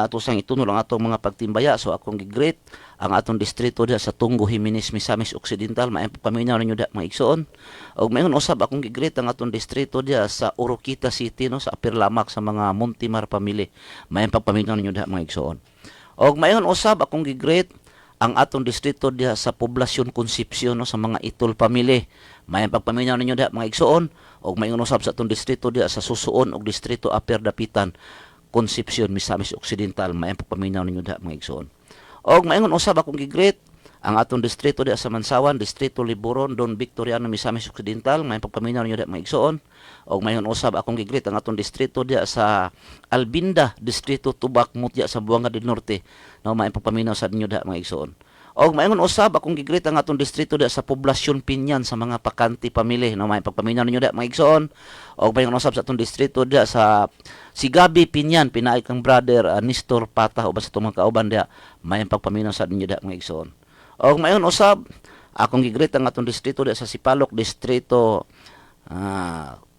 ato sang itunol ang atong mga pagtimbaya. So akong gigreet ang atong distrito diha sa Tunggo, Jimenez, Misamis Occidental. Maayong paminaw ninyo diha mga igsoon. Og mayon usab akong gigreet ang atong distrito diha sa Oroquita City, no, sa Upper Lamak, sa mga Montimar family. Maayong paminaw ninyo diha mga igsoon. Og mayon usab akong gigreet ang atong distrito diha sa Poblasyon Concepcion, no, sa mga Itol family. Maayong pagpaminaw ninyo diha mga igsoon. Og mayon usab sa atong distrito diha sa Susuon og distrito Upper Dapitan, Concepcion, Misamis Occidental. Maayong pagpaminaw ninyo diha mga igsoon. Og mayon usab akong gigreet ang atong distrito diha sa Mansawan, distrito Liboron, Don Victoriano, Misamis Occidental. Maayong pagpaminaw ninyo diha mga igsoon. Og mayon usab akong gigreet ang atong distrito diha sa Albinda, distrito Tubac, Mutya sa Buanga del Norte. No, maayong pagpaminaw sa ninyo diha mga igsoon. Og mayon usab akong gigreet ang atong distrito diha sa Poblasyon Pinyan, sa mga Pakanti family. No, maayong pagpaminaw ninyo diha mga igsoon. Og mayon usab sa atong distrito diha sa Sigabi Pinyan, pinaay kang brother Nestor Pata uban sa itong mga kauban diha. Maayong pagpaminaw sa ninyo diha mga igsoon. Og mayon usab akong gigreet ang atong distrito diha sa Sipalok, distrito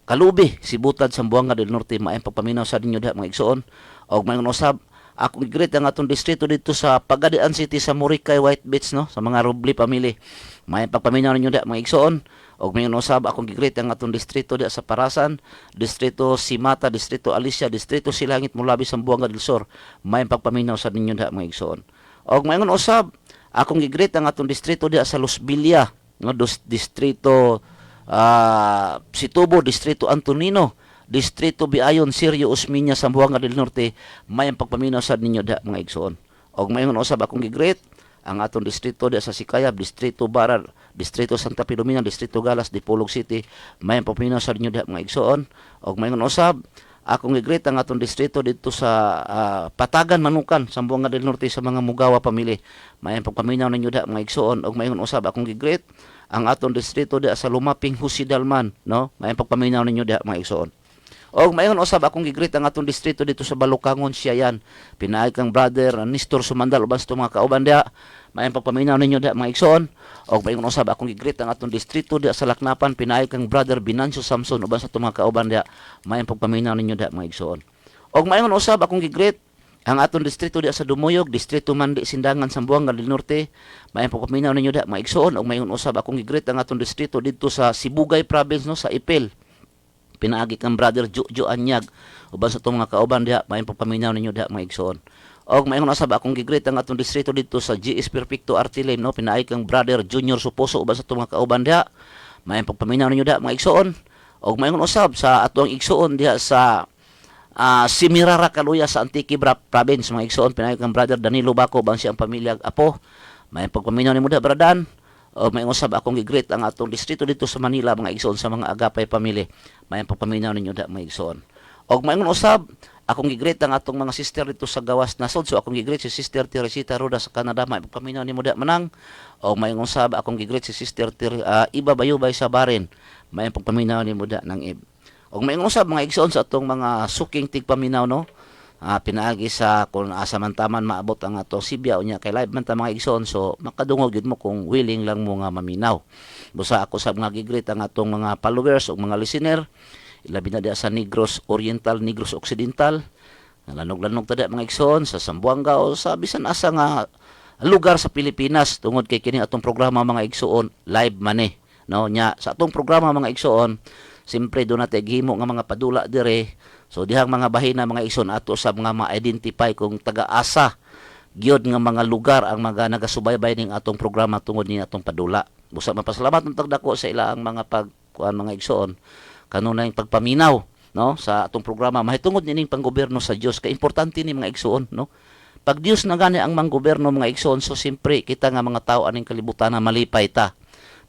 Kalubi, Sibutad, Sambuanga del Norte. Maayong pagpaminaw sa ninyo diha mga igsoon. Og mayon usab akong gigreet ang atong distrito dito sa Pagadian City, sa Moricay, White Beach, no, sa mga Roble family. Maayong pagpaminaw ninyo diha mga igsoon. Og mayon usab akong gigreet ang atong distrito diha sa Parasan, distrito Simata, distrito Alicia, distrito Silangit, Mulabi, Sambuanga del Sur. Maayong pagpaminaw sa ninyo diha mga igsoon. Og mayon usab akong gigreet ang atong distrito diha sa Los Villa, no, distrito Situbo, distrito Antonino, distrito Biayon, Sirio, Osmeña, Zamboanga del Norte. Maayong pagpaminaw sa ninyo diha mga igsoon. Og mayon usab akong gigreet ang atong distrito diha sa Sikayab, distrito Baral, distrito Santa Filomena, distrito Galas, Dipolog City. Maayong pagpaminaw sa ninyo diha mga igsoon. Og mayon usab akong gigreet ang atong distrito dito sa Patagan, Manukan, Zamboanga del Norte, sa mga Mugawa family. Maayong pagpaminaw ninyo diha mga igsoon. Og mayon usab akong gigreet ang atong distrito diha sa Lumaping, Husidalman, no. Maayong pagpaminaw ninyo diha mga igsoon. Og mayon usab akong gigreet ang atong distrito dito sa Balukangon, Siayan, pinaay kang brother Nestor Sumandal uban sa mga kauban diha. Maayong pagpaminaw ninyo diha mga igsoon. Og mayon usab akong gigreet ang atong distrito diha sa Laknapan, pinaay kang brother Binancio Samson uban sa mga kauban diha. Maayong pagpaminaw ninyo diha mga igsoon. Og mayon usab akong gigreet ang atong distrito diha sa Dumuyog, distrito Mandi, Sindangan, Zamboanga del Norte. Maayong pagpaminaw ninyo diha mga igsoon. Og mayon usab akong gigreet ang atong distrito dito sa Sibugay Province, no, sa Ipil, pinaagi kang brother Jojo Anyag uban sa itong mga kauban diha. Maayong pagpaminaw ninyo diha mga igsoon. Og mayon usab akong gigreet ang atong distrito dito sa GS Perfecto Artilem, no, pinaagi kang brother Junior Suposo uban sa itong mga kauban diha. Maayong pagpaminaw ninyo diha mga igsoon. Og mayon usab sa atong igsoon diha sa Simirara, Kaluya, sa Antique Province mga igsoon, pinaagi kang brother Danilo Baco uban siyang pamilya Apo. Maayong pagpaminaw nimo diha bradan. O may usab akong gigreet ang atong distrito dito sa Manila mga igsoon, sa mga Agapay family. Maayong pagpaminaw ninyo diha mga igsoon. Og mayon usab akong gigreet ang atong mga sister dito sa Gawas Nasod. So akong gigreet si Sister Teresita Roda sa Canada. Maayong pagpaminaw nimo diha manang. Og mayon usab akong gigreet si Sister Iba Bayubay sa Barin. Maayong pagpaminaw nimo diha ng Ib. Og mayon usab mga igsoon sa atong mga suking tigpaminaw, no, pinaagi sa kung asa man taman maabot ang ato Sibya unya kay live man ta mga igsoon. So makadungog gid mo kung willing lang mo nga maminaw. Busa ako sa mga gigreet ang atong mga followers o mga listener, ilabi na diha sa Negros Oriental, Negros Occidental, lanog-lanog ta diha mga igsoon sa Zamboanga o sa bisan asa nga lugar sa Pilipinas. Tungod kay kini atong programa mga igsoon live man no, nya sa atong programa mga igsoon simpre doon natin gihimo nga mga padula dire. So dihang mga bahina mga igsoon ato sa mga ma-identify kung taga-asa gyud nga mga lugar ang mga nagasubaybay ning atong programa tungod ni atong padula. Busa mapasalamat untag dako sa ila ang mga pagkuan mga igsoon kanunay pagpaminaw, no, sa atong programa mahitungod nining panggobyerno sa Dios. Kay importante ni mga igsoon, no. Pag Dios na gani ang manggobyerno mga igsoon, so simpre kita nga mga tao aning kalibutan na malipay ta.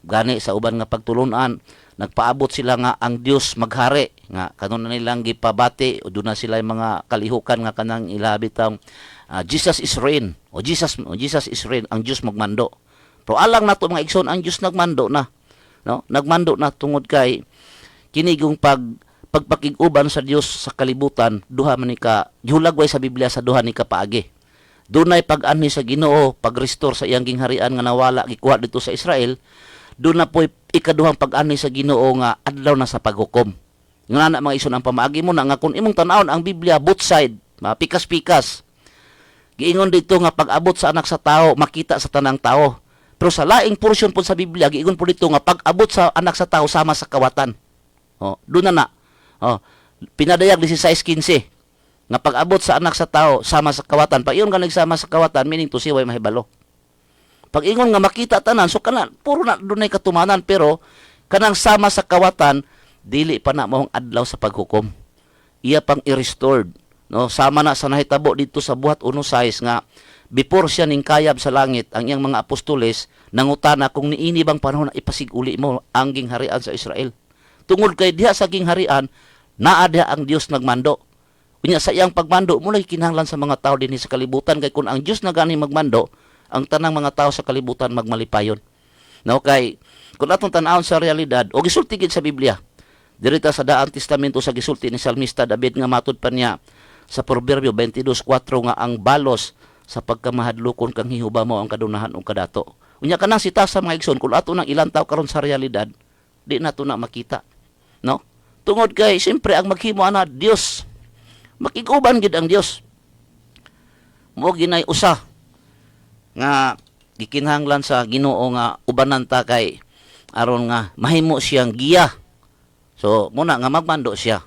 Gani sa uban nga pagtulunan nagpaabot sila nga ang Dios maghari nga kanon na nilang gipabati o doon na sila yung mga kalihukan nga kanang ilabitang Jesus is reign o Jesus is reign, ang Dios magmando. Pero alang nato mga igsoon ang Dios nagmando na, no, nagmando na tungod kay kinigong pagpakig-uban sa Dios sa kalibutan duha man ni ka gihulagway sa Biblia sa duha ni ka paagi. Dunay pag-anhi sa Ginoo, pag-restore sa iyang gingharian nga nawala gikuha dito sa Israel. Doon na po ikaduhang pag-ani sa Ginoo nga adlaw na sa paghukom. Nga na mga igsoon ang pamaagi mo na nga kung imong tan-awon ang Biblia both side, pikas-pikas. Giingon dito nga pag-abot sa anak sa tao, makita sa tanang tao. Pero sa laing portion po sa Biblia, giingon po dito nga pag-abot sa anak sa tao sama sa kawatan. Doon na. Pinadayag 16:15 nga pag-abot sa anak sa tao sama sa kawatan. Pag iyon nga nagsama sa kawatan, meaning to siya way mahibalo. Pag ingon nga makita tanan, so kanan puro na dunay katumanan, pero kanang sama sa kawatan dili pa na mahong adlaw sa paghukom. Iya pang i-restored, no? Sama na sa nahitabo dito sa buhat 1:6 nga before siya ning kayab sa langit, ang iyang mga apostoles nangutana kung niini bang panahon na ipasiguli mo ang gingharian sa Israel. Tungod kay diha sa gingharian naa diha ang Dios nagmando. Unya sa iyang pagmando mulay kinahanglan sa mga tao dinhi sa kalibutan, kay kun ang Dios na gani magmando, ang tanang mga tao sa kalibutan magmalipayon. No, kay kung atong tan-awon sa realidad o gisulti gid sa Biblia, dirita sa Daang Testamento sa gisulti ni Salmista David nga matud pa niya sa Proverbio 22:4 nga ang balos sa pagkamahadlokon kang hihuba mo ang kadunahan ug kadato. Unya kanang sita sa mga igsoon, kung ato nang ilantaw karon sa realidad, di nato na makita. No? Tungod kay siyempre ang maghimo ana Dios. Makiguban gid ang Dios. Mo ginay usa nga gikinahanglan sa Ginoo nga ubanan ta kay aron nga mahimo siyang giya. So muna nga magmando siya.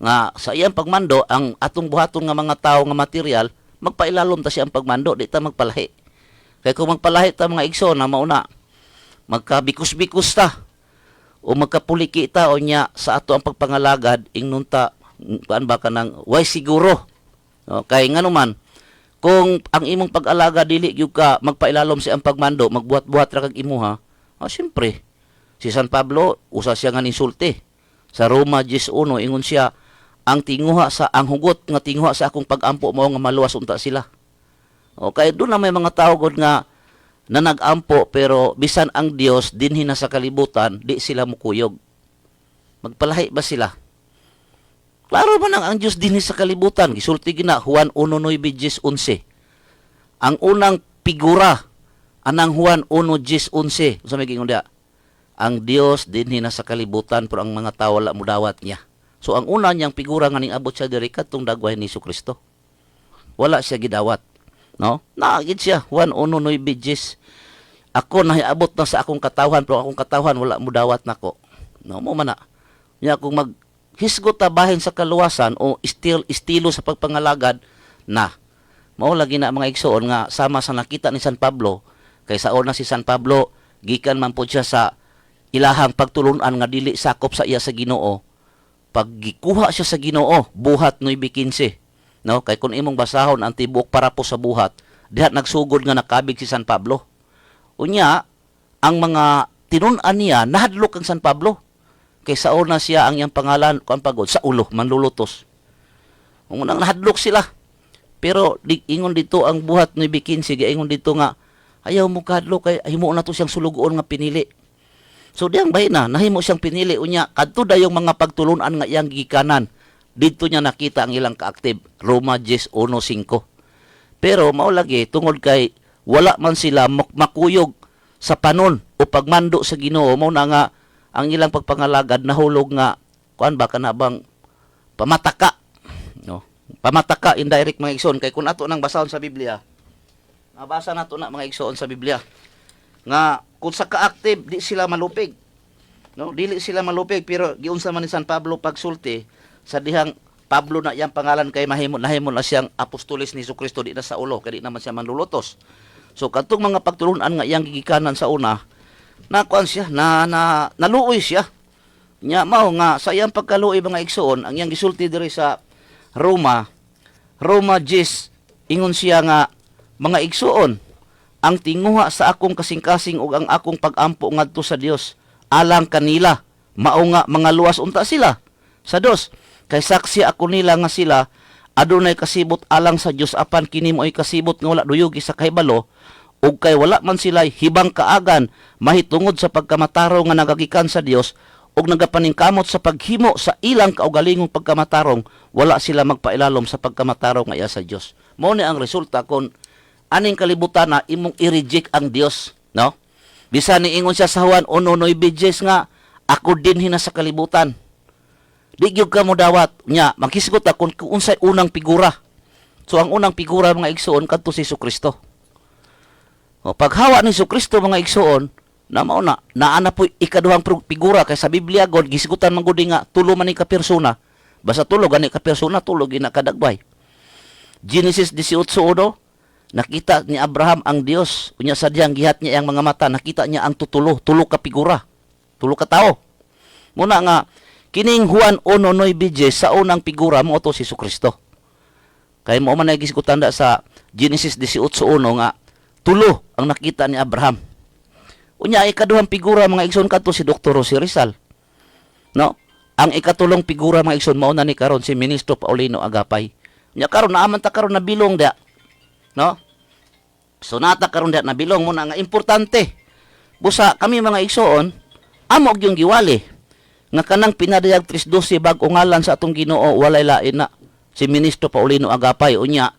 Nga sa iyang pagmando ang atong buhaton nga mga tawo nga material magpailalom ta siya ang pagmando, di ta magpalahi. Kay kung magpalahi ta mga igsoon na mauna magkabikus-bikus ta o magkapuliki ta o nya sa ato ang pagpangalagad ingnon ta kuan ba kanang way siguro. Kay ngano man kung ang imong pag-alaga dili gyud ka magpailalom sa ang pagmando, magbuhat-buhat ra kag imuha, siyempre si San Pablo usa siya nga ninsulti. Sa Roma 10:1 ingon siya, ang hugot nga tinguha sa akong pag-ampo mao nga maluwas unta sila. Kay doon na may mga tao gud nga na nag-ampo, pero bisan ang Dios dinhi na sa kalibutan, di sila mukuyog. Magpalahi ba sila? Klaro man ang Dios dinhi sa kalibutan. Gisulti gina Juan 1:9-11. Ang unang figura anang Juan 1:11. Unsa may gingon dia? Ang Dios dinhi na sa kalibutan, pero ang mga tawo wala mudawat niya. So ang una niyang figura nga ning abot siya diri kadtong dagway ni Jesucristo. Wala siya gidawat, no? Naagid siya Juan 1:9. Ako nahiabot na sa akong katawhan, pero akong katawhan wala mudawat nako. No, mo man na. Nya kung maghisgot ta bahin sa kaluwasan o estilo sa pagpangalagad na mao lagi na mga igsoon nga sama sa nakita ni San Pablo, kay sa una si San Pablo gikan man pud siya sa ilahang pagtulunan nga dili sakop sa iya sa Ginoo. Pag gikuha siya sa Ginoo, buhat 9:15, no? Kay kung imong basahon ang tibuok para po sa buhat, diha nagsugod nga nakabig si San Pablo. Unya ang mga tinun-an niya nahadlok ang San Pablo. Kay sa una siya ang iyang pangalan kuan pagod sa ulo manlulutos. Unang nahadlok sila. Pero ingon dito ang buhat 9:15, ingon dito nga ayaw mo kahadlok kay himo na to siyang sulugoon nga pinili. So diyang bay na nahimo siyang pinili unya kadto dayong mga pagtulunan nga iyang gikanan. Dito niya nakita ang ilang kaaktiv, Roma 10:1-5. Pero mao lagi tungod kay wala man sila makuyog sa panon o pagmando sa Ginoo, mao na nga ang ilang pagpangalagad nahulog nga kuan ba kana bang pamataka, no? Pamataka indirect mga igsoon, kay kun ato nang basahon sa Biblia. Nabasa nato na mga igsoon sa Biblia nga kung sa ka-active di sila malupig, no? Dili sila malupig, pero giunsa man ni San Pablo pagsulti sa dihang Pablo na iyang pangalan kay nahimo na siyang apostoles ni Jesucristo, di na sa ulo kay di naman siya manlulutos. So kadtong mga pagtulunan nga iyang gigikanan sa una na kuan siya naluoy siya. Nya mao nga sa iyang pagkaluoy mga igsoon, ang iyang gisulti diri sa Roma 10 ingon siya nga mga igsoon, ang tinguha sa akong kasing-kasing ug ang akong pag-ampo ngadto sa Dios alang kanila mao nga mga luwas unta sila sa Dios, kay saksi ako nila nga sila adunay kasibot alang sa Dios, apan kini mo'y kasibot nga wala duyugi sa kahibalo, ug kay wala man sila hibang kaagan mahitungod sa pagkamatarong nga nagagikan sa Dios ug nagapaningkamot sa paghimo sa ilang kaugalingong pagkamatarong, wala sila magpailalom sa pagkamatarong nga iya sa Dios. Mao ni ang resulta kon aning kalibutan na imong i-reject ang Dios, no? Bisan ni ingon siya sa Juan 1:9 nga ako dinhi na sa kalibutan. Di gyud ka mo dawat nya maghisgot ta kung unsay unang figura. So ang unang figura mga igsoon kadto si Jesucristo. O paghawa ni Jesucristo mga igsoon, na mao na naana po ikaduhang figura kay sa Biblia god gisigutan man gud nga tulo man ni ka persona. Basta tulo gani ka persona, tulo gina kadagbay. Genesis 18:1, nakita ni Abraham ang Dios. Unya sa diyang gihat niya ang mga mata, nakita niya ang tulo ka figura, tulo ka tao. Muna nga kining Juan 1:9 sa unang figura mo to si Jesucristo. Kay mo man nagisigutan da sa Genesis 18:1 nga tulo ang nakita ni Abraham. Unya ikaduhang figura mga igsoon kadto si Dr. Jose Rizal. No? Ang ikatulong figura mga igsoon mao na ni karon si Ministro Paulino Agapay. Unya karon naaman ta karon na bilong da. No? So nata karon da na bilong mo na nga importante. Busa kami mga igsoon amo gyung giwali nga kanang pinadayag 3:12 bag-o ngalan sa atong Ginoo walay lain na si Ministro Paulino Agapay. Unya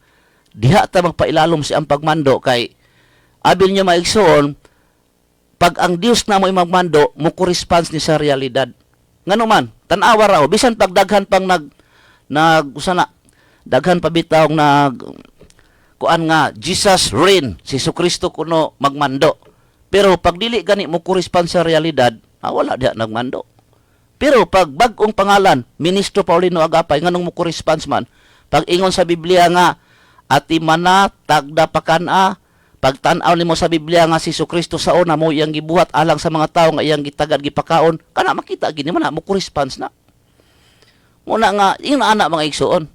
diha ta magpailalom si ang pagmando kay abil niya mga igsoon pag ang Dios na mo'y magmando, mo corresponds ni sa realidad. Ngano man, tan-awa raw, bisan pag daghan pang usana, daghan pa bitaw kuan nga, Jesus reign, si Jesucristo kuno magmando. Pero pag dili gani mo correspond sa realidad, wala diha nagmando. Pero pag bag-ong pangalan, Ministro Paulino Agapay, nganong mo corresponds man, pag ingon sa Biblia nga, ati mana, tagda pakana, pagtan-aw nimo sa Biblia nga si Jesucristo sa una mo iyang gibuhat alang sa mga tawo nga iyang gitagad gipakaon, kana makita gini man mo corresponds na. Muna nga ing ana mga igsoon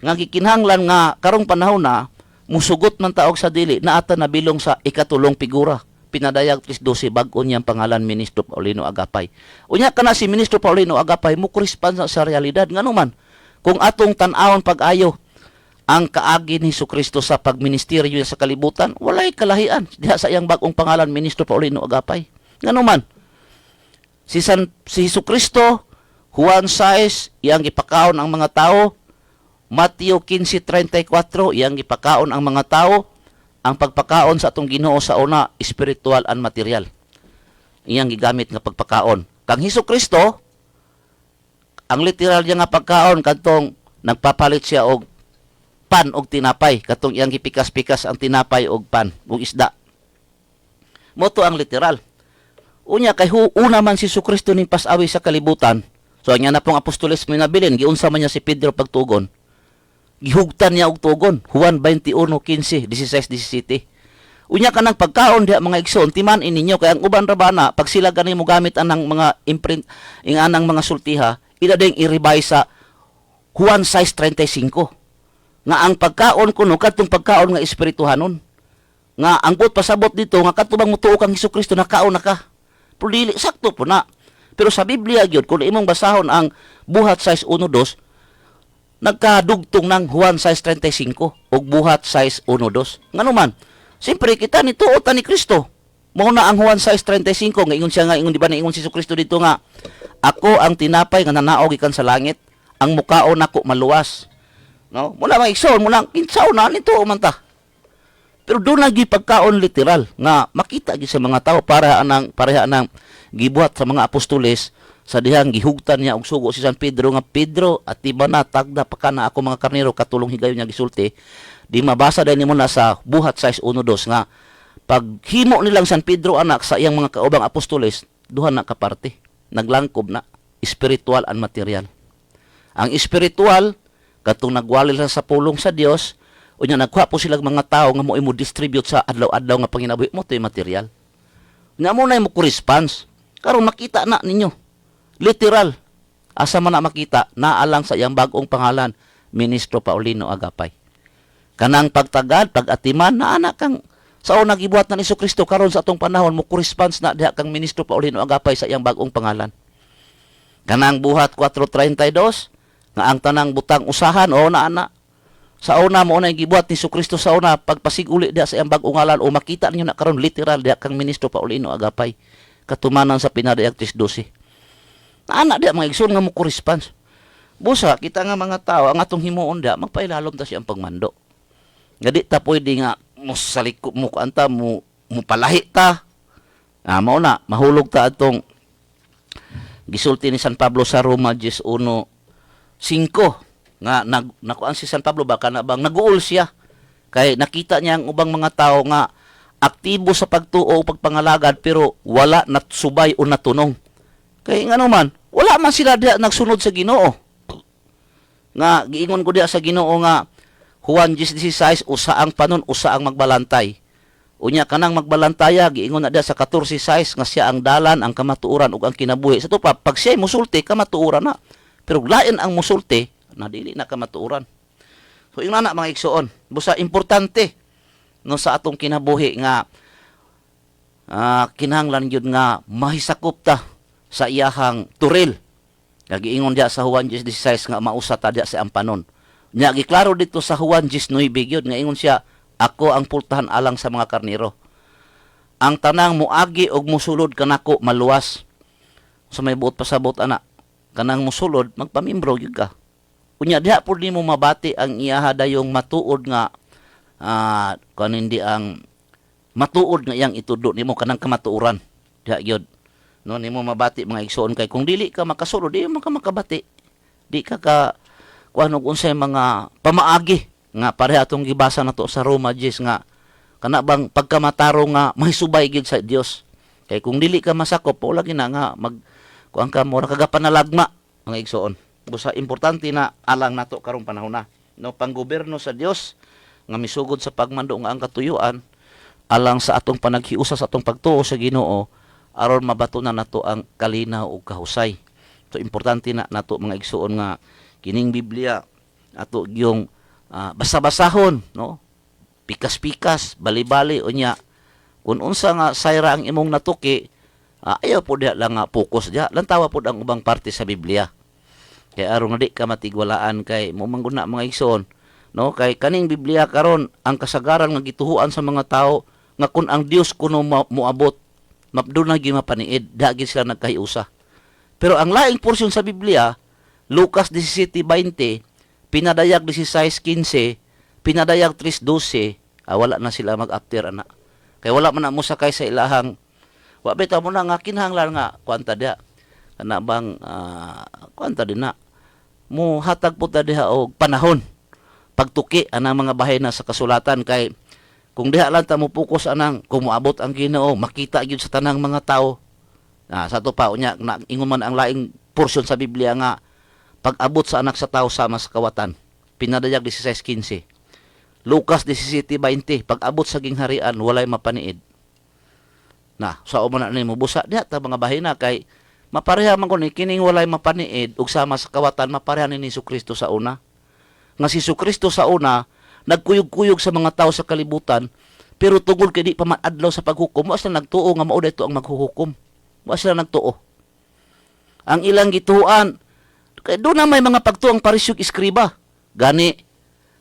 nga gikinahanglan nga karong panahon na musugot man taog sa dili na ata nabilong sa ikatulong figura. Pinadayag 3:12 bag-o niyang pangalan Ministro Paulino Agapay. Unya kana si Ministro Paulino Agapay mo corresponds sa realidad ngano man kung atong tan-awon pag-ayo ang kaagi ni Jesucristo sa pagministeryo niya sa kalibutan, walay kalahian. Diha sa iyang bagong pangalan, Ministro Paulino Agapay. Ngano man, si Jesucristo, Juan 6, iyang ipakaon ang mga tao. Mateo 15:34, iyang ipakaon ang mga tao. Ang pagpakaon sa atong Ginoo sa una, spiritual and material. Iyang gigamit nga pagpakaon. Kang Jesucristo, ang literal niya nga pagkaon, katong nagpapalit siya og pan og tinapay, katong iyang gipikas-pikas ang tinapay og pan og isda. Moto ang literal. Unya kay una man si Jesucristo ning pas-awi sa kalibutan. So anya na pong apostoles minabilin, giunsa man niya si Pedro pagtugon. Gihugtan niya og tugon. Juan 21:15, 16-17. Unya kanang pagkaon diha mga igsoon, timan-in ninyo kay ang uban ra bana pag sila gani mo gamit anang mga imprint, anang mga sultiha, ila ding i-revise sa Juan 6:35. Nga ang pagkaon kuno kadtong pagkaon nga espirituhanon. Nga ang buot pasabot dito nga katubang mutuo kang Hesukristo nakaon na ka. Pero dili sakto po na. Pero sa Biblia gyud kung imong basahon ang Buhat 6:1-2 nagkadugtong ng Juan 6:35 ug Buhat 6:1-2. Ngano man? Siyempre kita ni tuo ta ni Kristo. Mao na ang Juan 6:35 nga ingon siya nga ingon di ba na ingon si Hesukristo dito nga ako ang tinapay nga nanaog gikan sa langit, ang mukaon nako maluwas. No? Muna mga igsoon, muna kinsaw na, nito man ta. Pero doon lagi pagkaon literal, nga makita sa mga tao, pareha nang gibuhat sa mga apostoles, sa dihang gihugtan niya, og sugo si San Pedro, nga Pedro, at iba na, tagda pa ka na ako mga karnero, katulong higayon niya gisulti, di mabasa din mo na sa Buhat 6:1-2, nga paghimo nilang San Pedro anak sa iyang mga kaubang apostoles, duha na kaparte, naglangkob na, spiritual and material. Ang spiritual, katong nagwalil sa pulong sa Dios, unya nagkuha po silang mga tao nga mo distribute sa adlaw-adlaw nga panginabuhi mo to'y material. Nga mo na mo corresponds. Karon makita na ninyo. Literal. Asa man na makita, naalang sa iyang bagong pangalan, Ministro Paulino Agapay. Kanang pagtagad, pag-atiman, naana kang sa unang gibuhat na ni Jesucristo karon sa atong panahon mo corresponds na diha kang Ministro Paulino Agapay sa iyang bagong pangalan. Kanang Buhat 4:32 nga ang tanang butang usahan o naana sa una mo na gibuhat ni Jesucristo sa una pagpasiguli diha sa iyang bag-ong ngalan o makita ninyo na karon literal diha kang Ministro Paulino Agapay katumanan sa pinadayag 3:12. Naana diha mga igsoon nga mo corresponds. Busa kita nga mga tao ang atong himuon diha magpailalom ta siyang pagmando. Nga di ta pwede nga mo saliko mo kanta mo palahi ta. Mao na mahulog ta atong gisulti ni San Pablo sa Roma 11:5 nga nakuan si San Pablo baka na bang naguol siya kay nakita niya ang ubang mga tao nga aktibo sa pagtuo o pagpangalagad pero wala natsubay o natunong. Kay ngano man, wala man sila diha nagsunod sa Ginoo. Nga giingon ko diha sa Ginoo nga Juan 10:16 usa ang panon usa ang magbalantay. Unya kanang magbalantaya giingon na diha sa 14:6 nga siya ang dalan, ang kamatuoran ug ang kinabuhi. Sa to pa pag siya musulti kamatuoran na. Pero lain ang musulti na dili na kamatuoran. So ingna na mga igsoon, busa importante no sa atong kinabuhi nga kinahanglan gyud nga mahisakop ta sa iyahang turil. Giingon diha sa Juan 10:16 nga mausa ta diha sa ampanon. Nya giklaro dito sa Juan 10:9 gyud nga ingon siya, ako ang pultahan alang sa mga karnero. Ang tanang muagi og musulod kanako maluwas. So may buot pasabot ana. Kanang musulod magpamimbro gyud ka. Unya diha pud nimo mabati ang iyaha dayong matuod nga hindi ang matuod nga iyang itudo nimo kanang kamatuoran. Diha gyud. No nimo mabati mga igsoon kay kung dili ka makasulod di man ka makabati. Di ka kuan og unsay mga pamaagi nga pareha atong gibasa nato sa Roma 10 nga kana bang pagkamataro nga mahisubay gid sa Dios. Kay kung dili ka masakop wala gina nga mag kuan ka mo kagapanalagma mga igsoon. Busa importante na alang nato karong panahon na. No panggobyerno sa Dios nga misugod sa pagmando nga ang katuyuan alang sa atong panaghiusa sa atong pagtuo sa Ginoo aron mabatunan nato ang kalinaw ug kahusay. So importante na nato mga igsoon nga kining Biblia ato gyung basa-basahon, no? Pikas-pikas, bali-bali unya. Kung unsa nga sayra ang imong natuki, ayaw po diha lang nga focus diha. Lantawa po ang ubang parte sa Biblia. Kaya aron nga di ka matigwalaan kay mo mangguna mga igsoon, no? Kay kaning Biblia karon ang kasagaran nga gituhuan sa mga tao nga kun ang Dios kuno moabot, mapdun na gyud mapaniid, dagi sila nagkahiusa. Pero ang laing porsyon sa Biblia, Lucas 17:20, pinadayag 16:15, pinadayag 3:12, wala na sila mag-after ana. Kay wala man na mo sakay sa ilahang wa bitaw mo na nga kinahanglan nga kwanta diha. Kana bang kwanta din na mo hatag po ta diha og panahon pagtuki anang mga bahina sa kasulatan kay kung diha lang ta mo focus anang kung moabot ang Ginoo makita gyud sa tanang mga tawo. Sa to pa unya ingon man ang laing porsyon sa Biblia nga pag-abot sa anak sa tao sama sa kawatan. Pinadayag 16:15. Lucas 17:20, pag-abot sa gingharian walay mapaniid. Sa umo na nimo busa diha ta mga bahina kay mapareha man kun kining walay mapaniid ug sama sa kawatan mapareha ni Jesucristo sa una. Nga si Jesucristo sa una nagkuyog-kuyog sa mga tao sa kalibutan pero tungod kay di pa maadlaw sa paghukom wa sila nagtuo nga mao dayto ang maghuhukom. Wa sila nagtuo. Ang ilang gituan kay do na may mga pagtuong parisyo iskriba. Gani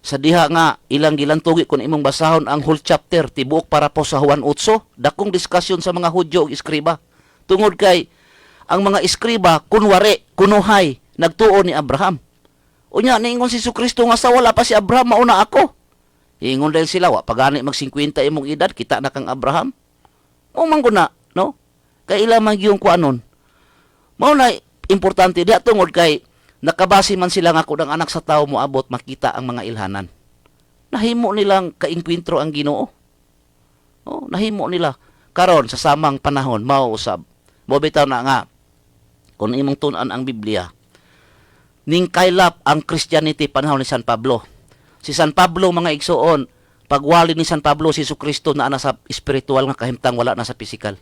sa diha nga ilang gilantugi kun imong basahon ang whole chapter tibuok para po sa Juan 8, dakong diskusyon sa mga Hudyo ug iskriba. Tungod kay ang mga iskriba kunwari kunuhay nagtuo ni Abraham. Unya niingon si Jesucristo nga sa wala pa si Abraham mauna ako. Ingon dahil sila wa pagani mag 50 imong edad kita na kang Abraham. O mangguna, no? Kay ila man gyung kuanon. Mao na importante diha tungod kay nakabase man sila nga kung ang anak sa tao moabot makita ang mga ilhanan. Nahimo nilang kainkwentro ang Ginoo. Nahimo nila karon sa samang panahon mao usab. Mo bitaw na nga kung imong tun-an ang Biblia. Ning kaylap ang Christianity panahon ni San Pablo. Si San Pablo mga igsoon, pagwali ni San Pablo si Jesucristo na ana sa espiritual nga kahimtang wala na sa pisikal.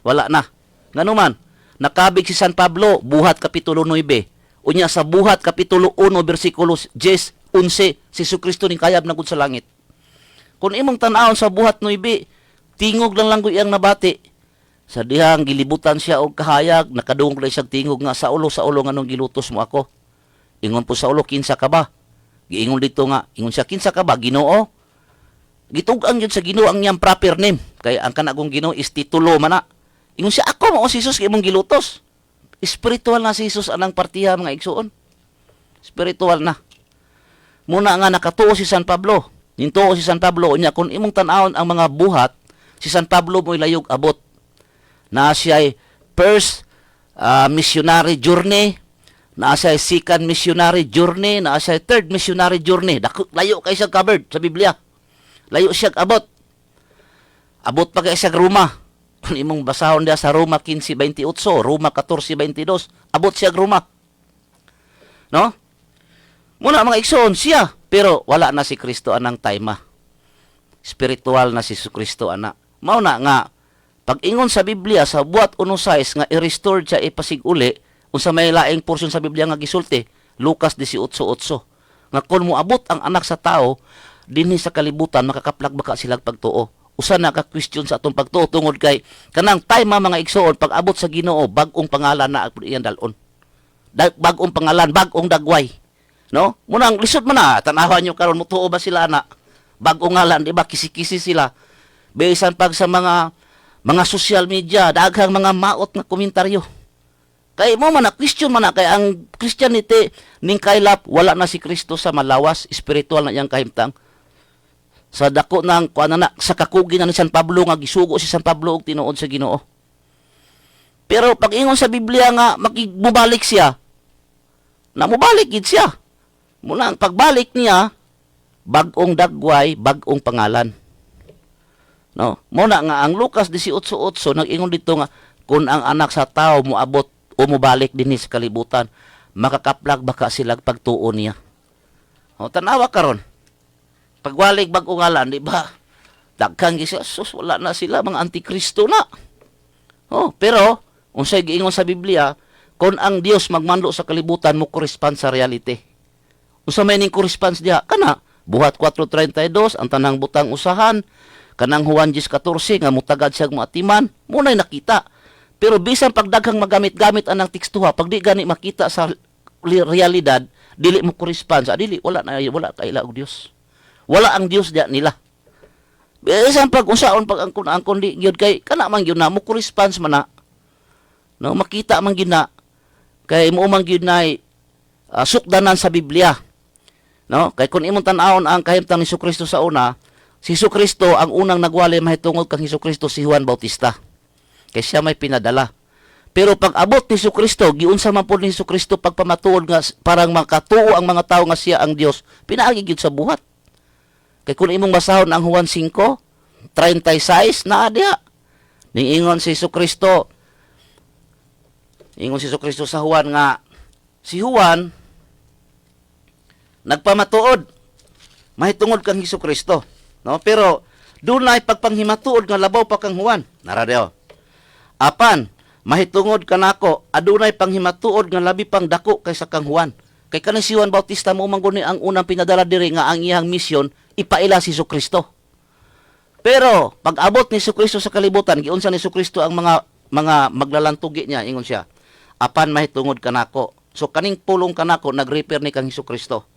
Wala na. Ngano man, nakabig si San Pablo buhat kapitulo 9. Unya sa buhat kapitulo 1 bersikulo 10, 11 si Jesucristo ning kayab na gud sa langit. Kung imong tan-awon sa buhat 9, tingog lang lang iyang nabati. Sa dihang gilibutan siya og kahayag, nakadungog na siyang tingog nga sa ulo nganong gilutos mo ako. Ingon po sa ulo, kinsa ka ba? Giingon dito nga, ingon siya, kinsa ka ba? Ginoo? Gitug-ang yun sa Ginoo ang niyang proper name. Kaya ang kanagong Ginoo is titulo man na. Ingon siya, ako mo si Jesus imong gilutos. Spiritual na si Jesus anang partiya mga igsuon. Spiritual na. Muna nga nakatuo si San Pablo. Nintuo si San Pablo, unya kung imong tan-awon ang mga buhat, si San Pablo mo'y layog abot. Na siya ay first missionary journey Naa siya second missionary journey, naa siya third missionary journey. Layo kay siya covered sa Biblia. Layo siya abot. Abot pa kay siya Roma. Kung imong basahon dia sa Roma 15:28, Roma 14:22, abot siya Roma. No? Muna mga igsoon siya, pero wala na si Kristo anang time. Spiritual na si Kristo ana. Mao na nga pag-ingon sa Biblia sa buhat 1:6 nga i-restore siya ipasig-uli unsa may laing portion sa Biblia nga gisulti, Lucas 18:8. Nga kun moabot ang anak sa tao dinhi sa kalibutan makakaplag baka sila pagtuo. Usa na ka question sa atong pagtuo tungod kay kanang time mga igsoon pag abot sa Ginoo bag-ong pangalan na iyang dalon. Bag-ong pangalan, bag-ong dagway. No? Muna ang lisod mo na tanawan nyo karon mutuo ba sila na bag-ong ngalan, di ba kisi-kisi sila. Bisan pag sa mga social media daghang mga maot nga komentaryo. Kay mo man na Christian man na kay ang Christianity ning kaylap wala na si Kristo sa malawas spiritual na iyang kahimtang. Sa dako ng kuan na sa kakugi na ni San Pablo nga gisugo si San Pablo og tinuod sa Ginoo. Pero pag ingon sa Biblia nga makigmubalik siya, na mubalik gid siya. Muna ang pagbalik niya bag-ong dagway, bag-ong pangalan. No, muna nga ang Lucas 18:8 nag-ingon dito nga kun ang anak sa tao moabot o mobalik dinhi sa kalibutan, makakaplag baka sila pagtuo niya. O tanawa karon. Pagwalig bag-ong ngalan, di ba? Daghang gisa, sus, wala na sila mga antikristo na. Oh, pero unsay giingon sa Biblia, kung ang Dios magmanlo sa kalibutan mo correspond sa reality. Unsa may ning correspond diha? Kana buhat 4:32 ang tanang butang usahan, kanang Juan 10:14 nga mutagad siya maatiman, munay nakita. Pero bisan pagdaghang magamit-gamit anang tekstuha, pag di gani makita sa realidad, dili mo correspond sa dili wala kaila og Dios. Wala ang Dios diya nila. Bisan pag unsaon pag ang kundi gyud kay kana man gyud na mo correspond man na. No, makita man gyud na kay mo man gyud na sukdanan sa Biblia. No, kay kun imong tan-awon ang kahimtang ni Jesucristo sa una, si Jesucristo ang unang nagwali mahitungod kang Jesucristo si Juan Bautista. Kay siya may pinadala. Pero pag abot ni Jesucristo, giunsa man pud ni Jesucristo pagpamatuod nga parang makatuo ang mga tawo nga siya ang Dios, pinaagi gyud sa buhat. Kay kung imong basahon ang Juan 5:36 naa diha. Niingon si Jesucristo. Ingon si Jesucristo sa Juan nga si Juan nagpamatuod mahitungod kang Jesucristo, no? Pero dunay pagpanghimatuod nga labaw pa kang Juan. Nara diha. Apan mahitungod kanako adunay panghimatuod nga labi pang dako kaysa kang Juan. Kay kanang si Juan Bautista mo mangguni ang unang pinadala diri nga ang iyang misyon ipaila si Jesucristo. Pero pag abot ni Jesucristo sa kalibutan, giunsa ni Jesucristo ang mga maglalantugi niya, ingon siya, apan mahitungod kanako. So kaning pulong kanako nag-refer ni kang Jesucristo.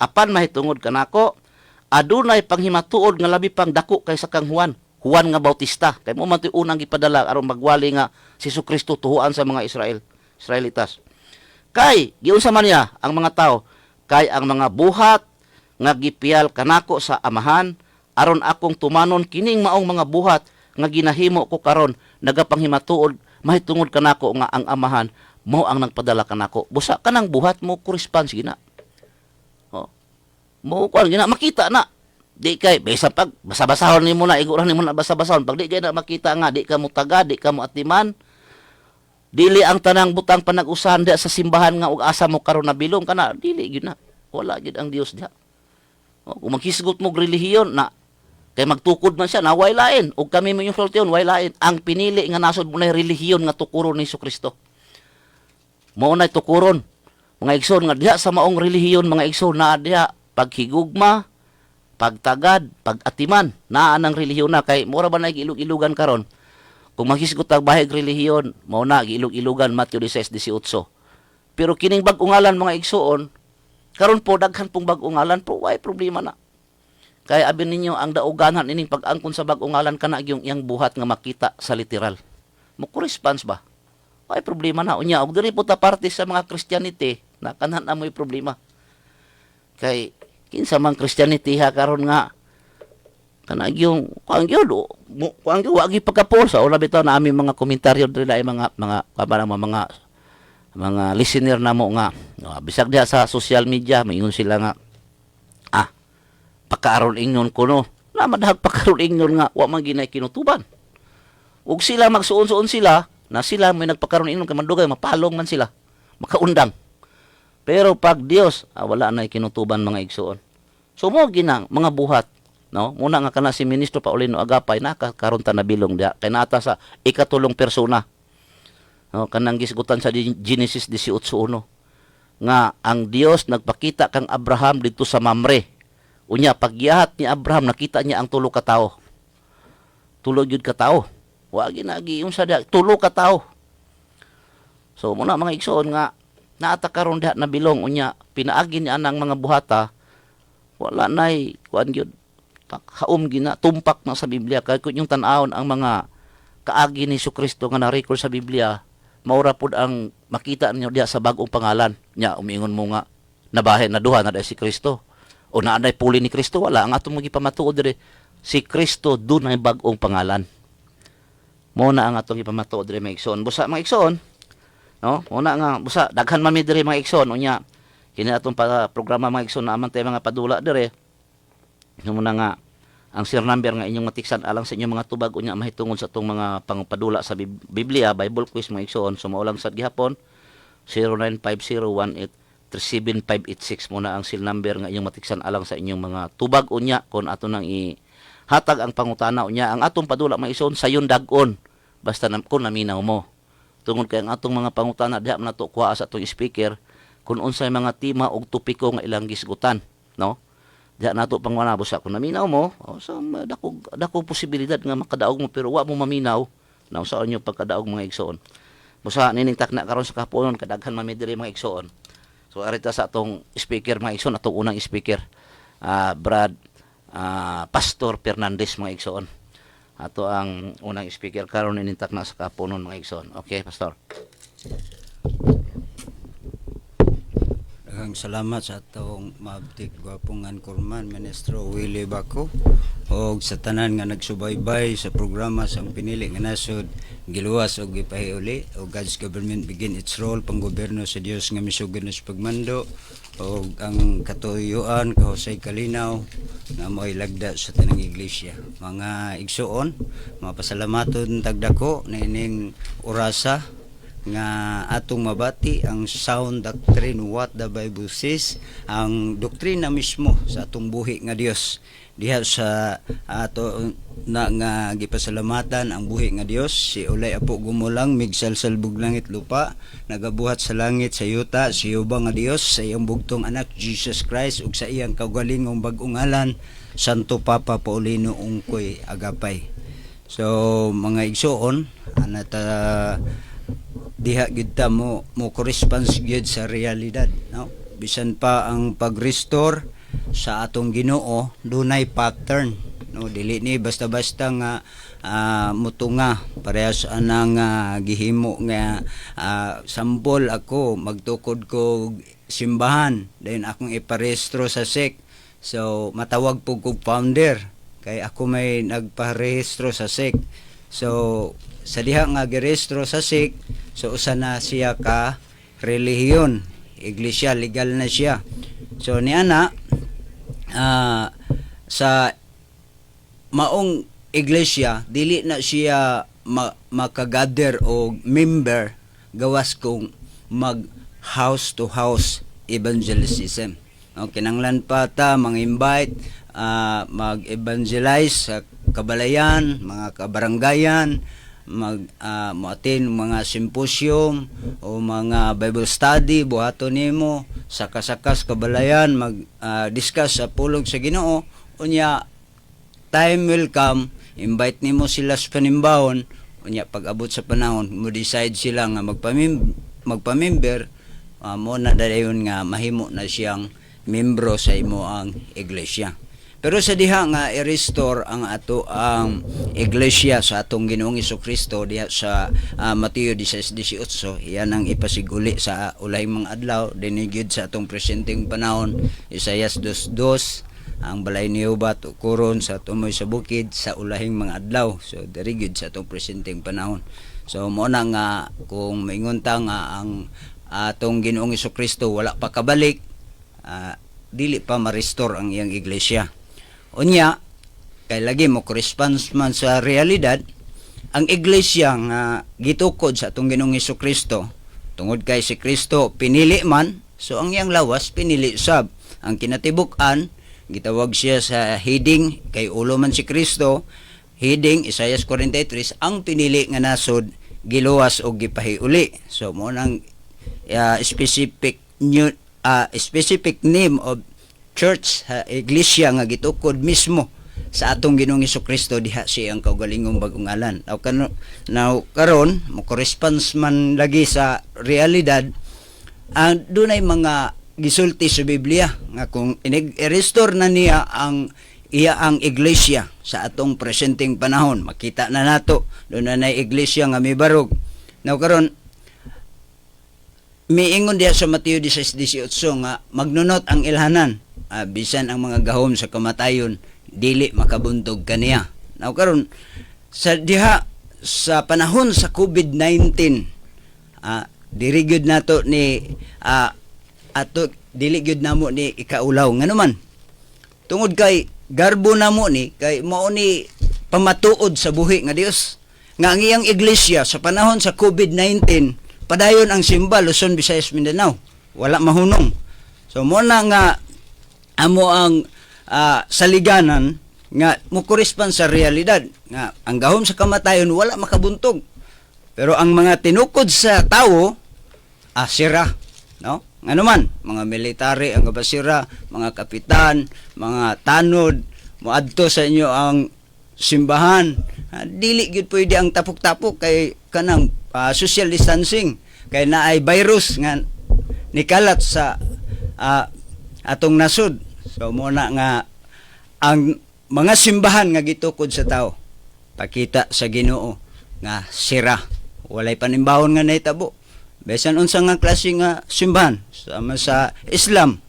Apan mahitungod kanako, adunay panghimatuod nga labi pang dako kaysa kang Juan nga Bautista. Kay mo man unang gipadala aron magwali nga si Jesucristo tuhuan sa mga Israelitas. Kay giunsa man niya ang mga tao, kay ang mga buhat nga gipiyal kanako sa amahan aron akong tumanon kining maong mga buhat nga ginahimo ko karon nagapanghimatuod mahitungod kanako nga ang amahan mo ang nagpadala kanako. Busa kanang buhat mo correspond gina. Oh. Mo kuan gina makita na. Di kay besa pag basa-basahon nimo na iguran nimo na basa-basahon pag di kay na makita nga di ka mo taga, di ka mo atiman. Dili ang tanang butang panag-usahan diha sa simbahan nga ug asa mo karon nabilong kana dili gyud na. Wala gyud ang Dios diha. O, kung maghisgot mo relihiyon na kay magtukod man siya na way lain ug kami mo yung sultiyon way lain ang pinili nga nasod mo na relihiyon nga tukuron ni Jesucristo. Mao na tukuron mga igsoon nga diha sa maong relihiyon mga igsoon na diha paghigugma, pagtagad, pagatiman naa nang relihiyon na kay mura ba na ilug-ilugan karon. Kung maghisgot ang bahig relihiyon mao na giilug-ilugan Mateo 16:18. Pero kining bag-ong ngalan mga igsoon karon po daghan pong bag-ong ngalan po way problema na. Kaya abin ninyo ang dauganan ining pag-angkon sa bag-ong ngalan kana yung iyang buhat nga makita sa literal. Mo corresponds ba? Way problema na unya og diri po ta parte sa mga Christianity na kanhan na mo'y problema. Kay kinsa man Christianity ha karon nga kana yung kuang gyud wa gi pagkapol sa ula bitaw na aming mga komentaryo diri ay mga mga listener namo nga bisag diha sa social media maingon sila nga pakaaron ingnon kuno na madahag pakaaron ingnon nga wa man ginay kinutuban ug sila magsuon-suon sila na sila may nagpakaron ingnon kay mandugay mapalong man sila makaundang pero pag Dios wala na kinutuban mga igsoon so mo ginang mga buhat no muna nga kana si ministro Paulino Agapay nakakaron ta na bilong diha kay nata sa ikatulong persona no kanang gisgutan sa Genesis 18:1 nga ang Dios nagpakita kang Abraham didto sa Mamre unya paggihat ni Abraham nakita niya ang tulo ka tawo tulo gyud ka tawo wa ginagi unsa diha tulo ka tawo so muna mga igsoon nga naata karon diha na bilong unya pinaagi ni anang mga buhata wala nay kuan gyud haom gina tumpak na sa Biblia kay kun yung tan-awon ang mga kaagi ni Jesucristo nga na-record sa Biblia maura pud ang makita ninyo diha sa bag-ong pangalan nya umingon mo nga nabahin na duha na si Kristo o naanay puli ni Kristo wala ang atong magipamatuod diri si Kristo dunay bag-ong pangalan mo na ang atong ipamatuod diri mga igsoon busa mga igsoon no una nga busa daghan mami diri mga igsoon unya kini atong programa mga igsoon na amantay mga padula diri muna nga ang sir number nga inyong matiksan alang sa inyong mga tubag unya mahitungod sa atong mga pangpadula sa Biblia Bible quiz mga igsoon sumaulang sad gihapon 0950183756 muna ang seal number nga inyong matiksan alang sa inyong mga tubag unya kon ato nang ihatag ang pangutana unya ang atong padula mga igsoon sayon dag-on basta kung naminaw mo tungod kay ang atong mga pangutana diha man nato kuha sa atong speaker kung unsay mga tema ug topiko nga ilang gisgutan no diha nato pangwana busa kung naminaw mo so dako posibilidad nga makadaog mo pero wa mo maminaw na usaon nyo pagkadaog mga igsoon busa nining takna karon sa kapunon kadaghan mami diri mga igsoon so arita sa atong speaker mga igsoon atong unang speaker Brad Pastor Fernandez mga igsoon ato ang unang speaker karon nining takna sa kapunon mga igsoon okay pastor Daghang salamat sa atong mabtik gwapong Anchorman Ministro Willie Bako og sa tanan nga nagsubaybay sa programa sang pinili nga nasod giluwas og gipahiuli og God's government begin its role panggobyerno sa Dios nga misugid sa pagmando og ang katuyuan kahusay kalinaw nga mo'y lagda sa tanang iglesia mga igsoon mapasalamaton tagdako na ining orasa nga atong mabati ang sound doctrine what the Bible says ang doktrina mismo sa atong buhi nga Dios diha sa ato na nga gipasalamatan ang buhi nga Dios si ulay apo gumulang migsalsalbog langit lupa nagabuhat sa langit sa yuta si ubang nga Dios sa iyang bugtong anak Jesus Christ ug sa iyang kaugalingong bag-ong ngalan Santo Papa Paulino Ungkoy Agapay so mga igsoon anata diha gid ta mo corresponds gyud sa realidad no bisan pa ang pag-restore sa atong Ginoo dunay pattern no dili ni basta-basta nga mutunga parehas anang gihimo nga sample ako magtukod ko simbahan then akong iparehistro sa SEC so matawag po kog founder kay ako may nagparehistro sa SEC so sa diha nga girehistro sa SEC so usa na siya ka relihiyon iglesia legal na siya so niana sa maong iglesia dili na siya makagather o member gawas kung mag house to house evangelism kinanglan pa ta mang-invite mag-evangelize sa kabalayan mga kabaranggayan mo-attend mga symposium o mga Bible study buhaton nimo sa kasakas kabalayan discuss sa pulong sa Ginoo unya time will come invite nimo sila sa panimbawon unya pag abot sa panahon mo decide sila nga magpamember mo na dayon nga mahimo na siyang membro sa imo ang iglesia. Pero sa diha nga i-restore ang ato ang iglesia sa atong Ginoong Jesucristo diha sa Mateo 16:18 iyan ang ipasiguli sa ulayng mga adlaw dinhi gyud sa atong presenteng panahon Isaias 2:2 ang balay ni Jehova tukuron sa tumoy sa bukid sa ulahing mga adlaw so diri gyud sa atong presenteng panahon so mo na nga kung maingon ta nga ang atong Ginoong Hesukristo wala pa kabalik, dili pa ma-restore ang iyang iglesia. Unya, kay lagi mo corresponds man sa realidad, ang iglesia nga gitukod sa atong Ginoong Hesukristo, tungod kay si Kristo pinili man, so ang iyang lawas pinili sab. Ang kinatibuk-an, gitawag siya sa heading, kay ulo man si Kristo, heading Isaiah 43, ang pinili nga nasod giluwas o gipahiuli. So mo nang specific name of church, iglesia nga gitukod mismo sa atong Ginoong Hesukristo, diha siya ang kaugalingong bagong ngalan. Now karon mo corresponds man lagi sa realidad, ang dunay mga gisulti sa Biblia nga kung i-restore na niya ang iglesia sa atong presenteng panahon, makita na nato doon na iglesia nga may barog. Now karon miingon diha sa Mateo 16:18 nga magnunot ang ilhanan, bisan ang mga gahom sa kamatayon dili makabuntog kaniya. Now karon sa diha sa panahon sa COVID-19, diri gyud nato ni ato dili gyud namo ni ikaulaw nganuman, tungod kay garbo namo ni kay mao ni pamatuod sa buhi nga Dios nga ang iyang iglesia sa panahon sa COVID-19 padayon ang simba Luzon, Visayas, Mindanao, wala mahunong. So mo na nga amo ang saliganan nga mo correspond sa realidad nga ang gahom sa kamatayon wala makabuntog, pero ang mga tinukod sa tawo sira, no? Ano man, mga military ang kabasira, mga kapitan, mga tanod, moadto sa inyo ang simbahan. Dili gyud pwede ang tapok-tapok kay kanang social distancing, kay naay virus nga nikalat sa atong nasod. So mo na nga ang mga simbahan nga gitukod sa tao, pakita sa Ginoo nga sira, walay panimbawon nga nahitabo. Besan unsa nga klase nga simbahan sama sa Islam,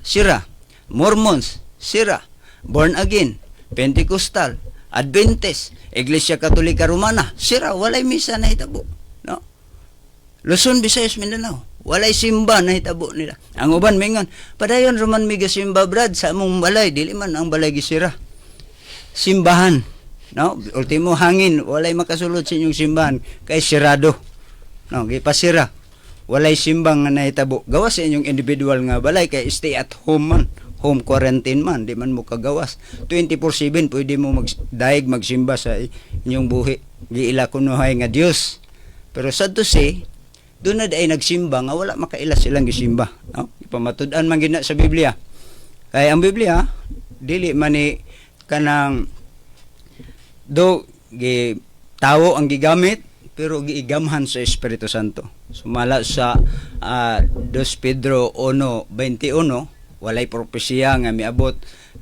sira. Mormons, sira. Born again, Pentecostal, Adventist, Iglesia Katolika Romana, sira, walay misa na hitabo, no? Luzon, Visayas, Mindanao, walay simba na hitabo nila. Ang uban mingon, padayon roman mi simba brad sa among balay, dili man ang balay gisira. Simbahan, no? Ultimo hangin, walay makasulod sa inyong simbahan kay sirado. No, gipasira. Walay simbang nga nahitabo. Gawas sa inyong individual nga balay kay stay at home man. Home quarantine man, di man mo kagawas. 24/7 pwede mo magdaig magsimba sa inyong buhi. Giila kunuhay nga Dios. Pero sad to say, doon na ay nagsimba nga wala makaila silang gisimba, no? Ipamatud-an man gina sa Biblia. Kay ang Biblia dili man ni kanang tawo ang gigamit, pero giigamhan sa Espiritu Santo. Sumala sa 2 Pedro 1:21, walay propesya nga miabot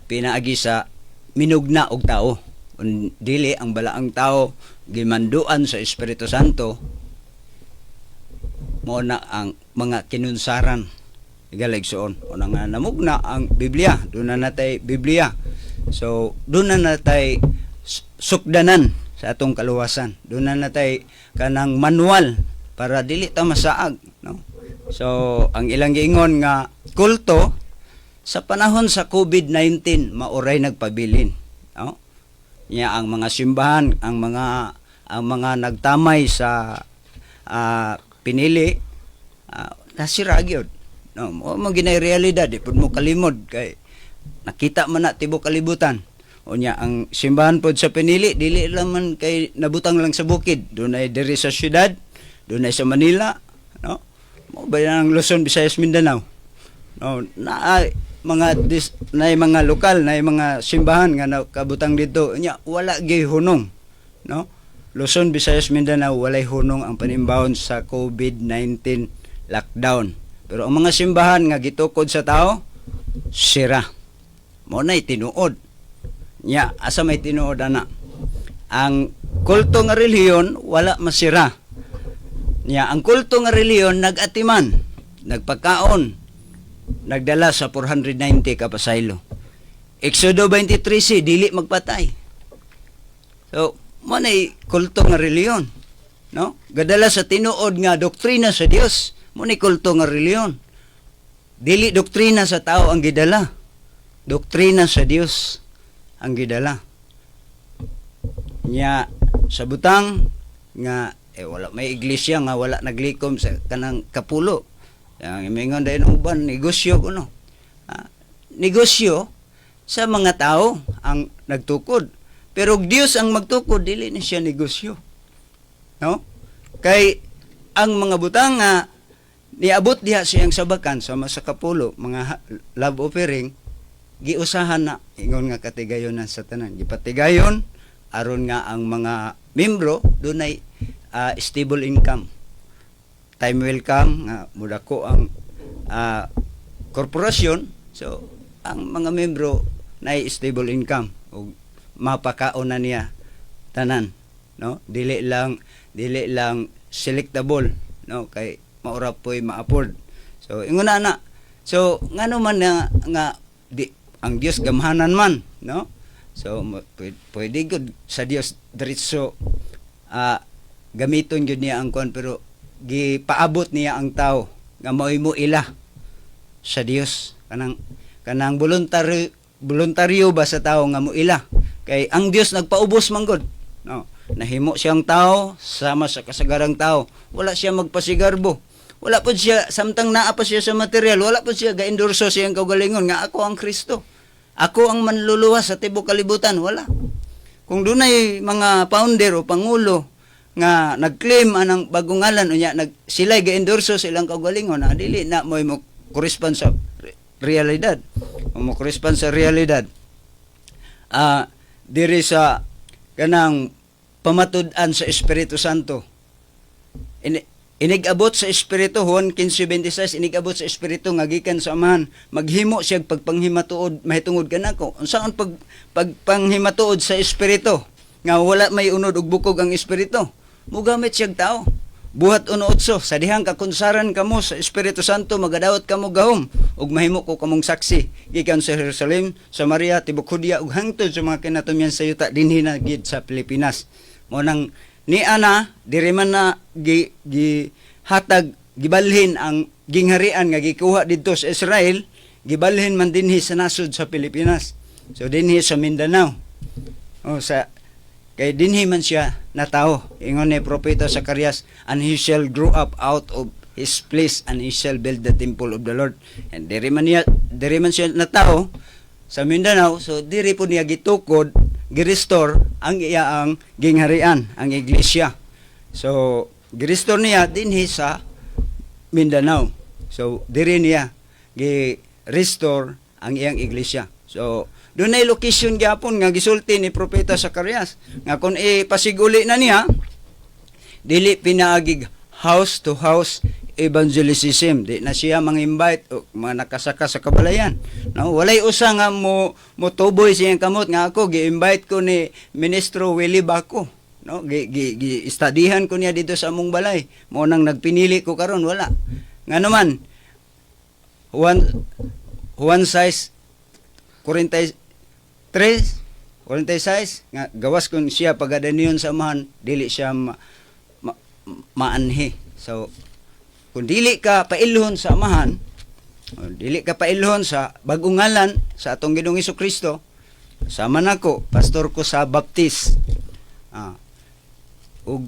pinaagi sa minugna og tao. Dili ang balaang tao gimanduan sa Espiritu Santo, mao na ang mga kinunsaran igaligsoon. O nga namugna ang Biblia, doon na natay Biblia. So doon na natay sukdanan sa atong kaluwasan. Doon na natay kanang manual para dili ta masaag, no? So ang ilang giingon nga kulto sa panahon sa COVID-19 mauray nagpabilin, no? Nya ang mga simbahan, ang mga nagtamay sa pinili, nasira gyud, no? Mo ginay realidad, di pud mo kalimod kay nakita man na tibuok kalibutan. Unya ang simbahan pod sa pinili dili lang man kay nabutang lang sa bukid, dunay diri sa syudad, dunay sa Manila, no? Mo ba ang Luzon, Visayas, Mindanao, no? Na mga lokal na mga simbahan nga nakabutang dito, unya wala gyud hunong, no? Luzon, Visayas, Mindanao walay hunong ang panimbawon sa COVID-19 lockdown. Pero ang mga simbahan nga gitukod sa tao, sira. Mo nay tinuod. Nya, asa may tinuod ana? Ang kulto nga relihiyon wala masira. Nya, ang kulto nga relihiyon nagatiman, nagpakaon, nagdala sa 490 ka pasaylo. Exodo 23 dili magpatay. So, mo nay kulto nga relihiyon, no? Gadala sa tinuod nga doktrina sa Dios, Mo ni kulto nga reliyon. Dili doktrina sa tao ang gidala. Doktrina sa Dios ang gidala. Nya sa butang nga wala may iglesia nga wala naglikom sa kanang kapulo. Yang imingon dayon uban negosyo kuno. Negosyo sa mga tao ang nagtukod. Pero Dios ang magtukod, dili ni siya negosyo. No? Kay ang mga butang nga niabot diha siyang sabakan sama sa kapulo, mga love offering, giusahan na ingon nga katigayon sa tanan. Gipatigayon aron nga ang mga membro dunay stable income. Time will come nga mudako ang korporasyon, so ang mga membro nay stable income ug mapakaon na niya tanan, no? Dili lang selectable, no, kay maura po'y ma-afford. So ingon na. So ngano man nga ang Dios gamhanan man, no? So pwede gud sa Dios diretso gamiton gyud niya ang kon, pero gipaabot niya ang tao nga mao'y mo ila sa Dios kanang voluntaryo ba sa tao nga mo ila. Kay ang Dios nagpaubos man gud, no? Nahimo siyang tao sama sa kasagarang tao. Wala siya magpasigarbo. Wala po siya, samtang naa pa siya sa material, wala po siya ga-endorso siyang kaugalingon nga ako ang Kristo. Ako ang manluluwas sa tibok kalibutan. Wala. Kung dunay mga founder o pangulo nga nag-claim anang bagong ngalan, unya sila'y ga-endorso silang kaugalingon, dili na mo correspond sa realidad. Mo correspond sa realidad. Diri sa kanang pamatud-an sa Espiritu Santo. Inigabot sa Espiritu, Juan 15:26, inigabot sa Espiritu nga gikan sa Amahan, maghimo siya pagpanghimatuod mahitungod kanako. Unsaon pagpanghimatuod sa Espiritu nga wala may unod ug bukog ang Espiritu? Mugamit siya tao. Buhat 1:8, sa dihang kakunsaran kamo sa Espiritu Santo magadawat kamo gahom ug mahimo ko kamong saksi gikan sa Jerusalem, Samaria, tibok Judea ug hangtod sa mga kinatumyan sa yuta dinhi na gid sa Pilipinas. Mo nang ni ana diri man na hatag gibalhin ang gingharian nga gikuha didto sa Israel, gibalhin man dinhi sa nasod sa Pilipinas. So dinhi sa Mindanao. Kay dinhi man siya natao. Ingon ni Propeta Zacarias, and he shall grow up out of his place and he shall build the temple of the Lord. And diri man siya natao sa Mindanao, so diri po niya gitukod, girestore ang iyaang gingharian, ang iglesia. So girestore niya dinhi sa Mindanao. So diri niya gi-restore ang iyang iglesia. So doon ay location gyapon nga gisulti ni Propeta Zacarias nga kung ipasiguli na niya, dili pinaagig house to house evangelism. Di na siya mang-invite o mga nakasaka sa kabalayan. No, walay usa nga mo tuboy siyang kamot nga ako gi-invite ko ni Ministro Willie Baco. No, gi-studyhan ko niya dito sa among balay. Mo nang nagpinili ko karon wala. Ngano man one size 46 nga gawas kun siya pagadaniyon sa amahan, dili siya maanhi. So kung dili ka pailhon sa amahan, dili ka pailhon sa bagong ngalan sa atong Ginoong Hesukristo, sama nako pastor ko sa Baptist. Ug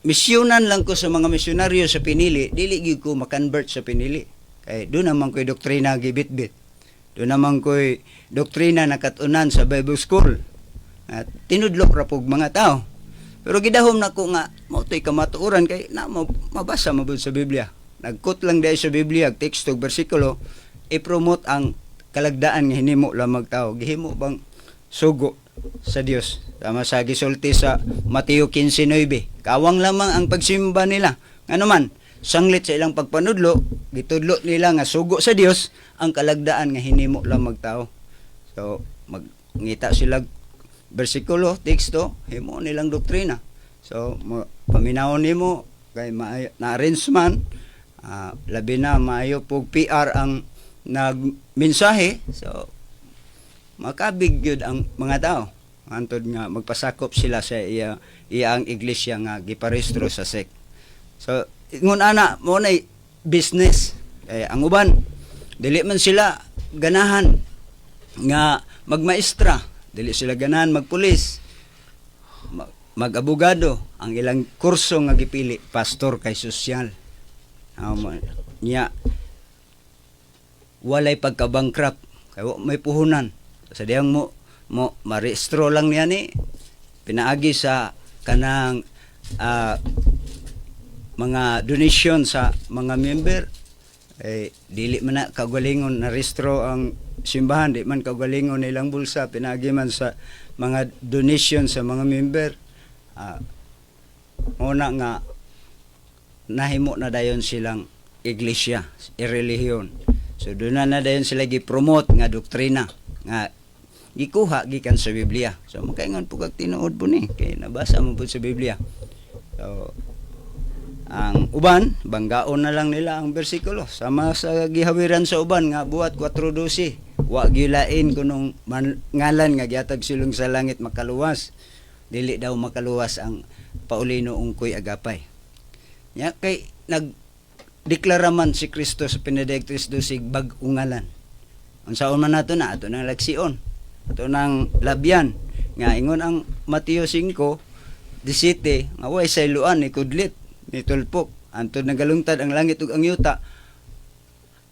misyonan lang ko sa mga misyonaryo sa pinili, dili gyud ko makonvert sa pinili. Kay do naman ko'y doktrina gibitbit. Doon naman ko'y doktrina na katunan sa Bible School. At tinudlok ra pug mga tao. Pero gidahom na ko nga, mautoy kamatuoran kay na mabasa mabud sa Biblia. Nagkot lang dahil sa Biblia, teksto, bersikulo, i-promote ang kalagdaan nga hinimo lamang tao. Gihimo bang sugo sa Dios? Tama sa gisulti sa Mateo 15:9. Kawang lamang ang pagsimba nila. Ano man, sanglit sa ilang pagpanudlo, gitudlo nila nga sugo sa Dios ang kalagdaan nga hinimo lang magtao. So magngita sila bersikulo, teksto, himo nilang doktrina. So paminawon nimo kay na-arrange man, labi na maayo pug PR ang nagmensahe. So makabig gyud ang mga tao antod nga magpasakop sila sa iyang iglesia nga giparehistro sa SEC. So ingon ana mo na business. Ang uban dili man sila ganahan nga magmaestra, dili sila ganahan magpulis, mag-abogado. Ang ilang kurso nga gipili pastor kay sosyal. Niya walay pagka-bankrupt kay may puhunan. Sa diyang mo marehistro lang niya ni pinaagi sa kanang mga donation sa mga member. Dili man na kagalingon na rehistro ang simbahan, di man kagalingon nilang bulsa, pinaagi man sa mga donation sa mga member. Una nga nahimo na dayon silang iglesia, irelihiyon. So doon na dayon sila gi-promote nga doktrina nga gikuha gikan sa Biblia. So makaingon po kag tinuod po ni kay nabasa mo po sa Biblia. So ang uban banggaon na lang nila ang bersikulo sama sa gihawiran sa uban nga buhat 4:12 wa gilain kunong ngalan nga gihatag silong sa langit makaluwas, dili daw makaluwas ang Paulino ungkoy agapay. Nya kay nagdeklara man si Kristo sa Benedictus XII bag-ong ngalan. Unsaon man nato na ato nang lagsion, ato nang labyan nga ingon ang Mateo 5:17 nga way sayloan ni kudlit ni tulpok antod nagalungtad ang langit ug ang yuta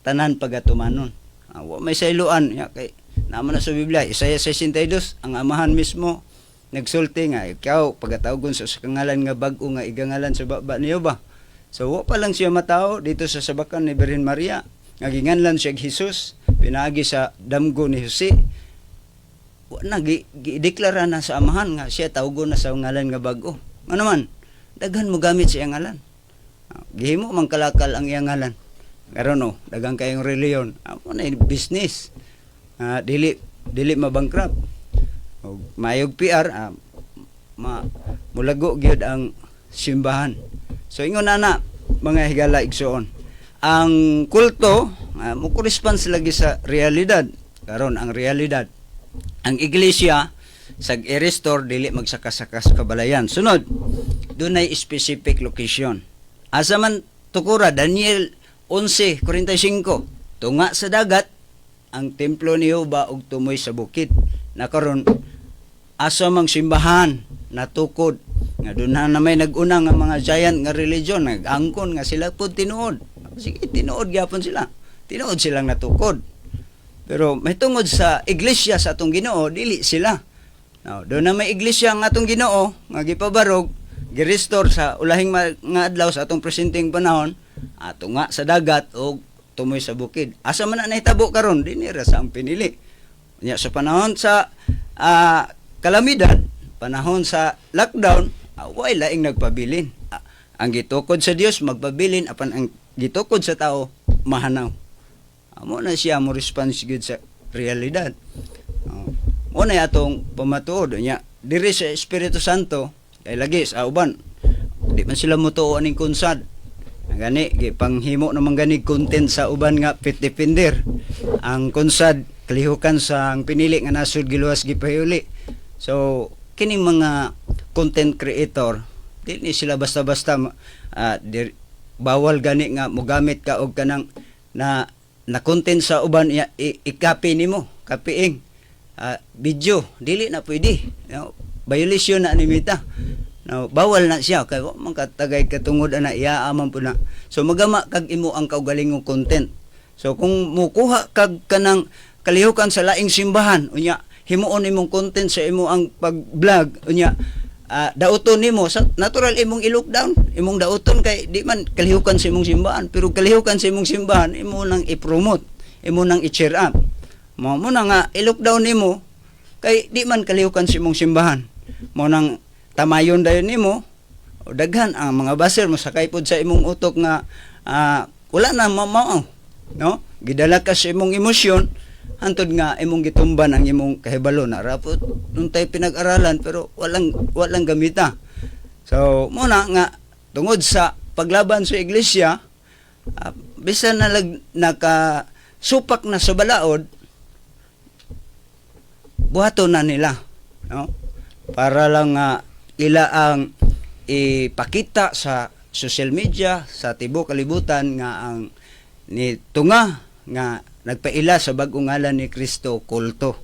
tanan pagatumanon. Wa may sayloan ya kay naman na sa Biblia Isaiah 62 ang amahan mismo nagsulti nga ikaw pagatawgon sa kangalan nga bag-o nga igangalan sa baba niyo ba. So wa pa lang siya matao dito sa sabakan ni Birhen Maria nga ginganlan siya Jesus pinaagi sa damgo ni Jose. Wa na gideklara na sa amahan nga siya tawgon na sa ngalan nga bag-o. Ano man daghan mo gamit sa iyang ngalan. Gihimo man kalakal ang iyang ngalan. Karon daghang kayong reliyon. Amo na business. Dili mabankrupt. Mayog PR mulago gyud ang simbahan. So ingon na mga higala igsoon. Ang kulto mo correspond lagi sa realidad. Karon ang realidad. Ang iglesia sag i-restore dili magsakasakas kabalayan. Sunod, dunay specific location. Asa man tukura Daniel 11:45 tunga sa dagat ang templo ni Jehova ug tumoy sa bukid. Nakaron asa mang simbahan natukod nga doon na may nag-una nga mga giant nga religion nag-angkon nga sila pud tinuod. Sige tinuod gyapon sila. Tinuod silang natukod. Pero may tungod sa iglesia sa atong Ginoo dili sila. Now, doon na may iglesia nga atong Ginoo nga gipabarog, gi-restore sa ulahing nga adlaw sa atong presenteng panahon, ato nga sa dagat o tumoy sa bukid. Asa man na nahitabo karon dinira sa ang pinili. Nya sa panahon sa kalamidad, panahon sa lockdown, way laing nagpabilin. Ang gitukod sa Dios magpabilin apan ang gitukod sa tao mahanaw. Amo na siya mo response gud sa realidad. Una atong pamatuod nya diri sa Espiritu Santo kay lagi sa uban di man sila motuo aning konsad gani gipanghimo naman gani content sa uban nga pitdepender ang konsad kalihukan sa ang pinili nga nasud giluwas gipahuli. So kining mga content creator di ni sila basta-basta bawal gani nga mogamit ka og kanang na content sa uban i-copy nimo copying video dili na pwede, violation na nimita. Bawal na siya kay wa man katagay katungod ana iaaman po na. So magama kag imo ang kaugalingong content. So kung mukuha kag kanang kalihukan sa laing simbahan unya himuon imong content sa imo ang pag-vlog unya dauton nimo sa natural imong i-lockdown imong dauton kay di man kalihukan sa imong simbahan pero kalihukan sa imong simbahan imo nang i-promote imo nang i-cheer up mo na nga i-lockdown nimo kay di man kalihukan sa imong simbahan mo nang tamayon dayon nimo o daghan ang mga baser mo sakay pod sa imong utok nga wala na mao no gidala ka sa imong emosyon hantod nga imong gitumban ang imong kahibalo na rapot nuntay pinag-aralan pero walang gamita. So muna nga tungod sa paglaban sa iglesia bisan na nakasupak na sa balaod buhaton na nila no para lang ila ang ipakita sa social media sa tibuok kalibutan nga ang ni tunga nga nagpaila sa bag-ong ngalan ni Kristo kulto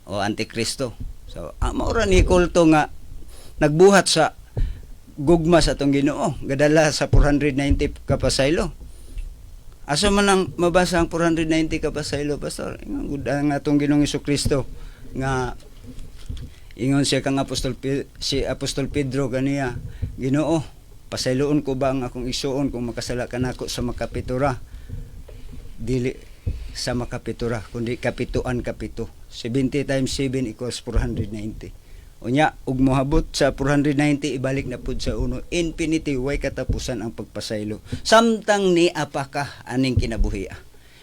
o antikristo. So maura ni kulto nga nagbuhat sa gugma sa atong Ginoo, gadala sa 490 ka pasaylo. Asa man ang mabasa ang 490 ka pasaylo, pastor? Ang atong Ginoong Jesucristo nga ingon siya kang si Apostol Pedro kaniya, Ginoo, pasayloon ko ba ang akong isuon kung makasala ka nako sa makapitura? Dili sa makapitura, kundi kapituan kapito. 70 times 7 equals 490. Unya, ug mohabot sa 490, ibalik na pud sa uno. Infinity, way katapusan ang pagpasaylo. Samtang ni apaka aning kinabuhi.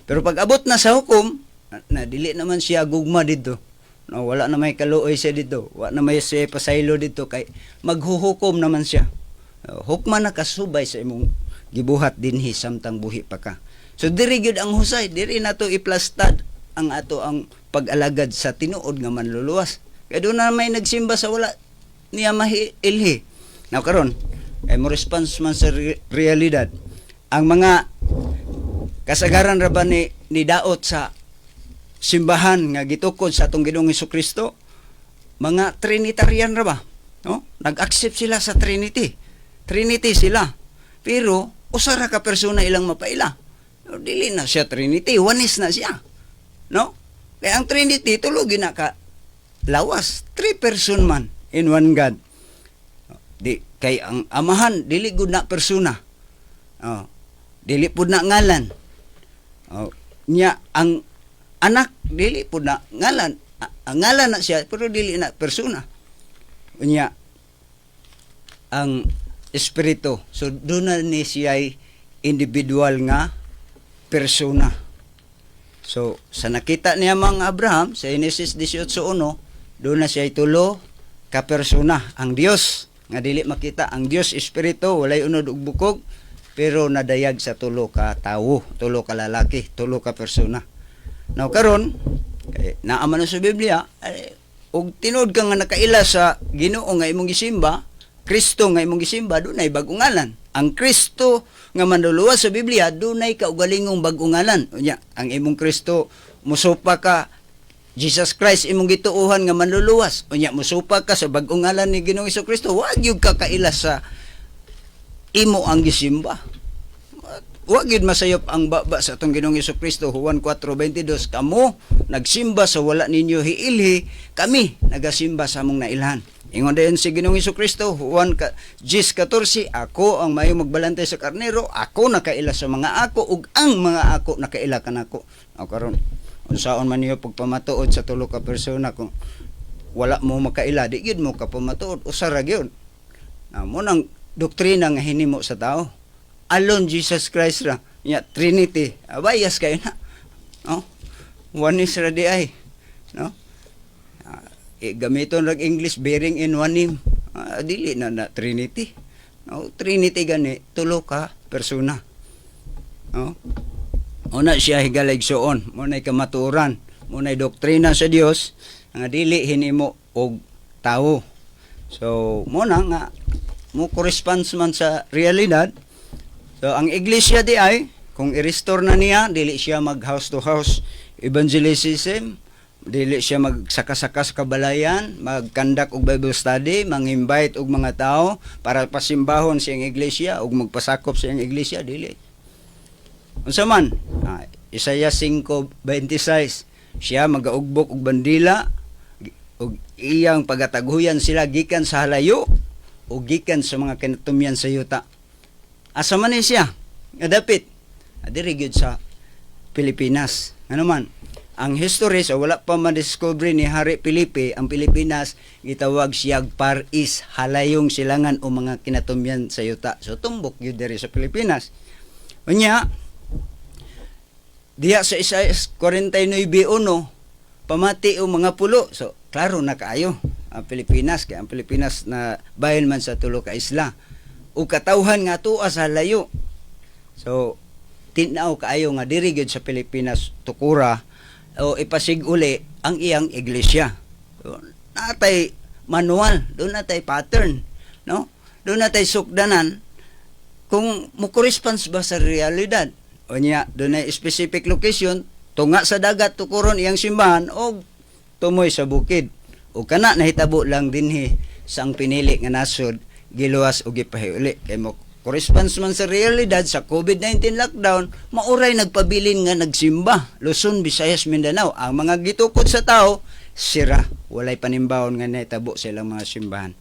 Pero pag abot na sa hukom, na dili naman siya gugma dito. No, wala na may kaluoy siya dito. Wala na may siya pasaylo dito. Kay maghuhukom naman siya. Hukma na kasubay sa imong gibuhat dinhi samtang buhi pa ka. So diri gyud ang husay, diri na to iplastad ang ato ang pag-alagad sa tinuod nga manluluwas. Kaya doon na may nagsimba sa wala niya mahilhi. Now karon, ay mo response man sa realidad. Ang mga kasagaran ra ba ni daot sa simbahan nga gitukod sa atong Ginoong Jesucristo, mga Trinitarian ra ba? No? Nag-accept sila sa Trinity. Trinity sila. Pero usa ra ka persona ilang mapaila. No, dili na siya Trinity, oneness na siya. No? Kaya ang Trinity tulo na ka lawas, 3 person man in one God. Di kay ang amahan dili gud na persona. Dili pud na ngalan. Nya ang anak dili pud na ngalan. Ang ngalan na siya pero dili na persona. Nya ang espiritu, so doon na ni siya individual nga persona. So sa nakita niya mga Abraham sa Genesis 18:1, doon na siya tulo ka persona. Ang Dios nga dili makita, ang Dios espiritu, walay unod ug bukog, pero nadayag sa tulo ka tawo, tulo ka lalaki, tulo ka persona. Now karon naaman sa Biblia, ug tinud ka nga nakaila sa Ginoo nga imong gisimba, Kristo nga imong gisimba, dunay bag-ong ngalan. Ang Kristo nga manluluwas sa Biblia, dunay kaugalingong bag-ong ngalan. Unya, ang imong Kristo musupa ka Jesus Christ imong gituohan nga manluluwas. Unya musupa ka sa bag-ong ngalan ni Ginoong Jesucristo, wa gyud ka kaila sa imo ang gisimba. Wa gyud masayop ang baba sa atong Ginoong Jesucristo. Juan 4:22, kamo nagsimba sa wala ninyo hiilhi, kami nagasimba sa among nailhan. Ingon dayon si Ginoong Jesucristo, Juan 10:14, ako ang maayong magbalantay sa karnero, ako nakaila sa mga ako ug ang mga ako nakaila kanako. Karon unsaon man niyo pagpamatuod sa tulo ka persona kung wala mo makaila, di gyud mo ka pamatuod, usa ra gyud. Mo nang doktrina nga hinimo sa tao. Alone Jesus Christ ra, nya Trinity. Abayas kayo na. No? One is ra di ay. No? Gamiton rag English bearing in one name. Dili na Trinity. No? Trinity gani tulo ka persona. No? Una siya higaligsoon, muna'y kamaturan, muna'y doktrina sa Dios nga dili hinimo og tawo. So muna nga mo correspond man sa realidad. So ang iglesia di ay kung i-restore na niya, dili siya mag house to house evangelism, dili siya magsaka-saka sa kabalayan, magkandak og Bible study, mang-invite og mga tao para pasimbahon siyang iglesia ug magpasakop siyang iglesia, dili. Unsa man, Isaiah 5:26, siya magaugbok og bandila ug iyang pagataguyan sila gikan sa halayo ug gikan sa mga kinatumyan sa yuta. Asa man ni siya? Nga dapit diri gyud sa Pilipinas. Ano man, ang history so wala pa ma-discover ni Hari Felipe, ang Pilipinas gitawag siyag Far East, halayong silangan o mga kinatumyan sa yuta. So tumbok gyud diri sa Pilipinas. Unya diya sa Isaiah 49:1, pamati o mga pulo. So, klaro na kaayo ang Pilipinas. Kaya ang Pilipinas na bahin man sa tulo ka isla. O katawhan nga tuwa sa layo. So, tinaw kaayo nga diri gyud sa Pilipinas tukura o ipasig uli ang iyang iglesia. So, natay manual, doon natay pattern, no? Doon natay sukdanan kung mo-corresponds ba sa realidad. O niya, doon ay specific location, tunga sa dagat, tukuron iyang simbahan, o tumoy sa bukid. O kana, nahitabo lang dinhi sa ang pinili nga nasod, giluwas o gipahiuli. Kaya mo, corresponds man sa realidad, sa COVID-19 lockdown, mauray nagpabilin nga nagsimba. Luzon, Visayas, Mindanao. Ang mga gitukod sa tao, sira. Walay panimbawon nga nahitabo sa ilang mga simbahan.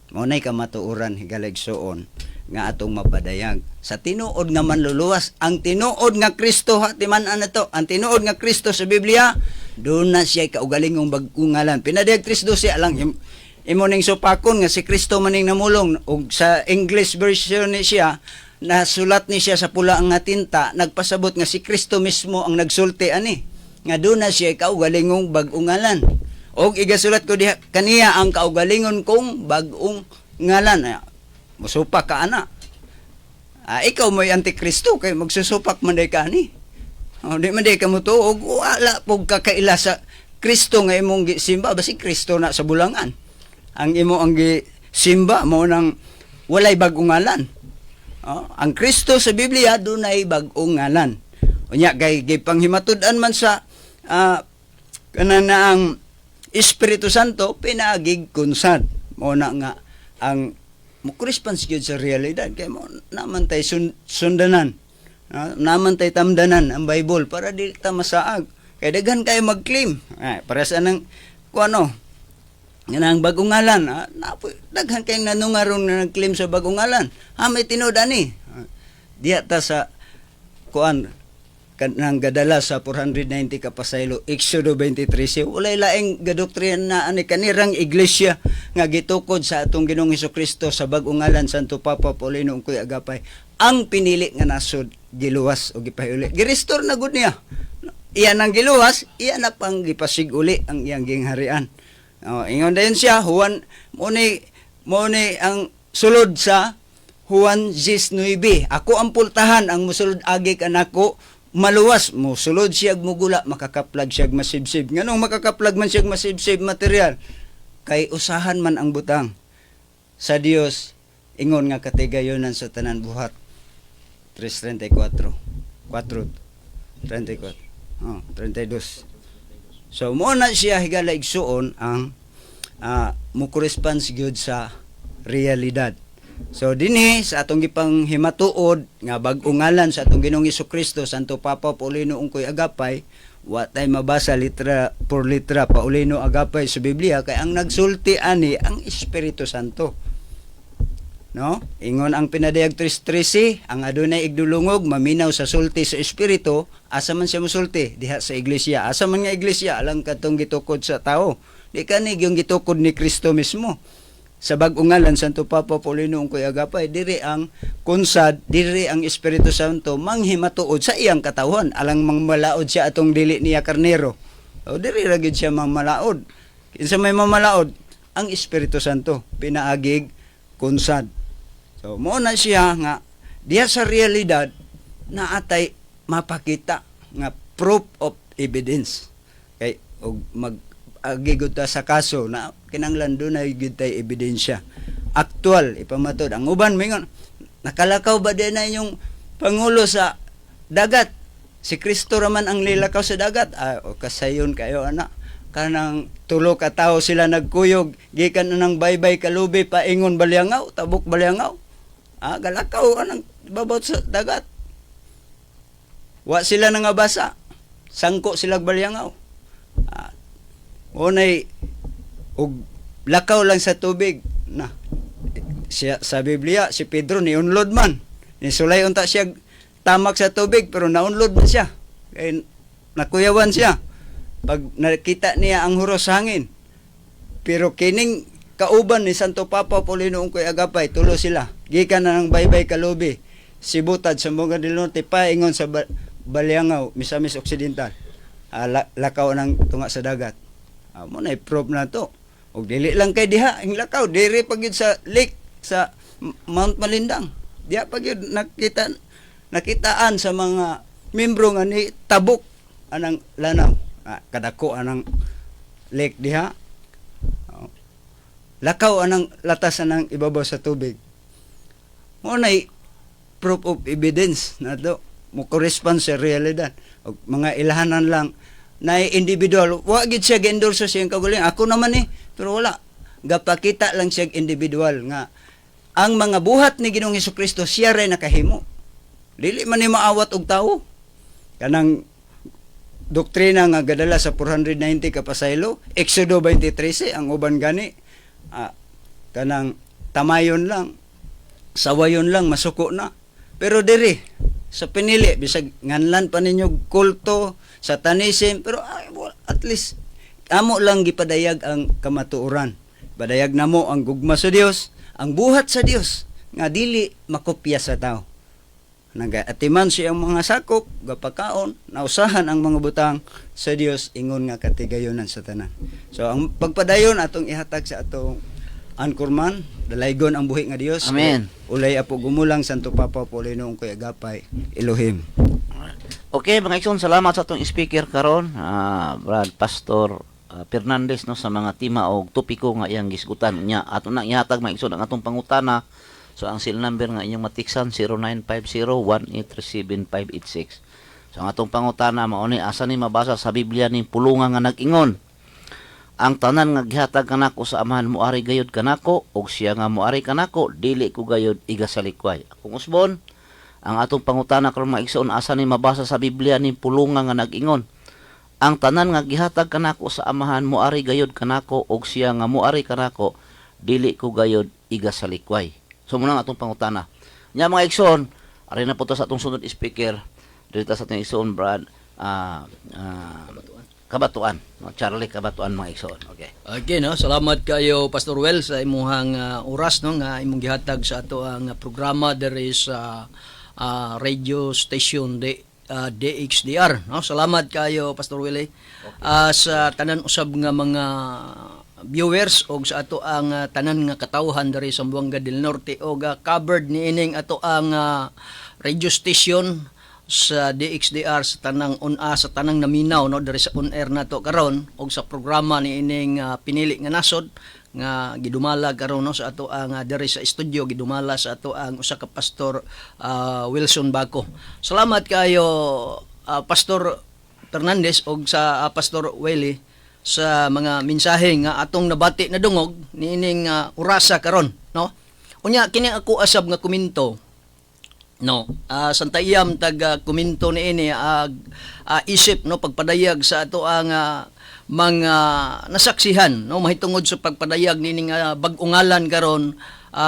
Maunay kamatuuran, higaligsoon, nga atong mapadayag. Sa tinuod nga manluluwas, ang tinuod nga Kristo, hatiman-an na to, ang tinuod nga Kristo sa Biblia, doon na siya kaugalingong bagungalan. Pinadayag 3:12 alang imo ning supakon nga si Kristo maning namulong, ug sa English version ni siya, nasulat ni siya sa pula nga tinta, nagpasabot nga si Kristo mismo ang nagsulti ani, nga doon na siya kaugalingong bagungalan. Og igasulat ko diha kaniya ang kaugalingon kong bagong ngalan. Musupak ka ana. Ikaw mo'y antikristo kay magsusupak man day ka ni. Di man day ka mo tuog, wala pog kakaila sa Kristo nga imong gisimba, basi Kristo na sa bulangan. Ang imo ang gisimba mo nang walay bagong ngalan. Ang Kristo sa Biblia dunay bagong ngalan. Unya kay gipanghimatud-an man sa kanana ang Espiritu Santo pinagig kunsad mo na nga ang mo-corresponds gyud sa realidad kay mo naman tay sundanan, naman tay tamdanan ang Bible para di ta masaag kay daghan kay mag-claim para sa nang kuano nga bagong ngalan, daghan kay nanungaron nga nag-claim sa bagong ngalan, may tinud ani diya ta sa kuan kanang gadala sa 490 ka pasaylo Exodo 23 walay laing gadoktrina na ani kanirang iglesia nga gitukod sa atong Ginoong Hesukristo sa bag-ong ngalan Santo Papa Paulino ungkoy agapay ang pinili nga nasod giluwas o gipahiuli girestore na gud niya iyan ang giluwas iyan na pang gipasiguli ang iyang gingharian. Ingon dayon siya Juan mo ni ang sulod sa Juan 19 ako ang pultahan ang musulod agi kanako maluwas mo sulod siyag mugula makakaplag siyag masibsib nganong makakaplag man siyag masibsib material kay usahan man ang butang sa Dios ingon nga katigayonan sa tanan buhat 3:34 4:34 32 so mo na siya higala igsuon ang mo corresponds gyud sa realidad. So dinhi sa atong gipang himatuod nga bag-ong ngalan sa atong Ginoong Hesukristo Santo Papa Paulino ungkoy agapay wa tay mabasa litra por litra Paulino agapay sa Biblia kay ang nagsulti ani ang Espiritu Santo. No? Ingon ang pinadayag 3:13 ang adunay igdulungog maminaw sa sulti sa Espiritu asa man siya mosulti diha sa iglesia. Asa man nga iglesia alang katong gitukod sa tao. Di kani gyung gitukod ni Kristo mismo. Sa bag-ong ngalan Santo Papa Paulino ungkoy agapay diri ang kunsad diri ang Espiritu Santo manghimatuod sa iyang katawhan alang mangmalaod siya atong dili niya karnero o diri ra gid siya mangmalaod kinsa may mamalaod ang Espiritu Santo pinaagig kunsad. So mo na siya nga diha sa realidad na atay mapakita nga proof of evidence kay og agigod ta sa kaso na kinanglan dunay gid tay ebidensya aktual ipamatod ang uban mingon nakalakaw ba din na yung pangulo sa dagat si Kristo raman ang lilakaw sa dagat kasayon kayo ana kanang tulo ka tawo sila nagkuyog gikan na ng baybay kalubi paingon balyangaw tabok balyangaw galakaw anang babaw sa dagat wa sila nangabasa sangko sila balyangaw unay og lakaw lang sa tubig na siya, sa Biblia si Pedro ni unlod man ni sulay unta siya tamak sa tubig pero naunlod man siya kay nakuyawan siya pag nakita niya ang huros hangin pero kining kauban ni Santo Papa Paulino ungkoy agapay tulo sila gikan na ng baybay kalubi sibutad sa Monga del Norte paingon sa Balyangaw Misamis Occidental lakaw ng tunga sa dagat. Mo na i-prove na to. Og dili lang kay diha ang lakaw, diri pagyud sa lake sa Mount Malindang. Diha pagyud nakitaan sa mga membro nga ni tabok anang lanaw. Kadako anang lake diha. Lakaw anang latas anang ibabaw sa tubig. Mo na proof of evidence na to mo correspond sa realidad. Og mga ilahanan lang na individual, wa gid siya gi-endorse sa siyang kagaling. Ako naman pero wala. Gapakita lang siya individual nga ang mga buhat ni Ginoong Hesukristo siya ray nakahimo. Dili man ni maawat og tawo. Kanang doktrina nga gadala sa 490 ka pasaylo, Exodo 23 ang uban gani. Kanang tamayon lang, sawayon lang masuko na. Pero diri sa pinili bisag nganlan pa ninyo kulto, satanism, pero at least amo lang gipadayag ang kamatuoran. Padayag namo ang gugma sa Dios, ang buhat sa Dios nga dili makopya sa tao. Nagaatiman siya ang mga sakop, gapakaon, nausahan ang mga butang sa Dios ingon nga katigayonan sa tanan. So ang pagpadayon atong ihatag sa atong ankurman, dalaygon ang buhi nga Dios. Amen. Ulay apo gumulang Santo Papa Paulino Kuya Gapay Elohim. Okay, mga igsoon, salamat sa atong speaker karon, Brad Pastor Fernandez, no, sa mga tema o topiko nga iyang gisgutan niya. Ato na ihatag mga igsoon ang atong pangutana. So ang cell number nga inyong matiksan 0950-1837586. So ang atong pangutana mao ni asa ni mabasa sa Biblia ni pulungan nga nag-ingon, ang tanan nga gihatag kanako sa amahan moari gayud kanako ug siya nga moari kanako dili ko gayud igasalikway. Akong usbon, ang atong pangutana karon mga igsoon, asa ni mabasa sa Biblia ni pulungan nga nag-ingon, ang tanan nga gihatag kanako sa amahan moari gayud kanako ug siya nga moari kanako dili ko gayud igasalikway. So muna ang atong pangutana. Nya mga igsoon, ari na po to sa atong sunod speaker dito sa atong igsoon, Brad Kabatuan, no? Charlie Kabatuan mga igsoon. Okay. Okay, no, salamat kayo Pastor Well sa imong oras, no, nga imong gihatag sa ato ang programa diri sa radio station DXDR, no. Salamat kayo Pastor Willie. Sa tanan usab nga mga viewers og sa ato ang tanan nga katawhan diri sa Buanga del Norte og covered niining ato ang radio station sa DXDR sa tanang sa tanang naminaw, no, diri sa on air nato karon og sa programa niining pinili nga nasod nga gidumala karon, no, sa ato ang diri sa studio, gidumala sa ato ang usa ka pastor Wilson Baco. Salamat kayo Pastor Fernandez og sa Pastor Willie sa mga mensahe nga atong nabati na dungog niining orasa karon, no. Unya kini ako asab nga komento, no, santayam tag komento niini isip, no, pagpadayag sa ato ang mga nasaksihan, no, mahitungod sa pagpadayag nining bag-ungalan karon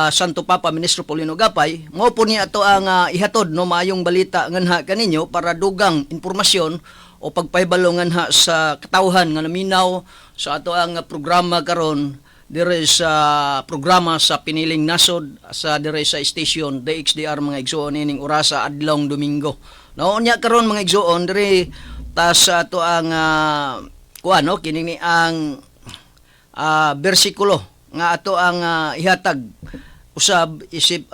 Santo Papa Ministro Paulino Gapay. Mao po ni ato ang ihatod, no, maayong balita nganha kaninyo para dugang impormasyon o pagpahibalongan ha sa katawhan nga naminaw sa ato ang programa karon dire sa programa sa Piniling Nasod sa dire sa station DXDR mga igsoon ining orasa adlawng Domingo. No, nya karon mga igsoon dire ta sa ato ang no, kini ang bersikulo nga ato ang ihatag usab isip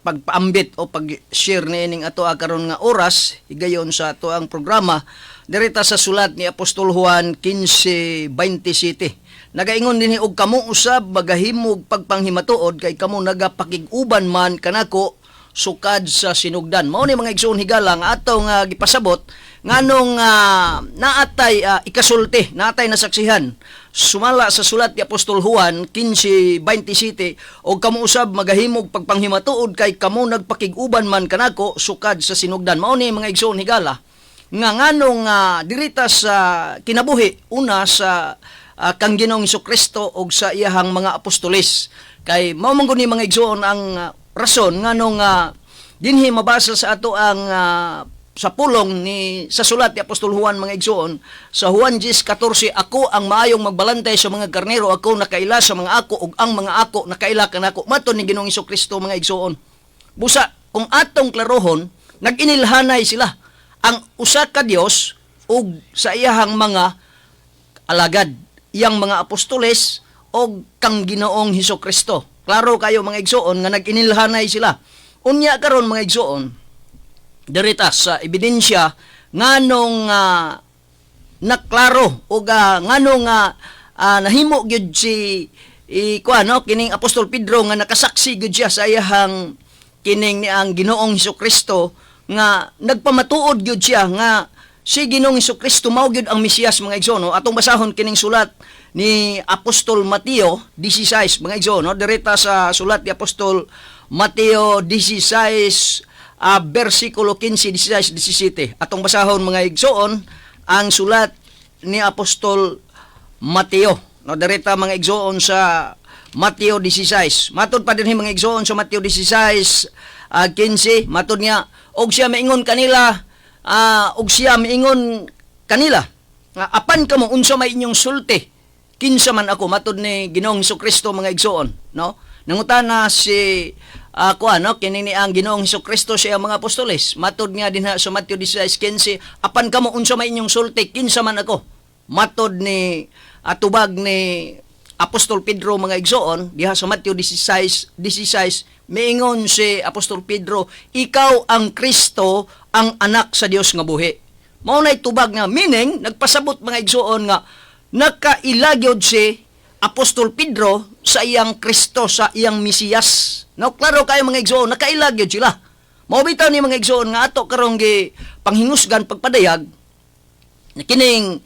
pagpaambit o pag-share niining ato karon nga oras higayon sa ato ang programa dirita sa sulat ni Apostol Juan 15:27. Nagaingon dinhi og kamo usab magahimog pagpanghimatuod kay kamo nagapakig-uban man kanako sukad sa sinugdan. Mao ni mga igsoon higala nga ato nga gipasabot nganong naatay ikasulti, naatay nasaksihan sumala sa sulat ni Apostol Juan 15:27 og kamo usab magahimog pagpanghimatuod kay kamo nagpakig-uban man kanako sukad sa sinugdan. Mao ni mga igsoon higala nga nganong dirita sa kinabuhi una sa kang Ginoong Hesukristo og sa iyahang mga apostoles. Kay mao man ni mga igsoon ang rason nganong dinhi mabasa sa ato ang sa pulong ni sa sulat ni Apostol Juan mga igsoon sa Juan 10:14, ako ang maayong magbalantay sa mga karnero, ako nakaila sa mga ako ug ang mga ako nakaila kanako. Mato ni Ginoong Hesukristo mga igsoon. Busa kung atong klarohon, nag-inilhanay sila ang usa ka Dios ug sa iyahang mga alagad, iyang mga apostoles og kang Ginoong Hesukristo. Klaro kayo mga igsoon nga nag-inilhanay sila. Unya karon mga igsoon, dirita sa ebidensya nganong naklaro o nganong nahimo gyud si kining Apostol Pedro nga nakasaksi gyud siya sa iyahang kining ni ang Ginoong Hesukristo nga nagpamatuod gyud siya nga si Ginoong Hesukristo mao gyud ang Mesiyas mga igsoon. No? Atong basahon kining sulat ni Apostol Mateo 16 mga igsoon, no? Direta sa sulat ni Apostol Mateo 16 versikulo 15, 16, 17. Atong basahon mga igsoon ang sulat ni Apostol Mateo. No, direta mga igsoon sa Mateo 16. Matod pa dinhi mga igsoon sa Mateo 16 15, matod niya og siya maingon kanila apan kamo unsa may inyong sulti kinsa man ako, matod ni Ginoong Hesukristo mga igsoon, no? Nangutana si kini ni ang Ginoong Hesukristo siya mga apostoles, matod nga dinha sa Mateo 16:15, apan kamo unsa may inyong sulti kinsa man ako, matod ni tubag ni Apostol Pedro mga igsoon diha sa Mateo 16 miingon si Apostol Pedro, ikaw ang Kristo, ang anak sa Dios nga buhi. Mao nay tubag nga meaning nagpasabot mga igsoon nga nakailagyod si Apostol Pedro sa iyang Kristo, sa iyang Mesiyas. No, klaro kayo mga igsoon, nakailagyod sila. Mao bitaw ni mga igsoon nga ato karong gi panghingusgan pagpadayag kining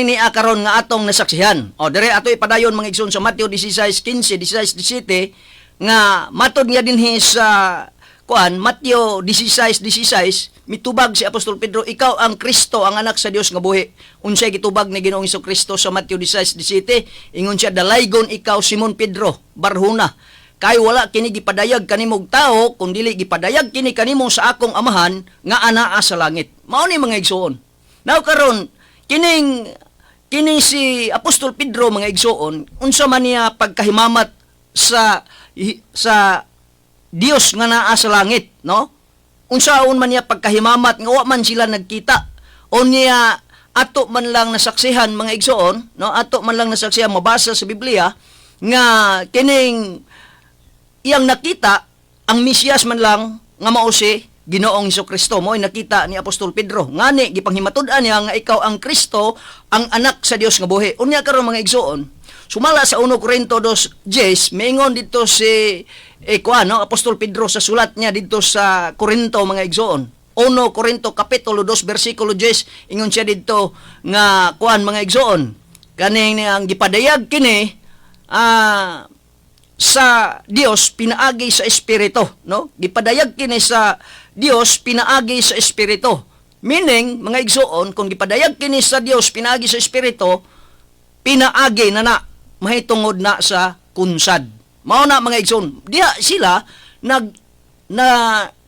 ni karon nga atong nasaksihan. O dire ato ipadayon mga igsoon sa Mateo 16:15, 16:17 nga matod nga dinhi sa Mateo 16:16 mitubag si Apostol Pedro, ikaw ang Kristo, ang anak sa Dios nga buhi. Unsay gitubag ni Ginoong Hesukristo sa Mateo 16:17, ingon siya, dalaygon ikaw Simon Pedro, barhuna. Kay wala kini gipadayag kanimong tao, kun dili gipadayag kini kanimo sa akong amahan nga anaa sa langit. Mao ni mga igsoon. Now karon kining si Apostol Pedro mga igsoon, unsa man niya pagkahimamat sa Dios nga naa sa langit, no? Unsaon man niya pagkahimamat nga wa man sila nagkita. O niya ato man lang nasaksihan mga igsoon, no? Ato man lang nasaksihan mabasa sa Biblia nga kining iyang nakita ang Mesiyas man lang nga mao si Ginoong Hesukristo. Mo'y nakita ni Apostol Pedro. Ngani gipanghimatud-an niya nga ikaw ang Kristo, ang anak sa Dios nga buhi. Unya karon mga igsoon, sumala sa 1 Corinto 2:10, maingon dito si Apostol Pedro sa sulat niya dito sa Corinto mga igsoon. 1 Corinto kapitulo 2 bersikulo 10, ingon siya dito nga mga igsoon, kaning ang gipadayag kini sa Dios pinaagi sa espiritu, no? Gipadayag kini sa Dios pinaagi sa espiritu. Meaning mga igsoon, kung gipadayag kini sa Dios pinaagi sa espiritu, pinaagi na mahitungod na sa kunsad. Mao na mga igsoon, diha sila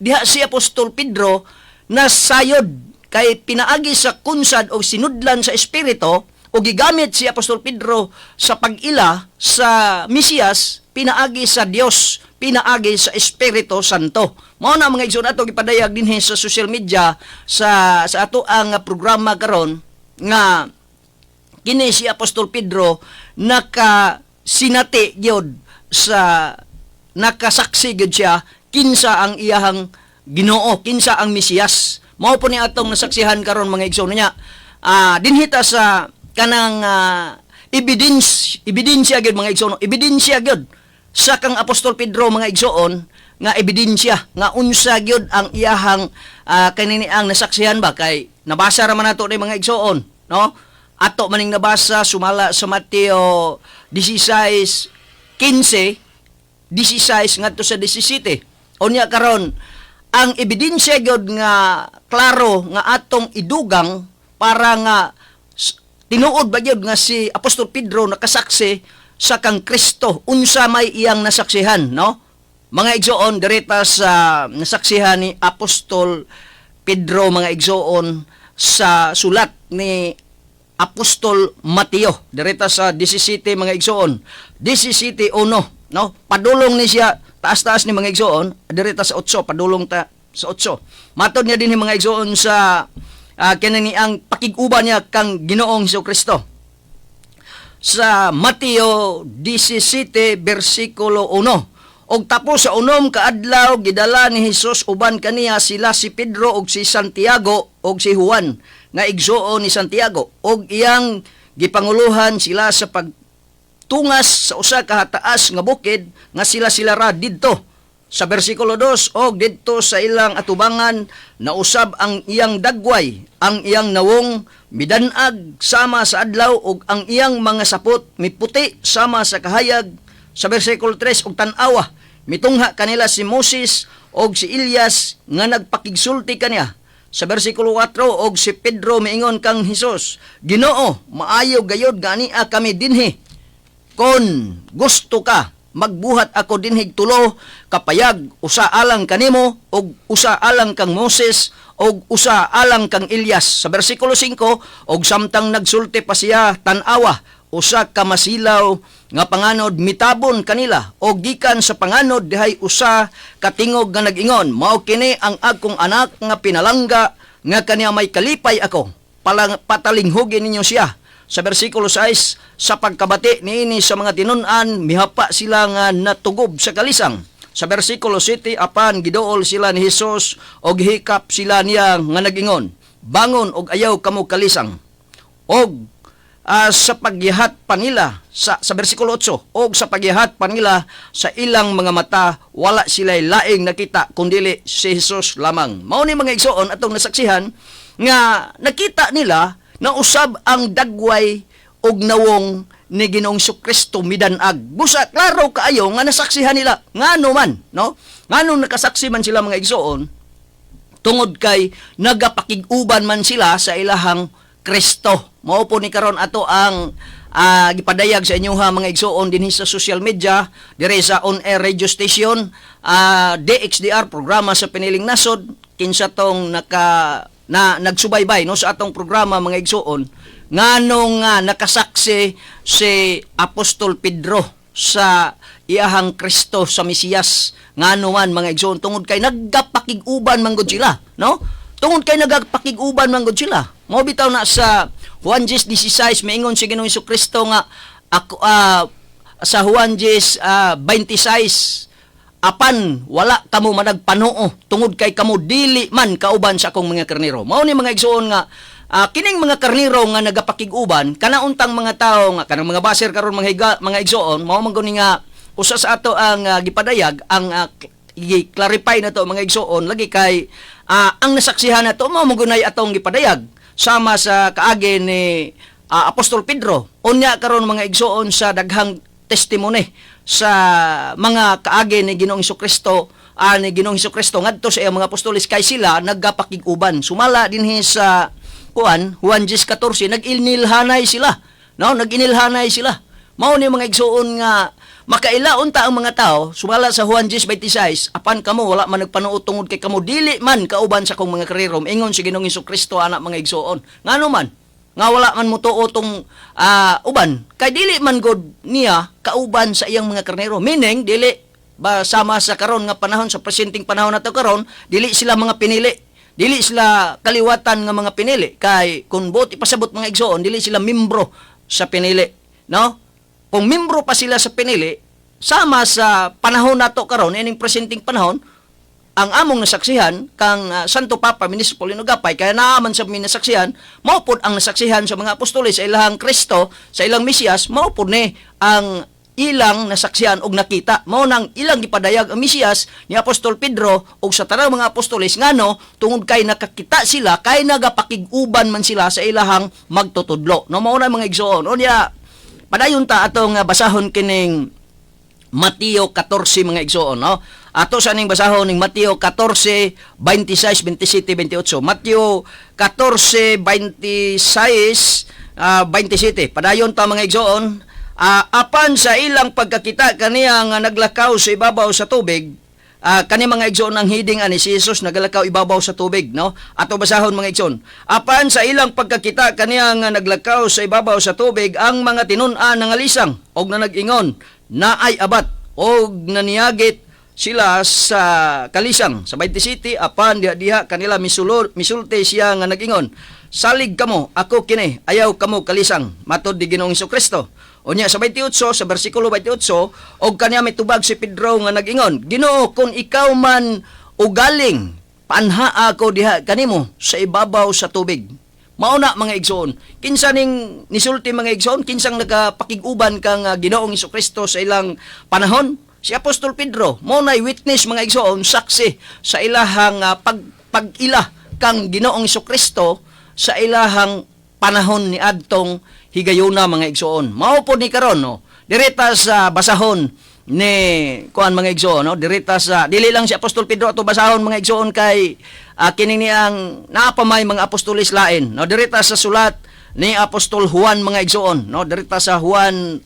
diha si Apostol Pedro nasayod kay pinaagi sa kunsad o sinudlan sa espiritu, o gigamit si Apostol Pedro sa pag-ila sa Mesiyas pinaagi sa Dios, pinaagi sa Espiritu Santo. Mao na mga igsoon ato gipadayag dinhi sa social media sa ato ang programa karon nga kini si Apostol Pedro nakasinati gyud sa nakasaksi gyud siya kinsa ang iyahang Ginoo, kinsa ang Mesiyas. Mao po ni atong nasaksihan karon mga igsoon niya. Dinhita sa kanang ebidensya gyud mga igsoon, ebidensya gyud sa kang Apostol Pedro mga igsoon nga ebidensya nga unsa gyud ang iyahang kanini ang nasaksihan ba kay nabasa ra man nato ni mga igsoon, no? Ato maning nabasa sumala sa Mateo 16:15, 16 ngadto sa 17. Unya karon ang ebidensya gyud nga klaro nga atong idugang para nga tinuod ba gyud nga si Apostol Pedro nakasaksi sa kang Kristo, unsa may iyang nasaksihan, no? Mga igsoon direta sa nasaksihan ni Apostol Pedro mga igsoon sa sulat ni Apostol Mateo direta sa 17 mga igsoon 17:1, no? Padulong ni siya taas-taas ni mga igsoon direta sa 8, padulong ta sa 8. Matod niya din ni mga igsoon sa kinani ang pakiguban niya kang Ginoong Hesukristo sa Mateo 17 bersikulo 1. Og tapos sa unom ka adlaw gidala ni Hesus uban kaniya sila si Pedro og si Santiago og si Juan nga igsuon ni Santiago, og iyang gipanguluhan sila sa pagtungas sa usa ka taas nga bukid nga sila ra didto sa bersikulo 2, og didto sa ilang atubangan nausab ang iyang dagway, ang iyang nawong midanag sama sa adlaw ug ang iyang mga sapot miputi sama sa kahayag. Sa bersikulo 3 og tan-awa mitungha kanila si Moses og si Elias nga nagpakigsulti kaniya. Sa bersikulo 4 og si Pedro miingon kang Hesus, Ginoo, maayo gayod ganiya kami dinhi. Kon gusto ka magbuhat ako dinhig tulo kapayag usa alang kanimo og usa alang kang Moses og usa alang kang Elias. Sa bersikulo 5 og samtang nagsulti pa siya tan-awa usa ka masilaw nga panganod mitabon kanila og gikan sa panganod dihay usa katingog nga nag-ingon, mao kini ang akong anak nga pinalangga nga kaniya may kalipay ako, patalinghugin ninyo siya. Sa bersikulo 6, sa pagkabati niini sa mga tinun-an, mihapa sila nga natugob sa kalisang. Sa bersikulo 7, apan giduol sila ni Hesus og hikap sila niya nga nag-ingon, bangon og ayaw kamo kalisang. Og sa paggihat pa nila, sa bersikulo 8, og sa paggihat pa nila sa ilang mga mata, wala sila'y laing nakita kundili si Hesus lamang. Mao ni mga igsoon atong nasaksihan nga nakita nila na usab ang dagway og nawong ni Ginoong Kristo midanag. Busa klaro kaayo nga nasaksihan nila. Ngano man, no? Nganong nakasaksi man sila mga igsoon tungod kay nagapakig-uban man sila sa ilahang Kristo. Mao po ni karon ato ang gipadayag sa inyoha mga igsoon dinhi sa social media, dire sa on-air radio station, DXDR programa sa Piniling Nasod, kinsa tong nagsubaybay no sa atong programa mga igsoon nganong nakasaksi si Apostol Pedro sa iyahang Kristo sa Mesiyas. Ngano man mga igsoon tungod kay nagapakig-uban man gud sila, no? Tungod kay nagapakig-uban man gud sila. Mao bitaw na sa Juan 16 maingon si Ginoong Kristo nga ako sa Juan 26 apan wala kamo managpanuo tungod kay kamo dili man kauban sa akong mga karnero. Mao ni mga igsoon nga kining mga karnero nga nagapakig-uban kana untang mga tawo nga kanang mga baser karon mga igsoon mao man guni nga usa sa ato ang gipadayag ang i-clarify na to mga igsoon lagi kay ang nasaksihan nato mao man gunay atong gipadayag sama sa kaagi ni Apostol Pedro. Unya karon mga igsoon sa daghang testimony sa mga kaagi ni Ginoong Kristo ni Ginoong Kristo ngadto sa iyang mga apostoles kay sila nagapakig-uban. Sumala dinhi sa Juan 10:14 nag-inilhanay sila. No, nag-inilhanay sila. Mao ni mga igsoon nga makailaon ta ang mga tao sumala sa Juan 10:26 apan kamo wala man nagpanuot tungod kay kamo dili man kauban sa akong mga karero. Ingon si Ginoong Kristo anak mga igsoon. Ngano man nga wala man mo tuo tong uban kay dili man god niya kauban sa iyang mga karnero, meaning dili ba sama sa karon nga panahon sa presenting panahon nato karon dili sila mga pinili, dili sila kaliwatan nga mga pinili kay kun buot ipasabot mga igsoon dili sila membro sa pinili, no? Kung membro pa sila sa pinili sama sa panahon nato karon ining presenting panahon ang among nasaksihan kang Santo Papa Ministro Paulino Gapay kaya naaman sa minasaksihan mao pod ang nasaksihan sa mga apostoles sa ilahang Kristo sa ilang Mesiyas mao pod ni ang ilang nasaksihan og nakita mao nang ilang gipadayag ang Mesiyas ni Apostol Pedro og sa tanang mga apostoles ngano tungod kay nakakita sila kay nagapakig-uban man sila sa ilahang magtutudlo. No mao na mga igsoon unya padayon ta atong basahon kining Mateo 14 mga igsoon, no? Ato sa ning basahon ning Mateo 14, 26, 27, 28. Mateo 14, 26, 27. Padayon ta mga igsoon, apan sa ilang pagkakita kaniya nga naglakaw sa ibabaw sa tubig, kani mga igsoon ang hiding ani si Jesus naglakaw ibabaw sa tubig, no? Ato basahon mga igsoon. Apan sa ilang pagkakita kaniya nga naglakaw sa ibabaw sa tubig ang mga tinun-an nga lisang og na nag-ingon na ay abat og naniyagit sila sa kalisang sa 27 apan diha kanila misulti siya nga nag-ingon salig kamo ako kini ayaw kamo kalisang matod di Ginoong Kristo. Unya sa 28 sa bersikulo 28 og kaniya mitubag si Pedro nga nag-ingon Ginoo kung ikaw man ugaling panha ako diha kanimo sa ibabaw sa tubig. Mao na mga igsoon. Kinsa ning nisulti mga igsoon, kinsang nagapakig-uban kang Ginoong Kristo sa ilang panahon? si Apostol Pedro mo nay witness mga igsoon, saksi sa ilahang pag-ila kang Ginoong Jesucristo sa ilahang panahon ni adtong higayuna mga igsoon. Mao po ni karon no. Direta sa basahon ni kuan mga igsoon no, direta sa dili lang si Apostol Pedro ato basahon mga igsoon kay kini niyang naapamay mga apostolis lain no, direta sa sulat ni Apostol Juan mga igsoon no, direta sa Juan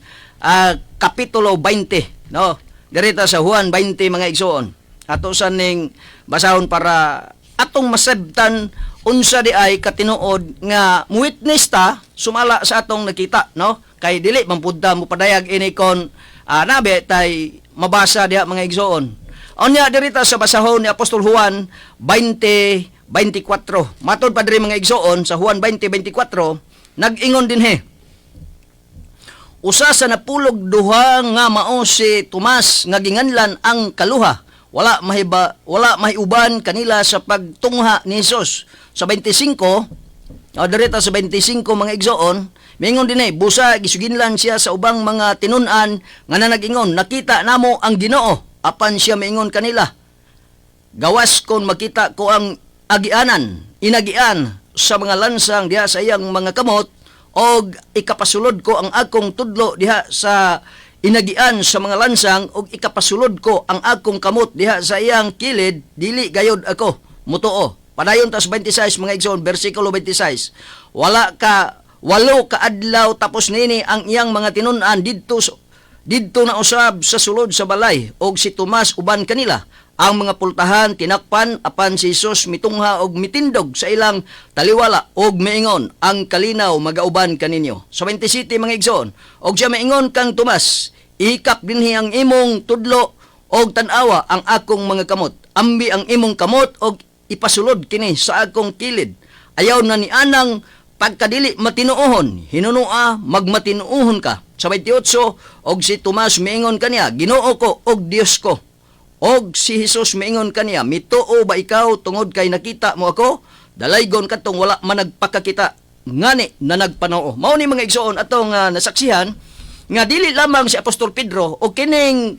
kapitulo 20 no, direta sa Juan 20 mga igsoon ato sa ning basahon para atong masabtan unsa di ay katinuod nga muwitness ta sumala sa atong nakita no, kay dili man pud ta mo padayag ini kon nabe tay mabasa diha mga igsoon. Unya dirita sa basahon ni Apostol Juan 20:24. Matod pa diri mga igsoon sa Juan 20:24, nag-ingon dinhi. Usa sa napulog duha nga mao si Tomas nga ginganlan ang kaluha. Wala mahiuban kanila sa pagtungha ni Hesus. Sa 25, dirita sa 25 mga igsoon, mingon din busa gisuginlan siya sa ubang mga tinun-an nga nag-ingon, nakita namo ang Ginoo. Apan siya mingon kanila, gawas kon makita ko ang inagian sa mga lansang diha sa iyang mga kamot, og ikapasulod ko ang akong tudlo diha sa inagian sa mga lansang, og ikapasulod ko ang akong kamot diha sa iyang kilid, dili gayod ako mutuo. Padayon tas 26 mga igsoon, bersikulo 26. Walo ka adlaw tapos nini ang iyang mga tinun-an didto na usab sa sulod sa balay, og si Tomas uban kanila. Ang mga pultahan tinakpan apan si Jesus mitungha og mitindog sa ilang taliwala og miingon, ang kalinaw magauban kaninyo. Sa 27 mga igsoon, og siya miingon kang Tomas, ikap dinhi ang imong tudlo og tan-awa ang akong mga kamot. Ambi ang imong kamot og ipasulod kini sa akong kilid. Ayaw na ni anang pagkadili matinuohon, hinunua magmatinuohon ka. Sa 28, og si Tomas miingon kaniya, Ginoo ko og Dios ko. Og si Jesus miingon kaniya, mituo ba ikaw tungod kay nakita mo ako? Dalaygon katong wala man nagpakakita, ngani na nagpanoo. Mao ni mga igsoon atong nasaksihan nga dili lamang si Apostol Pedro o kining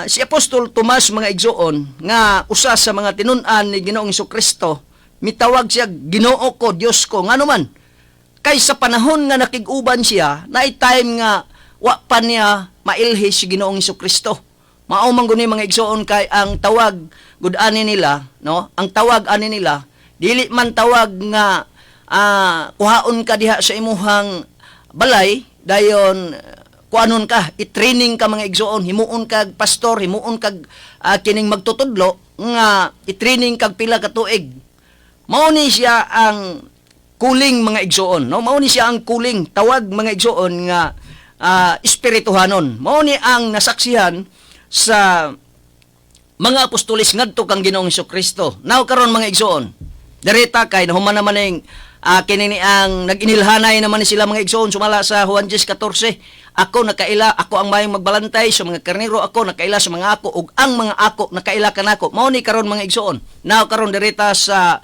si Apostol Tomas mga igsoon nga usa sa mga tinun-an ni Ginoong Jesucristo, mitawag siya Ginoo ko, Dios ko, ngano man. Kay sa panahon nga nakig-uban siya, na time nga wa pa niya mailhi si Ginoong Jesucristo. Mao man guni mga igsoon kay ang tawag gud ani nila, no? Ang tawag ani nila dili man tawag nga kuhaon ka diha sa imuhang balay dayon kuanon ka, i-training ka mga igsoon, himuon kag pastor, himuon kag kining magtutudlo nga i-training kag pila ka tuig. Mao ni siya ang kuling mga igsoon, no? Mao ni siya ang kuling tawag mga igsoon nga espirituhanon. Mao ni ang nasaksihan sa mga apostolis ngadto kang Ginoong Jesucristo. Now karon mga igsoon, direta kay nahuman naman ning kini ang nag-inilhanay naman ni sila mga igsoon sumala sa Juan 10:14. Ako nakaila, ako ang mayong magbalantay sa mga karnero, ako nakaila sa mga ako ug ang mga ako nakaila kanako. Mao ni karon mga igsoon. Now karon direta sa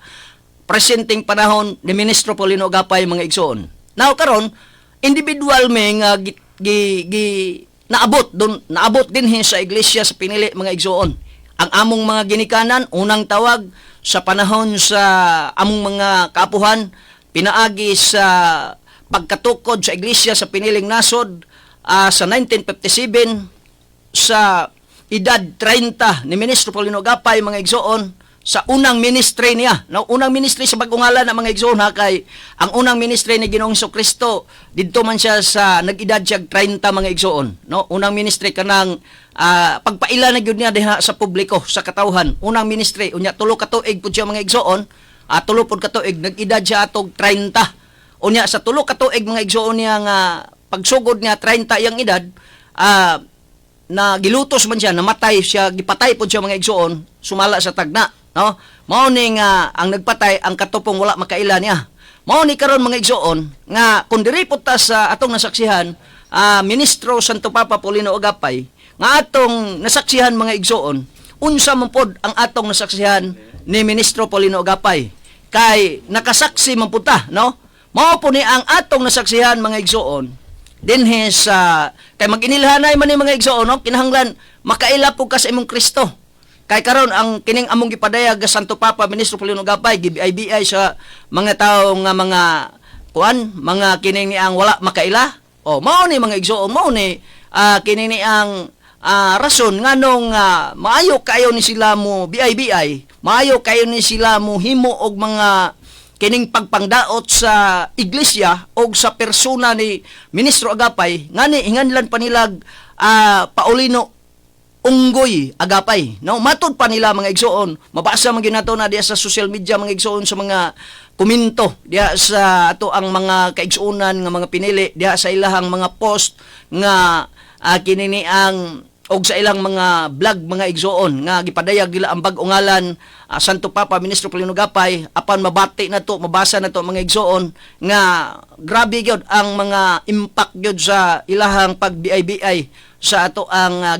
presenting panahon ni Ministro Paulino Agapay mga igsoon. Now karon individual may nga naabot din sa iglesia sa pinili mga igsoon. Ang among mga ginikanan unang tawag sa panahon sa among mga kaapuhan pinaagi sa pagkatukod sa iglesia sa piniling nasod sa 1957 sa edad 30 ni Ministro Paulino Agapay mga igsoon sa unang ministry niya. No, unang ministry sa bagong-ngalan ng mga igsoon ha, kay ang unang ministry ni Ginoong Jesucristo didto man siya sa nag-edad siya 30 mga igsoon. No, unang ministry kanang pagpaila na gyud niya diha sa publiko sa katawhan. Unang ministry unya tulo ka tuig pud siya mga igsoon. Tulo pud ka tuig nag-edad siya atog 30. Unya sa tulo ka tuig mga igsoon niya nga pagsugod niya 30 yang edad na gilutos man siya, namatay siya, gipatay pud siya mga igsoon sumala sa tagna. No? Mao ni nga ang nagpatay ang katupong wala makaila niya. Mao ni karon mga igsoon nga kun diri pud ta sa atong nasaksihan Ministro Santo Papa Paulino Agapay nga atong nasaksihan mga igsoon, unsa man pod ang atong nasaksihan ni Ministro Paulino Agapay kay nakasaksi man pud ta, no? Mao po ni ang atong nasaksihan mga igsoon dinhi sa kay mag-inilhanay man ni mga igsoon no kinahanglan makaila po ka sa imong Kristo. Kay karon ang kining among gipadayag sa Santo Papa Ministro Paulino Gapay GBIBI sa mga tawo nga mga kuan mga kining ni ang wala makaila. O mao ni mga igsoon mao ni kining ni ang rason nganong maayo kayo ni sila mo BIBI, maayo kayo ni sila mo himo og mga kining pagpangdaot sa iglesia o sa persona ni Ministro Agapay ngani hinganlan pa nilag Paulino Unggoy Agapay no matud pa nila mga igsoon mabasa man ginato na diya sa social media mga igsoon sa mga komento diya sa ato ang mga kaigsuonan nga mga pinili diya sa ilahang mga post nga kinini ang og sa ilang mga vlog mga igsoon nga gipadayag nila ang bag-o ngalan Santo Papa Ministro Paulino Gapay apan mabati na to mabasa na to mga igsoon nga grabe gyud ang mga impact gyud sa ilahang pag-BIBI sa ato ang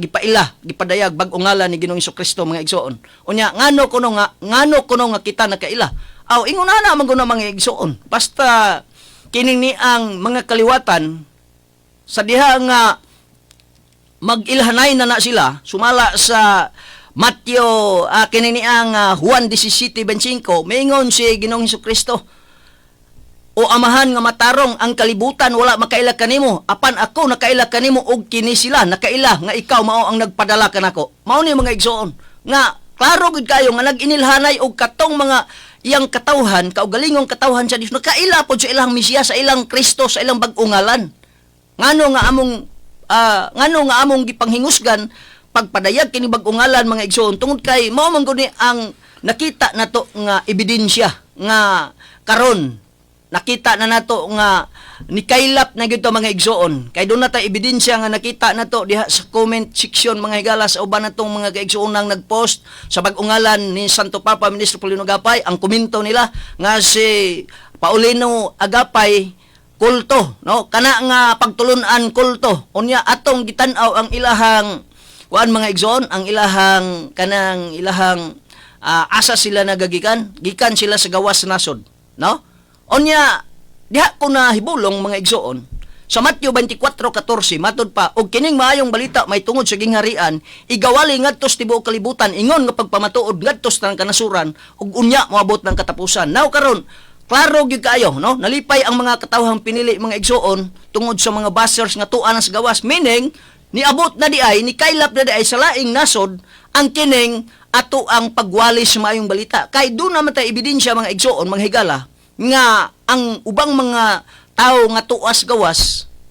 gipadayag bag-o ngalan ni Ginoong Jesucristo mga igsoon unya ngano kuno nga kita nakaila aw ingon na man guna mga igsoon basta kining ni ang mga kaliwatan sa diha nga mag-ilhanay na sila sumala sa Mateo kinini ang Juan 17:25 maingon si Ginoong Jesucristo o amahan nga matarong ang kalibutan wala makaila kanimo apan ako nakaila kanimo og kini sila nakaila nga ikaw mao ang nagpadala kanako mao ni mga igsoon nga klaro gid kayo nga nag-inilhanay og katong mga iyang katawhan kaugalingong katawhan sa Dios nakaila pod sa ilang Mesiyas sa ilang Kristo sa ilang bag-o ngalan ngano nga among gipanghingusgan pagpadayag kini bag-o ngalan mga igsoon tungod kay mao man guni ang nakita nato nga ebidensya nga karon nakita na nato nga nikaylap na gyud to mga igsoon kay doon na tay ebidensya nga nakita nato diha sa comment section mga higala sa uban natong mga kaigsoonang nagpost sa bag-o ngalan ni Santo Papa Ministro Paulino Gapay ang komento nila nga si Paulino Agapay kulto no kana nga pagtulunan kulto unya atong gitan-aw ang ilahang kuan mga igsoon ang ilahang kanang ilahang asa sila nagagikan gikan sila sa gawas nasod no unya diha ko na hibulong mga igsoon sa Mateo 24:14 matud pa og kining maayong balita may tungod sa gingharian igawali ngadto sa tibuok kalibutan ingon nga pagpamatuod ngadto sa kanasuran ug unya moabot ng katapusan now karon klaro gyud kaayo no nalipay ang mga katawhang pinili mga igsoon tungod sa mga bashers nga tuan sa gawas meaning niabot na di ay nikaylap na di ay sa laing nasod ang kining ato ang pagwalis sa maayong balita kay do naman tay ebidensya mga igsoon mga higala nga ang ubang mga tao nga tuas gawas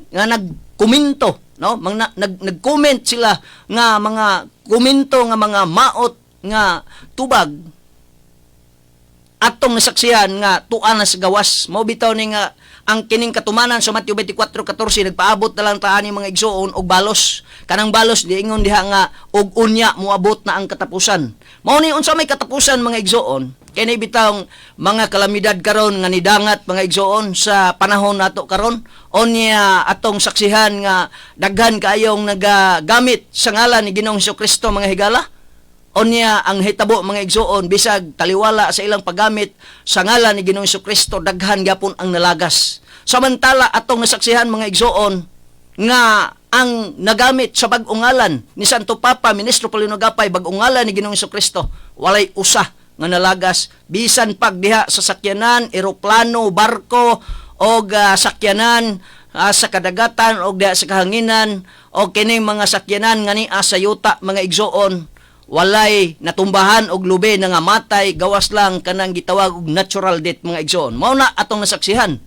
nga nagkomento no nag-comment sila nga mga komento nga mga maot nga tubag atong nasaksihan nga tuan na sa gawas mao bitaw ni nga ang kining katumanan sa Mateo 24:14 nagpaabot na lang taan mga igsoon og balos kanang balos diingon diha nga og unya moabot na ang katapusan mao ni unsa may katapusan mga igsoon kay bitaw mga kalamidad karon nga nidangat mga igsoon sa panahon nato karon unya atong saksihan nga daghan kaayong nagagamit sa ngalan ni Ginoong Jesucristo mga higala unya ang hitabo mga igsoon bisag taliwala sa ilang paggamit sa ngalan ni Ginoong Jesucristo daghan gyapon ang nalagas samantala atong nasaksihan mga igsoon nga ang nagamit sa bag-o ngalan ni Santo Papa Ministro Paulino Gapay bag-o ngalan ni Ginoong Jesucristo walay usa nga nalagas bisan pag diha sa sakyanan eroplano barko og sakyanan sa kadagatan og diha sa kahanginan og kining mga sakyanan nga ni sa yuta mga igsoon walay natumbahan og lubi na nga matay gawas lang kanang gitawag og natural death mga igsoon mao na atong nasaksihan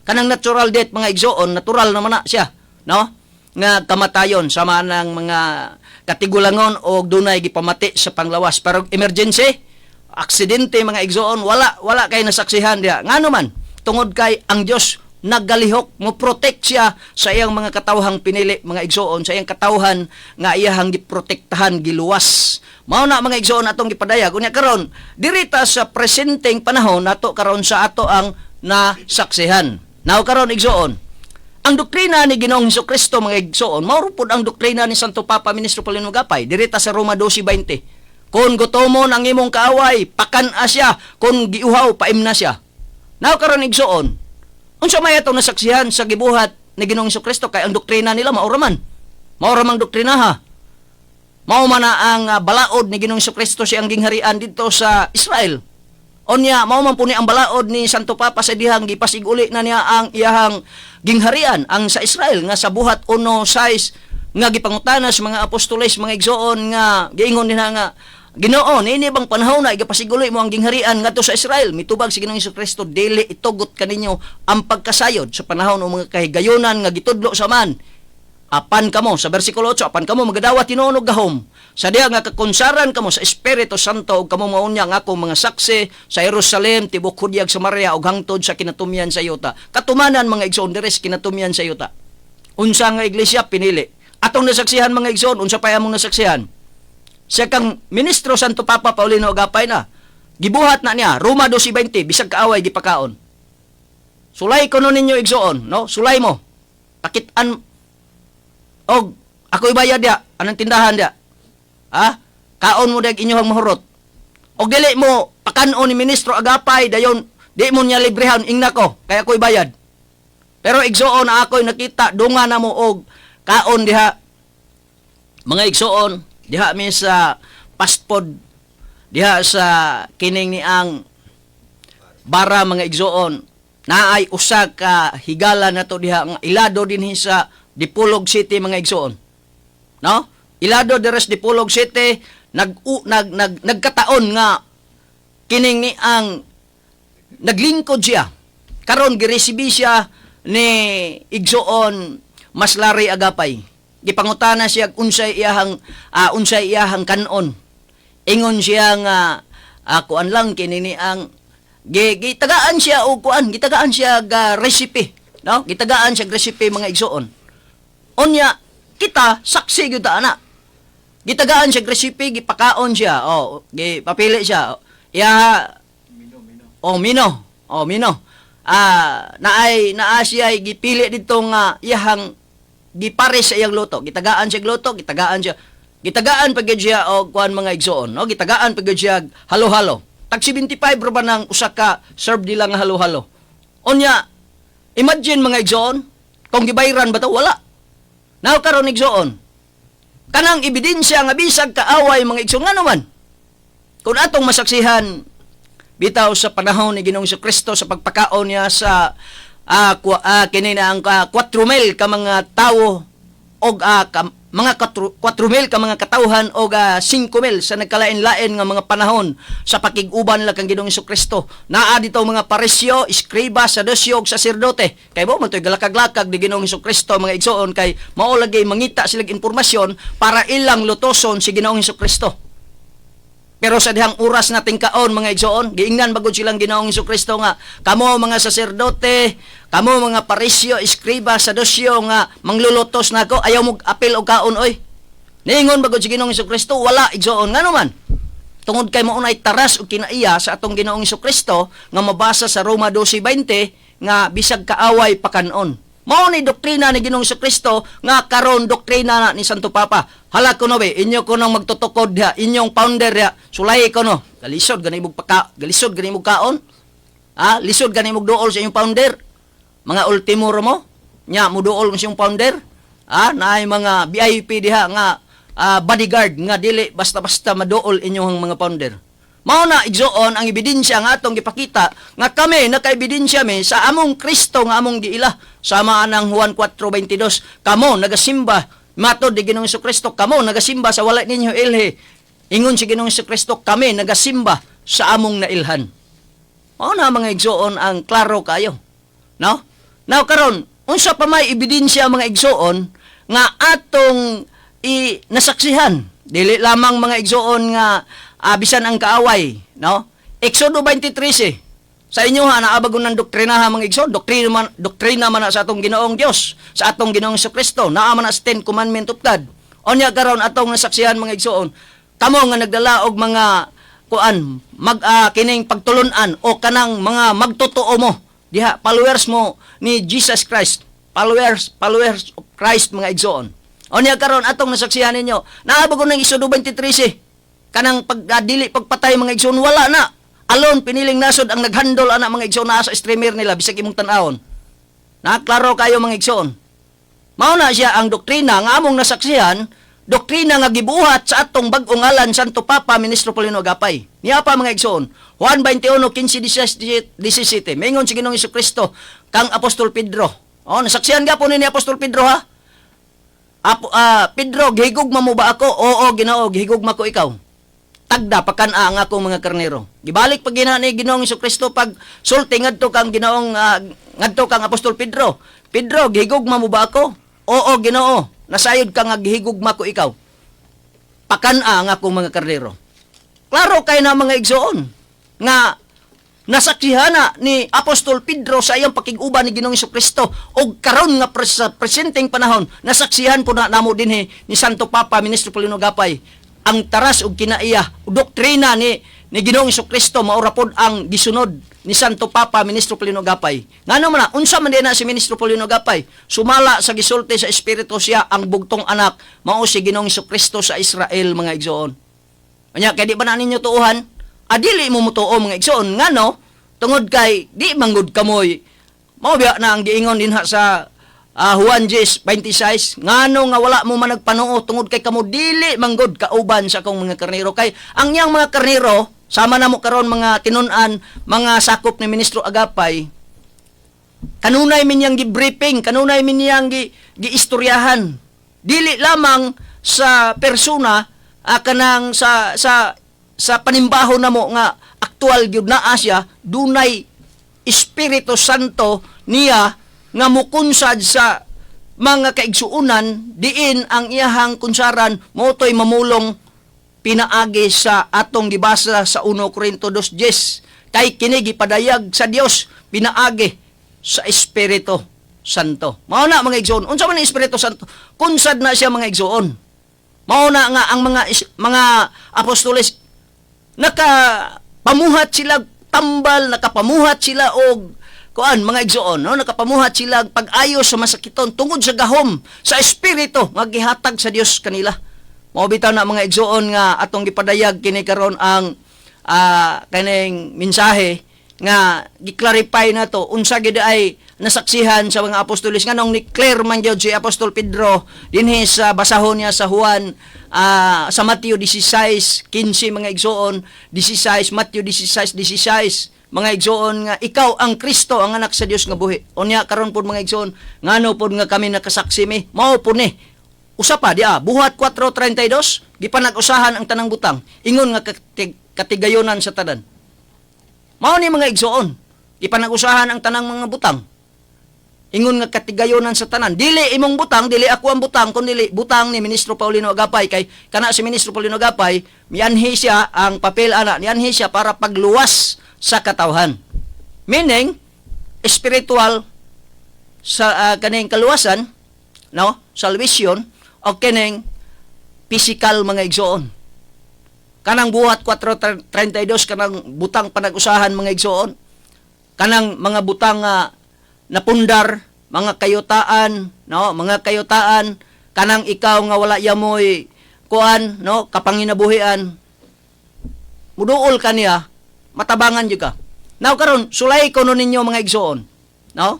kanang natural death mga igsoon natural naman na siya no nga kamatayon sama ng mga katigulangon og dunay gipamati sa panglawas pero emergency aksidente mga igsoon wala kay nasaksihan diha ngano man tungod kay ang Dios naggalihok mo protect siya sa iyang mga katawhang pinili mga igsoon sa iyang katawhan nga iyahang giprotektahan giluwas mao na mga igsoon atong gipadayag unya karon dirita sa presenteng panahon nato karon sa ato ang nasaksihan now karon igsoon ang doktrina ni Ginoong Jesucristo mga igsoon mao pud ang doktrina ni Santo Papa Ministro Paulino Gapay dirita sa Roma 12:20 kun gutomon ang imong kaaway pakan-a siya kun giuhaw paimna siya now karon igsoon unsa may atong nasaksihan sa gibuhat ni Ginoong Kristo kay ang doktrina nila mauraman. Mauramang doktrina ha. Mao man na ang balaod ni Ginoong Kristo siyang gingharian dito sa Israel. Onya, mao man po ni ang balaod ni Santo Papa sa dihang gipasiguli na niya ang iyahang gingharian ang sa Israel nga sa buhat 1:6 nga gipangutanas mga apostoles mga igsoon nga giingon nila nga Ginoo, ini bang panahon na igapasiguli mo ang gingharian ngadto sa Israel? Mitubag si Ginoong Kristo dili itugot kaninyo ang pagkasayod sa panahon ng mga kahigayonan nga gitudlo sa man. Apan kamo sa bersikulo 8, apan kamo magadawat tinunog gahom. Sa diha nga kakonsaran kamo sa Espiritu Santo ug kamo maunya nga akong mga saksi sa Jerusalem, tibok Hudyag, Samaria ug hangtod sa kinatumian sa yuta. Katumanan mga igsoon deres kinatumian sa yuta. Unsa nga iglesia pinili? Atong nasaksihan mga igsoon, unsa pa among nasaksihan? Siya kang Ministro Santo Papa Paulino Agapay na. Gibuhat na niya, Roma 12:20, bisag kaaway gipakaon. Sulay ko nun ninyo igsoon, no? Sulay mo. Pakitaan, og ako'y bayad dia, anong tindahan dia? Ha? Kaon mo dag inyong mahurot. Og dili mo, pakanon ni Ministro Agapay, dayon, di mo niya librehan, ingna ko, kaya ako'y bayad. Pero igsoon na ako'y nakita, dunga na mo og kaon diha. Mga igsoon, diha mi sa paspod, diha sa kining ni ang bara mga igsoon, naay usa ka higala na to diha nga ilado dinhi sa Dipolog City mga igsoon. No? Ilado deres Dipolog City nagkataon nga kining ni ang naglingkod siya. Karon giresibi siya ni igsoon Maslari Agapay. Gipangutana siya unsay iyahang kanon. Ingon siya nga kuan lang kini ni ang gitagaan siya og kuan, gitagaan siya ga recipe, no? Gitagaan siya recipe mga igsoon. Onya kita saksi gyud ana. Gitagaan siya recipe, gipakaon siya. Oh, gipapili siya. Mino. Naa siya gipili dito nga iyahang gipares sa iyang luto. Gitagaan siya luto, gitagaan pagid siya og kuan mga igsoon, no? Gitagaan pagid siya halo-halo. Tag 75 ra ba nang usa ka serve nila nga halo-halo. Onya, imagine mga igsoon, kung gibayran ba to wala. Now karon igsoon, kanang ebidensya nga bisag kaaway mga igsoon nga naman. Kung atong masaksihan bitaw sa panahon ni Ginoong Kristo sa pagpakaon niya sa kini na ang 4,000 ka mga tawo og mga 4,000 ka mga katawhan og 5,000 sa nagkalain-lain nga mga panahon sa pakiguban lang kang Ginoong Kristo. Naa dito mga paresyo, iskriba, sadusyo ug saserdote. Kay mo man toy galakag-lakag ni Ginoong Kristo mga igsoon kay mao lagi mangita sila impormasyon para ilang lutoson si Ginoong Kristo. Pero sa dihang oras nating kaon mga igsoon, giingnan bagod silang Ginoong Kristo nga kamo mga saserdote, kamo mga parisyo, iskriba, sadusyo nga manglulutos nako, ayaw mo apil og kaon oy. Niingon bagod si Ginoong Kristo, wala igsoon nga naman. Tungod kay mao nay taras og kinaiya sa atong Ginoong Kristo nga mabasa sa Roma 12:20 nga bisag kaaway pakanon. Mao ni doktrina ni Ginoong Kristo nga karon doktrina na ni Santo Papa. Hala ko no be, inyo ko nang magtutukod diha, inyong founder diha. Sulay ko no. Galisod gani mo galisod gani mo kaon. Lisod gani mo duol sa inyong founder. Mga ultimo mo. Nya mo duol mo sa inyong founder. Naay mga VIP diha nga bodyguard nga dili basta-basta maduol inyong mga founder. Mao na igsoon ang ebidensya nga atong gipakita nga kami naka-ebidensya mi sa among Kristo nga among giila sama anang Juan 4:22. Kamo nagasimba matod di Ginoong Kristo, kamo nagasimba sa wala ninyo ilhi. Ingon si Ginoong Kristo, kami nagasimba sa among nailhan. Mao na mga igsoon ang klaro kayo. No? Now karon, unsa pa may ebidensya mga igsoon nga atong nasaksihan. Dili lamang mga igsoon nga bisan ang kaaway, no? Exodo 23 sa inyo naabagon ng doktrina mga igsoon, doktrina man sa atong Ginoong Dios, sa atong Ginoong Kristo, naa man sa 10 commandment of God. Onya karon atong nasaksihan mga igsoon, kamo nga nagdala og mga kuan kining pagtulunan o kanang mga magtotoo mo diha followers mo ni Jesus Christ, followers of Christ mga igsoon. Onya karon atong nasaksihan ninyo, naabagon ng Exodo 23 kanang pagdili pagpatay mga igsoon wala na. Alon piniling nasod ang naghandle ana mga igsoon na sa streamer nila bisag imong tan-awon. Naklaro kayo mga igsoon. Mao na siya ang doktrina nga among nasaksihan, doktrina nga gibuhat sa atong bag-ong ngalan Santo Papa Ministro Paulino Agapay. Niya pa mga igsoon, Juan 21:15-17, mingon si Ginoong Jesucristo kang Apostol Pedro. Nasaksihan gapon ni Apostol Pedro ha. Pedro, gihigugma mo ba ako? Oo, Ginoo, gihigugma ko ikaw. Tagda pakan-a ang akong mga karnero. Gibalik pag ni Ginoong Jesucristo pag sulti ngadto kang Ginoong ngadto kang Apostol Pedro. Pedro, gihigugma mo ba ako? Oo, Ginoo, nasayod ka nga gihigugma ko ikaw. Pakan-a ang akong mga karnero. Klaro kay na mga igsoon nga nasaksihan na ni Apostol Pedro sa iyang pakiguban ni Ginoong Jesucristo o karon nga sa presenteng panahon nasaksihan po na namo dinhi ni Santo Papa Ministro Paulino Agapay ang taras ug kinaiya doktrina ni Ginoong Jesucristo maura pod ang gisunod ni Santo Papa Ministro Paulino Agapay. Ngano man na unsa man na si Ministro Paulino Agapay sumala sa gisulti sa espiritu siya ang bugtong anak mao si Ginoong Jesucristo sa Israel mga igsoon. Anya kay di ba na ninyo tuuhan? Adili mo mutuo mga igsoon ngano tungod kay di manggod kamoy mao biya na ang giingon dinha sa Juan 10:26 ngano nga wala mo man nagpanuo tungod kay kamo dili manggod kauban sa akong mga karnero kay ang yang mga karnero sama na mo karon mga tinun-an mga sakop ni Ministro Agapay kanunay min yang gi-briefing kanunay min yang gi-istoryahan dili lamang sa persona kanang sa panimbaho na mo nga aktual gyud naa siya dunay Espiritu Santo niya nga mukunsad sa mga kaigsuunan diin ang iyahang kunsaran motoy mamulong pinaagi sa atong gibasa sa 1 Corinto 2:10 kay kini gipadayag sa Dios pinaagi sa Espiritu Santo. Mao na mga igsoon unsa man ang Espiritu Santo kunsad na siya mga igsoon. Mao na nga ang mga apostoles nakapamuhat sila tambal, nakapamuhat sila og mga igsoon, no? Nakapamuhat sila pag-ayo sa masakiton tungod sa gahom sa espiritu nga gihatag sa Dios kanila. Mao bitaw na mga igsoon nga atong gipadayag kini karon ang kaning mensahe nga gi-clarify na to unsa gid ay nasaksihan sa mga apostoles nga nung ni-clear man gyud si Apostol Pedro dinhi sa basahon niya sa Juan sa Mateo 16:15 mga igsoon 16 Mateo 16:16 mga igsoon nga ikaw ang Kristo ang anak sa Dios nga buhi unya karon pud mga igsoon ngano pud nga kami nakasaksi mi mao pud ni usa pa buhat 4:32 gipanag-usahan ang tanang butang ingon nga katigayonan sa tanan mao ni mga igsoon gipanag-usahan ang tanang mga butang ingon nga katigayonan sa tanan dili imong butang dili ako ang butang kundi butang ni Ministro Paulino Agapay kay kana si Ministro Paulino Agapay mianhi siya ang papel ana nianhi siya para pagluwas sa katawhan meaning spiritual sa kaning kaluwasan no salvation o kaning physical mga igsoon kanang buhat 4:32 kanang butang panag-usahan mga igsoon kanang mga butang napundar mga kayutaan no mga kayutaan kanang ikaw nga wala yamoy kuan no kapanginabuhian muduol kaniya matabangan jud ka now karon sulay kuno ninyo mga igsoon no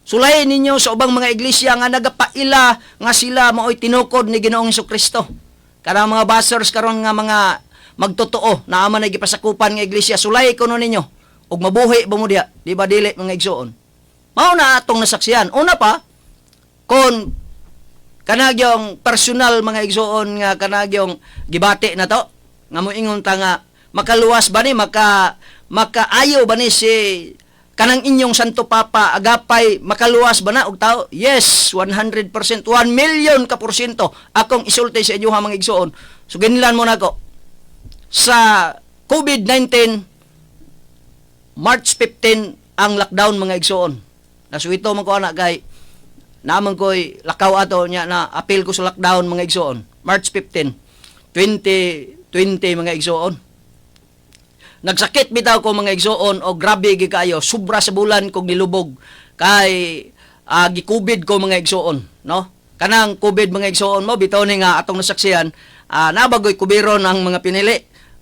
sulay ninyo sa ubang mga iglesia nga nagapaila nga sila maoy tinukod ni Ginoong Jesucristo kanang mga bashers karon nga mga magtotoo na ama na gipasakupan nga iglesia sulay kuno ninyo ug mabuhi ba mo diha di ba dili mga igsoon mao na atong nasaksihan una pa kon kanagyong personal mga igsoon nga kanagyong gibati na to nga moingon ta nga makaluwas ba ni makaayo ba ni si kanang inyong Santo Papa Agapay makaluwas ba na og tao yes 100% 1 million ka porsyento akong isulti sa inyo mga igsoon so ginlan mo nako sa COVID-19 March 15 ang lockdown mga igsoon nasuito man ko ana kay naman ko'y lakaw ato niya na appeal ko sa lockdown mga igsoon March 15 2020 mga igsoon nagsakit bitaw ko mga igsoon o grabe gi kayo sobra sa bulan kog nilubog kay gi-COVID ko mga igsoon no kanang COVID mga igsoon mo bitaw ni nga atong nasaksihan nabagoy kubiron ang mga pinili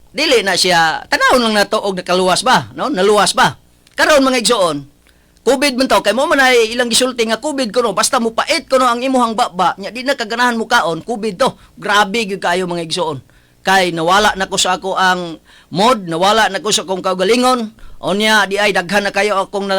dili na siya tanawon lang nato og nakaluwas ba no naluwas ba karon mga igsoon COVID man taw kay mo man ay ilang gisulti nga COVID kuno basta mo pait kuno ang imuhang baba nya di na kaganahan mo kaon COVID to. Grabe gyud kayo mga igsoon. Kay nawala na ko sa ako ang mod, nawala na ko sa akong kaugalingon. Onya di ay daghan na kayo akong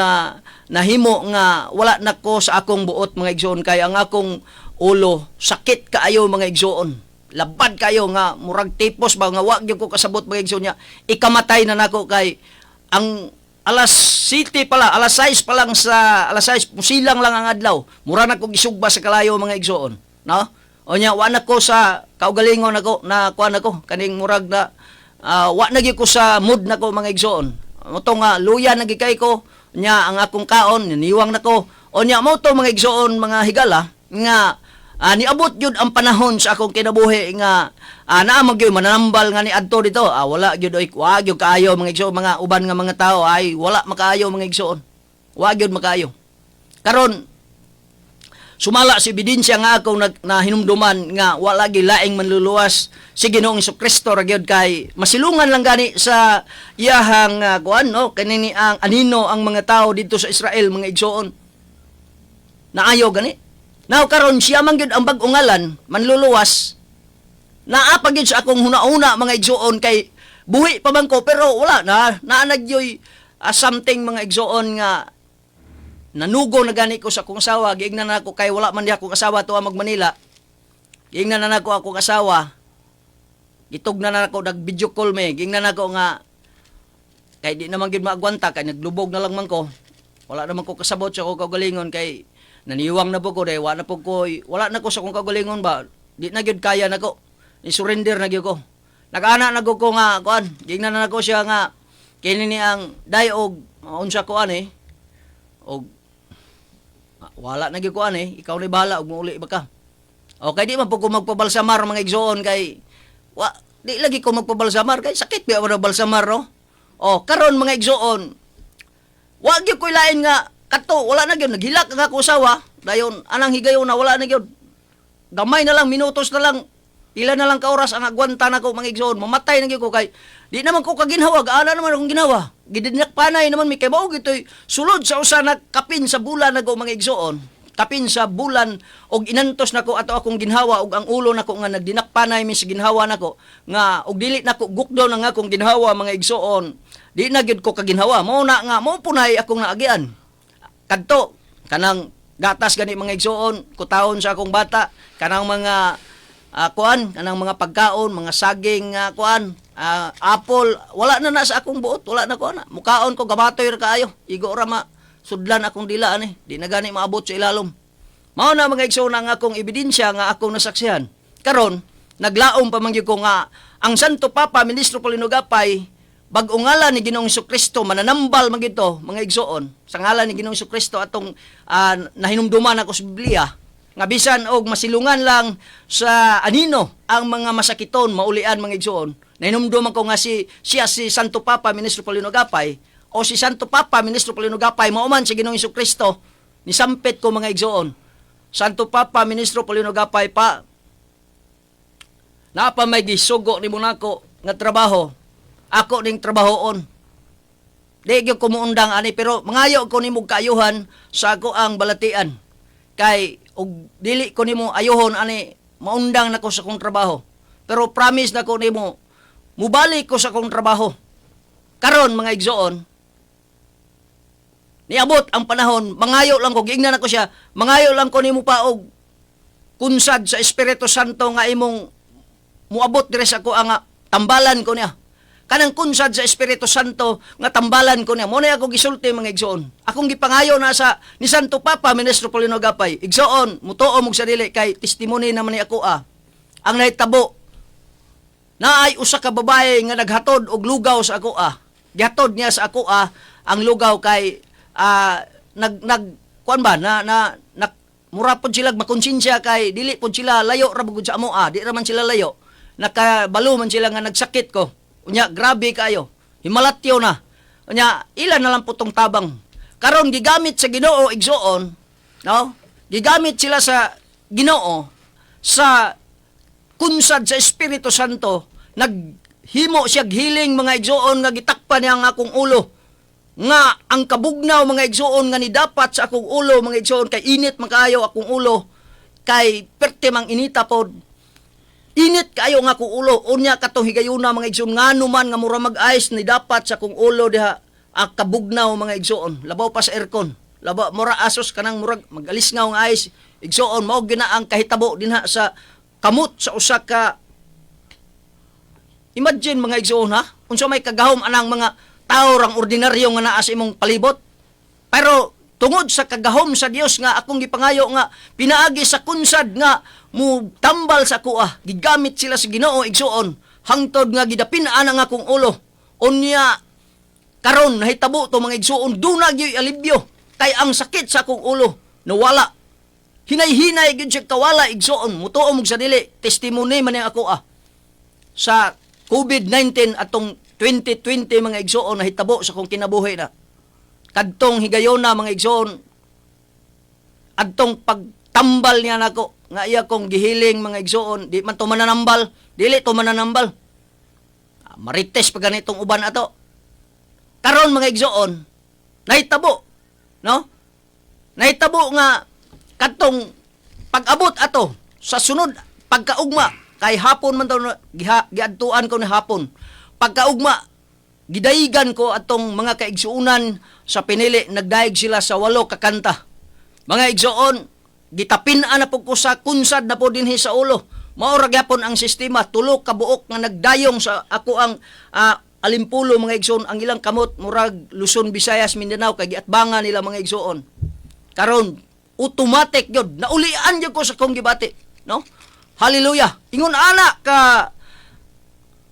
nahimo nga wala na ko sa akong buot mga igsoon kay ang akong ulo sakit kaayo mga igsoon. Labad kayo nga murag tipos ba nga wa gyud ko kasabot mga igsoon nya. Ikamatay na nako kay ang alas 7 pala, alas 6 pa lang sa alas 6 musilang lang ang adlaw. Mura na ko gisugba sa kalayo mga igsoon, no? O nya wa na ko sa kaugalingon ako na kuan ako kaning murag na wa na gyud ko sa mood nako mga igsoon. Moto nga luya na gikay ko nya ang akong kaon niwang nako. O nya mo to mga igsoon mga higala nga niabot yun ang panahon sa akong kinabuhi nga naamag yun mananambal nga ni adto dito wala gyud oy wa gyud kaayo mga igsoon mga uban nga mga tao ay wala makaayo mga igsoon wa gyud makaayo karon sumala si ebidensya nga akong nahinumduman nga wala gyud laing manluluwas si Ginoong Jesucristo ra gyud kay masilungan lang gani sa iyahang kuan no kanini ang anino ang mga tao dito sa Israel mga igsoon naayo gani. Now karon siya man gyud ang bag-ong ngalan manluluwas. Naa pa gyud sa akong huna-una mga igsoon kay buhi pa man ko pero wala na naanagyoy something mga igsoon nga nanugo na gani ko sa akong asawa giingnan na ako kay wala man di akong asawa tuwa mag Manila. Giingnan na ako akong asawa. Gitugnan na ako nag video call me giingnan na ako nga kay di naman gyud maagwanta kay naglubog na lang man ko. Wala naman ko kasabot sa akong kaugalingon kay naniwang na po ko dahil wala na ko sa kong kagalingon ba di na gyud kaya na ko ni surrender na gyud ko nag-ana na ko nga kuan gingnan na ko siya nga kini ni ang day og unsa ko ani og wala na gyud ko ani ikaw ni bahala og muuli ba ka okay di man po ko magpabalsamar mga igsoon kay di lagi ko magpabalsamar kay sakit ba ang balsamar no karon mga igsoon wa gyud ko lain nga kato wala na gyud naghilak nga ako usawa dayon anang higayon na wala na gyud gamay na lang minutos na lang ila na lang ka oras ang agwanta na ko mga igsoon mamatay na gyud ko kay di naman ko kaginhawa gaana naman akong ginawa gidinak panay naman mi kay mao gitoy sulod sa usa na kapin sa bulan na ko mga igsoon kapin sa bulan og inantos nako ato akong ginhawa og ang ulo nako nga nagdinak panay mi sa ginhawa nako nga og dili nako gukdo na nga akong ginhawa mga igsoon di na gyud ko kaginhawa mao na nga mao punay akong naagian kadto kanang gatas gani mga igsoon kutahon sa akong bata kanang mga kuan kanang mga pagkaon mga saging kuan apple wala na sa akong buot wala na ko na mukaon ko gabatoy ra kaayo igo ra ma sudlan akong dila ani di na gani maabot sa ilalom mao na mga igsoon ang akong ebidensya nga akong nasaksihan karon naglaom pa man gyud ko nga ang Santo Papa Ministro Paulino Agapay bag-ong ngalan ni Ginoong Jesucristo mananambal man gito mga igsoon sa ngalan ni Ginoong Jesucristo atong nahinumduman ako sa Biblia nga bisan og masilungan lang sa anino ang mga masakiton maulian mga igsoon nahinumduman ko nga siya si Santo Papa Ministro Paulino Agapay o si Santo Papa Ministro Paulino Agapay mao man si Ginoong Jesucristo ni sampit ko mga igsoon Santo Papa Ministro Paulino Agapay pa napa may gisugo nimo nako nga trabaho ako ning trabahoon. Di gyud ko muundang ani pero mangayo ko nimo kaayuhan sa ako ang balatian. Kay og dili ko nimo ayuhon ani maundang nako sa kong trabaho. Pero promise nako nimo mubalik ko sa kong trabaho. Karon mga igsoon niabot ang panahon mangayo lang ko giingnan nako siya mangayo lang ko nimo pa og kunsad sa Espiritu Santo nga imong muabot dire sa ako ang tambalan ko niya. Kanang kunsad sa Espiritu Santo nga tambalan ko niya. Muna ako gisulti mga igsoon. Akong gipangayo na sa ni Santo Papa Ministro Paulino Agapay. Igsoon, mutuo mong sarili kay testimony naman ni ako Ang nahitabo na ay usa ka babae nga naghatod og lugaw sa ako Gihatod niya sa ako ang lugaw kay kuan ba na mura pod sila makonsensya kay dili pod sila layo ra bugod sa amo di ra man sila layo. Nakabalo man sila nga nagsakit ko. Unya, grabe kayo. Himalatyo na. Unya, ilan na lang putong tabang. Karon gigamit sa Ginoo igsoon, no? Gigamit sila sa Ginoo sa kunsad sa Espiritu Santo, naghimo siya hiling mga igsoon nga gitakpan niya ang akong ulo. nga ang kabugnaw mga igsoon nga ni dapat sa akong ulo mga igsoon kay init man kaayo akong ulo kay perte mang inita pod init kaayo nga akong ulo unya katong higayuna mga igsoon ngano man nga mura mag-ice ni dapat sa akong ulo diha kabugnaw mga igsoon labaw pa sa aircon labaw mura asos kanang murag mag-alisngaw nga ice igsoon mao gina ang kahitabo dinha sa kamot sa usa ka imagine mga igsoon ha unsa may kagahom anang mga tao rang ordinaryo nga naa sa imong palibot. Pero tungod sa kagahom sa Dios nga akong gipangayo nga pinaagi sa kunsad nga mu tambal sa kuha, gigamit sila sa Ginoo igsuon hangtod nga gidapin-an ang akong ulo. Unya karon nahitabo to mga igsuon dunag yoy alibyo kay ang sakit sa akong ulo nawala. Hinay-hinay gyud siya kawala igsuon mutuo mo sa dili testimony man ang ako sa COVID-19 atong 2020 mga igsoon nahitabo sa kong kinabuhi na. Kadtong higayona mga igsoon adtong pagtambal niya nako nga iya kong gihiling mga igsoon di man to mananambal, dili to mananambal. Marites pa ganitong uban ato. Karon mga igsoon nahitabo, no? Nahitabo nga kadtong pag-abot ato sa sunod pagkaugma kay hapon man to giadtuan ko ni hapon. Pagkaugma, gidayigan ko atong mga kaigsuunan sa pinili, nagdaig sila sa 8 kakanta. Mga igsuon, gitapin-an na po ko sa kunsad na po dinhi sa ulo. Maura gyapon ang sistema, 3 ka buok nga nagdayong sa ako ang alimpulo mga igsuon, ang ilang kamot, murag Luzon, Visayas, Mindanao, kay giatbangan nila mga igsuon. Karon, automatic yun, naulian yun ko sa kong gibati. No? Hallelujah. Ingon ana ka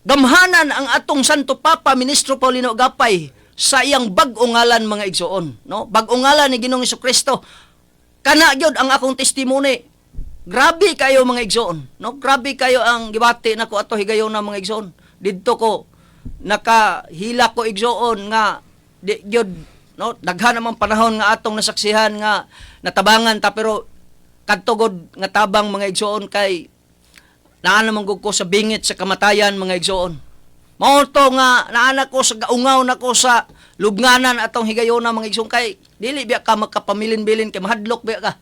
gamhanan ang atong Santo Papa Ministro Paulino Agapay sa iyang bag-o ngalan mga igsoon, no? Bag-o ngalan ni Ginoong Jesucristo. Kana gyud ang akong testimony. Grabe kayo mga igsoon, no? Grabe kayo ang gibati nako ato higayon na mga igsoon. Didto ko nakahila ko igsoon nga di gyud no daghan namang panahon nga atong nasaksihan nga natabangan ta pero kadtugod nga tabang mga igsoon kay naan naman ko sa bingit sa kamatayan mga igsoon. Mao to nga naana ko sa gaungaw na ko sa lubnganan atong higayona mga igsoon kay dili biya ka makapamilin-bilin kay mahadlok biya ka.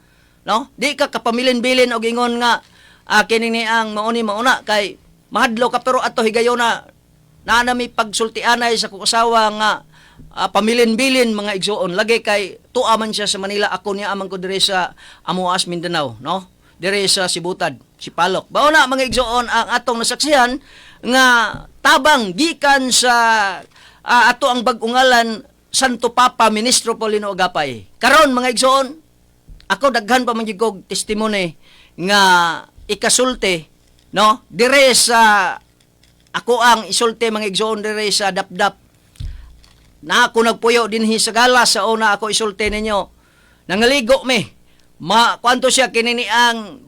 No? Di ka kapamilin-bilin og ingon nga kini ni ang mauna kay mahadlok ka pero ato higayona naana mi pagsultianay sa kong asawa nga pamilin-bilin mga igsoon lagi kay tuwa man siya sa Manila ako niya amang ko dire sa Amuas Mindanao, no? Dire sa Sibutad, Sipalok. Bao na mga igsoon ang atong nasaksihan nga tabang gikan sa ato ang bag-ungalan Santo Papa Ministro Paulino Agapay. Karon mga igsoon, ako daghan pa man gyud testimony nga ikasulti, no? Dire sa ako ang isulti mga igsoon dire sa Dapdap. Na ako nagpuyo dinhi sa galas sa una ako isulti ninyo. Nangaligo mi. Kwanto siya kinini ang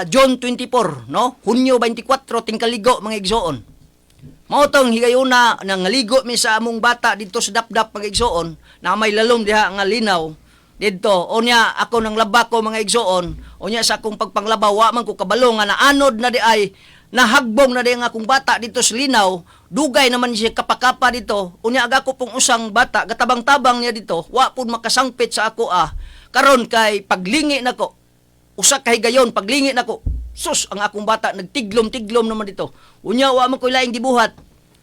John 24, no? Hunyo 24 tingkaligo mga igsoon. Mao tong higayuna nangaligo mi sa among bata didto sa Dapdap mga igsoon na may lalom diha nga linaw didto. Unya ako nang laba ko mga igsoon, unya sa akong pagpanglabaw wa man ko kabalo nga naanod na di ay nahagbong na di nga akong bata dito sa linaw, dugay naman siya kapakapa dito. Unya aga ko pong usang bata gatabang-tabang niya dito, wa pud makasangpit sa ako karon kay paglingi nako usa ka higayon paglingi nako sus ang akong bata nagtiglom-tiglom naman dito. Unya wa man ko laing gibuhat.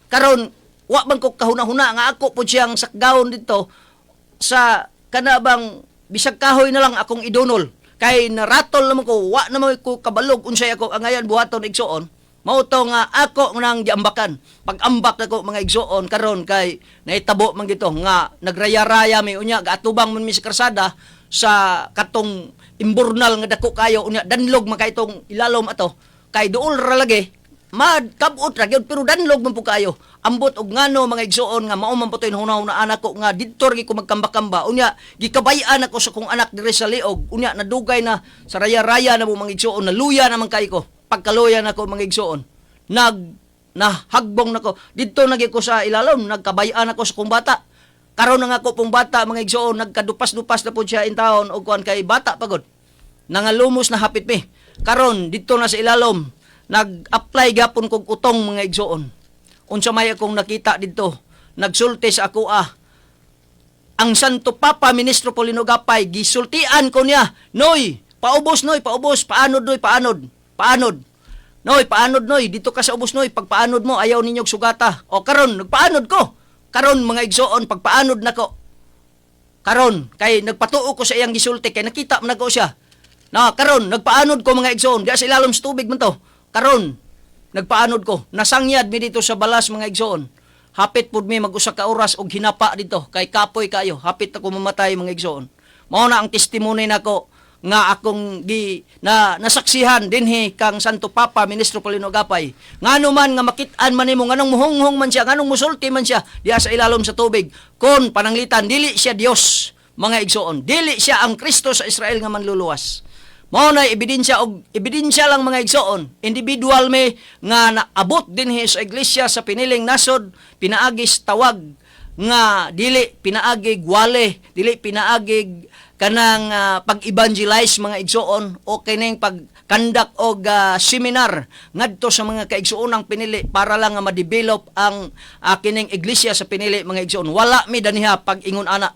Karon wa man ko kahuna-huna nga ako pud siyang sakgahon dito sa kanabang bisag kahoy na lang akong idunol. Kay naratol naman ko wa naman ko kabalog unsay ako angayan buhaton igsoon. Mao to nga ako nang giambakan. Pag-ambak nako mga igsoon karon kay nahitabo man gito nga nagraya-raya mi unya gaatubang man mi sa karsada sa katong imburnal nga dako kayo unya danlog man kay itong ilalom ato kay duol ra lagi madkabot ra gyud pero danlog man po kayo ambot og ngano mga igsoon nga mao man putoy hunahuna anak ko nga didto gi ko magkamba-kamba unya gikabayan ako sa kong anak dire sa liog unya nadugay na sa raya-raya na mo mga igsoon naluya naman kay ko pagkaluya nako mga igsoon nahagbong nako didto nagi ko sa ilalom nagkabayan ako sa kong bata karon nga ako pong bata mga igsoon nagkadupas-dupas na po siya in taon og kuan kay bata pagod nangalumos na hapit mi karon didto na sa ilalom nag-apply gapon kog utong mga igsoon unsa may akong nakita didto nagsulti sa ako ang Santo Papa Ministro Paulino Gapay gisultian ko niya, Noy, paubos Noy, paubos, paanod Noy, paanod. Paanod. Noy, paanod Noy, dito ka sa ubos Noy, pagpaanod mo ayaw ninyog sugata. O karon nagpaanod ko. Karon mga igsoon pagpaanod nako. Karon kay nagpatuo ko sa iyang gisulti kay nakita man nako siya. Na karon nagpaanod ko mga igsoon, di sa ilalom sa tubig man to. Karon nagpaanod ko, nasangyad mi dito sa balas mga igsoon. Hapit pud mi mag-usa ka oras og hinapa dito kay kapoy kayo, hapit ako mamatay mga igsoon. Mao na ang testimony nako nga akong nasaksihan dinhi kang Santo Papa Ministro Paulino Gapay. Ngano man nga makit-an man nimo nganong muhonghong man siya, nganong musulti man siya diha sa ilalom sa tubig. Kon pananglitan dili siya Dios mga igsoon. Dili siya ang Kristo sa Israel nga manluluwas. Mao na ebidensya lang mga igsoon. Individual may nga naabot dinhi sa iglesia sa piniling nasod, pinaagis tawag nga dili pinaagig wale, dili pinaagig kanang pag-evangelize mga igsoon o kining pag-conduct og seminar ngadto sa mga kaigsoonang pinili para lang nga ma-develop ang kining iglesia sa pinili mga igsoon. Wala mi daniha pag-ingon ana.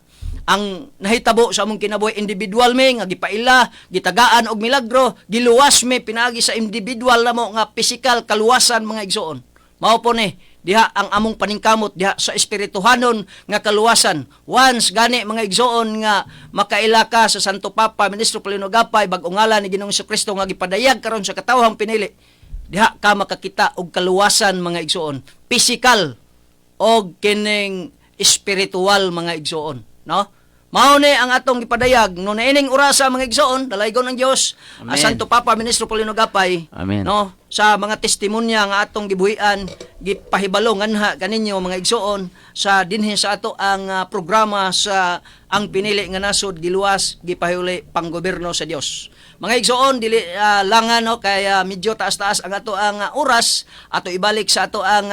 Ang nahitabo sa among kinabuhi individual mi nga gipaila, gitagaan og milagro, giluwas mi pinaagi sa individual namo nga physical kaluwasan mga igsoon. Mao po ni diha ang among paningkamot diha sa espirituhanon nga kaluwasan. Once gani mga igsoon nga makaila ka sa Santo Papa Ministro Paulino Gapay bag-o ngalan ni Ginoong Kristo nga gipadayag karon sa katawhang pinili. Diha ka makakita og kaluwasan mga igsoon, physical og kining espiritual mga igsoon, no? Mao ni ang atong gipadayag no naining orasa mga igsoon dalaygon ng Dios Santo Papa Ministro Paulino Gapay. Amen. No sa mga testimonya nga atong gibuhian gipahibalo nganha kaninyo mga igsoon sa dinhi sa ato ang programa sa ang pinili nga nasod giluwas gipahuli panggobyerno sa Dios. Mga igsoon dili langan no kay medyo taas-taas ang ato ang oras ato ibalik sa ato ang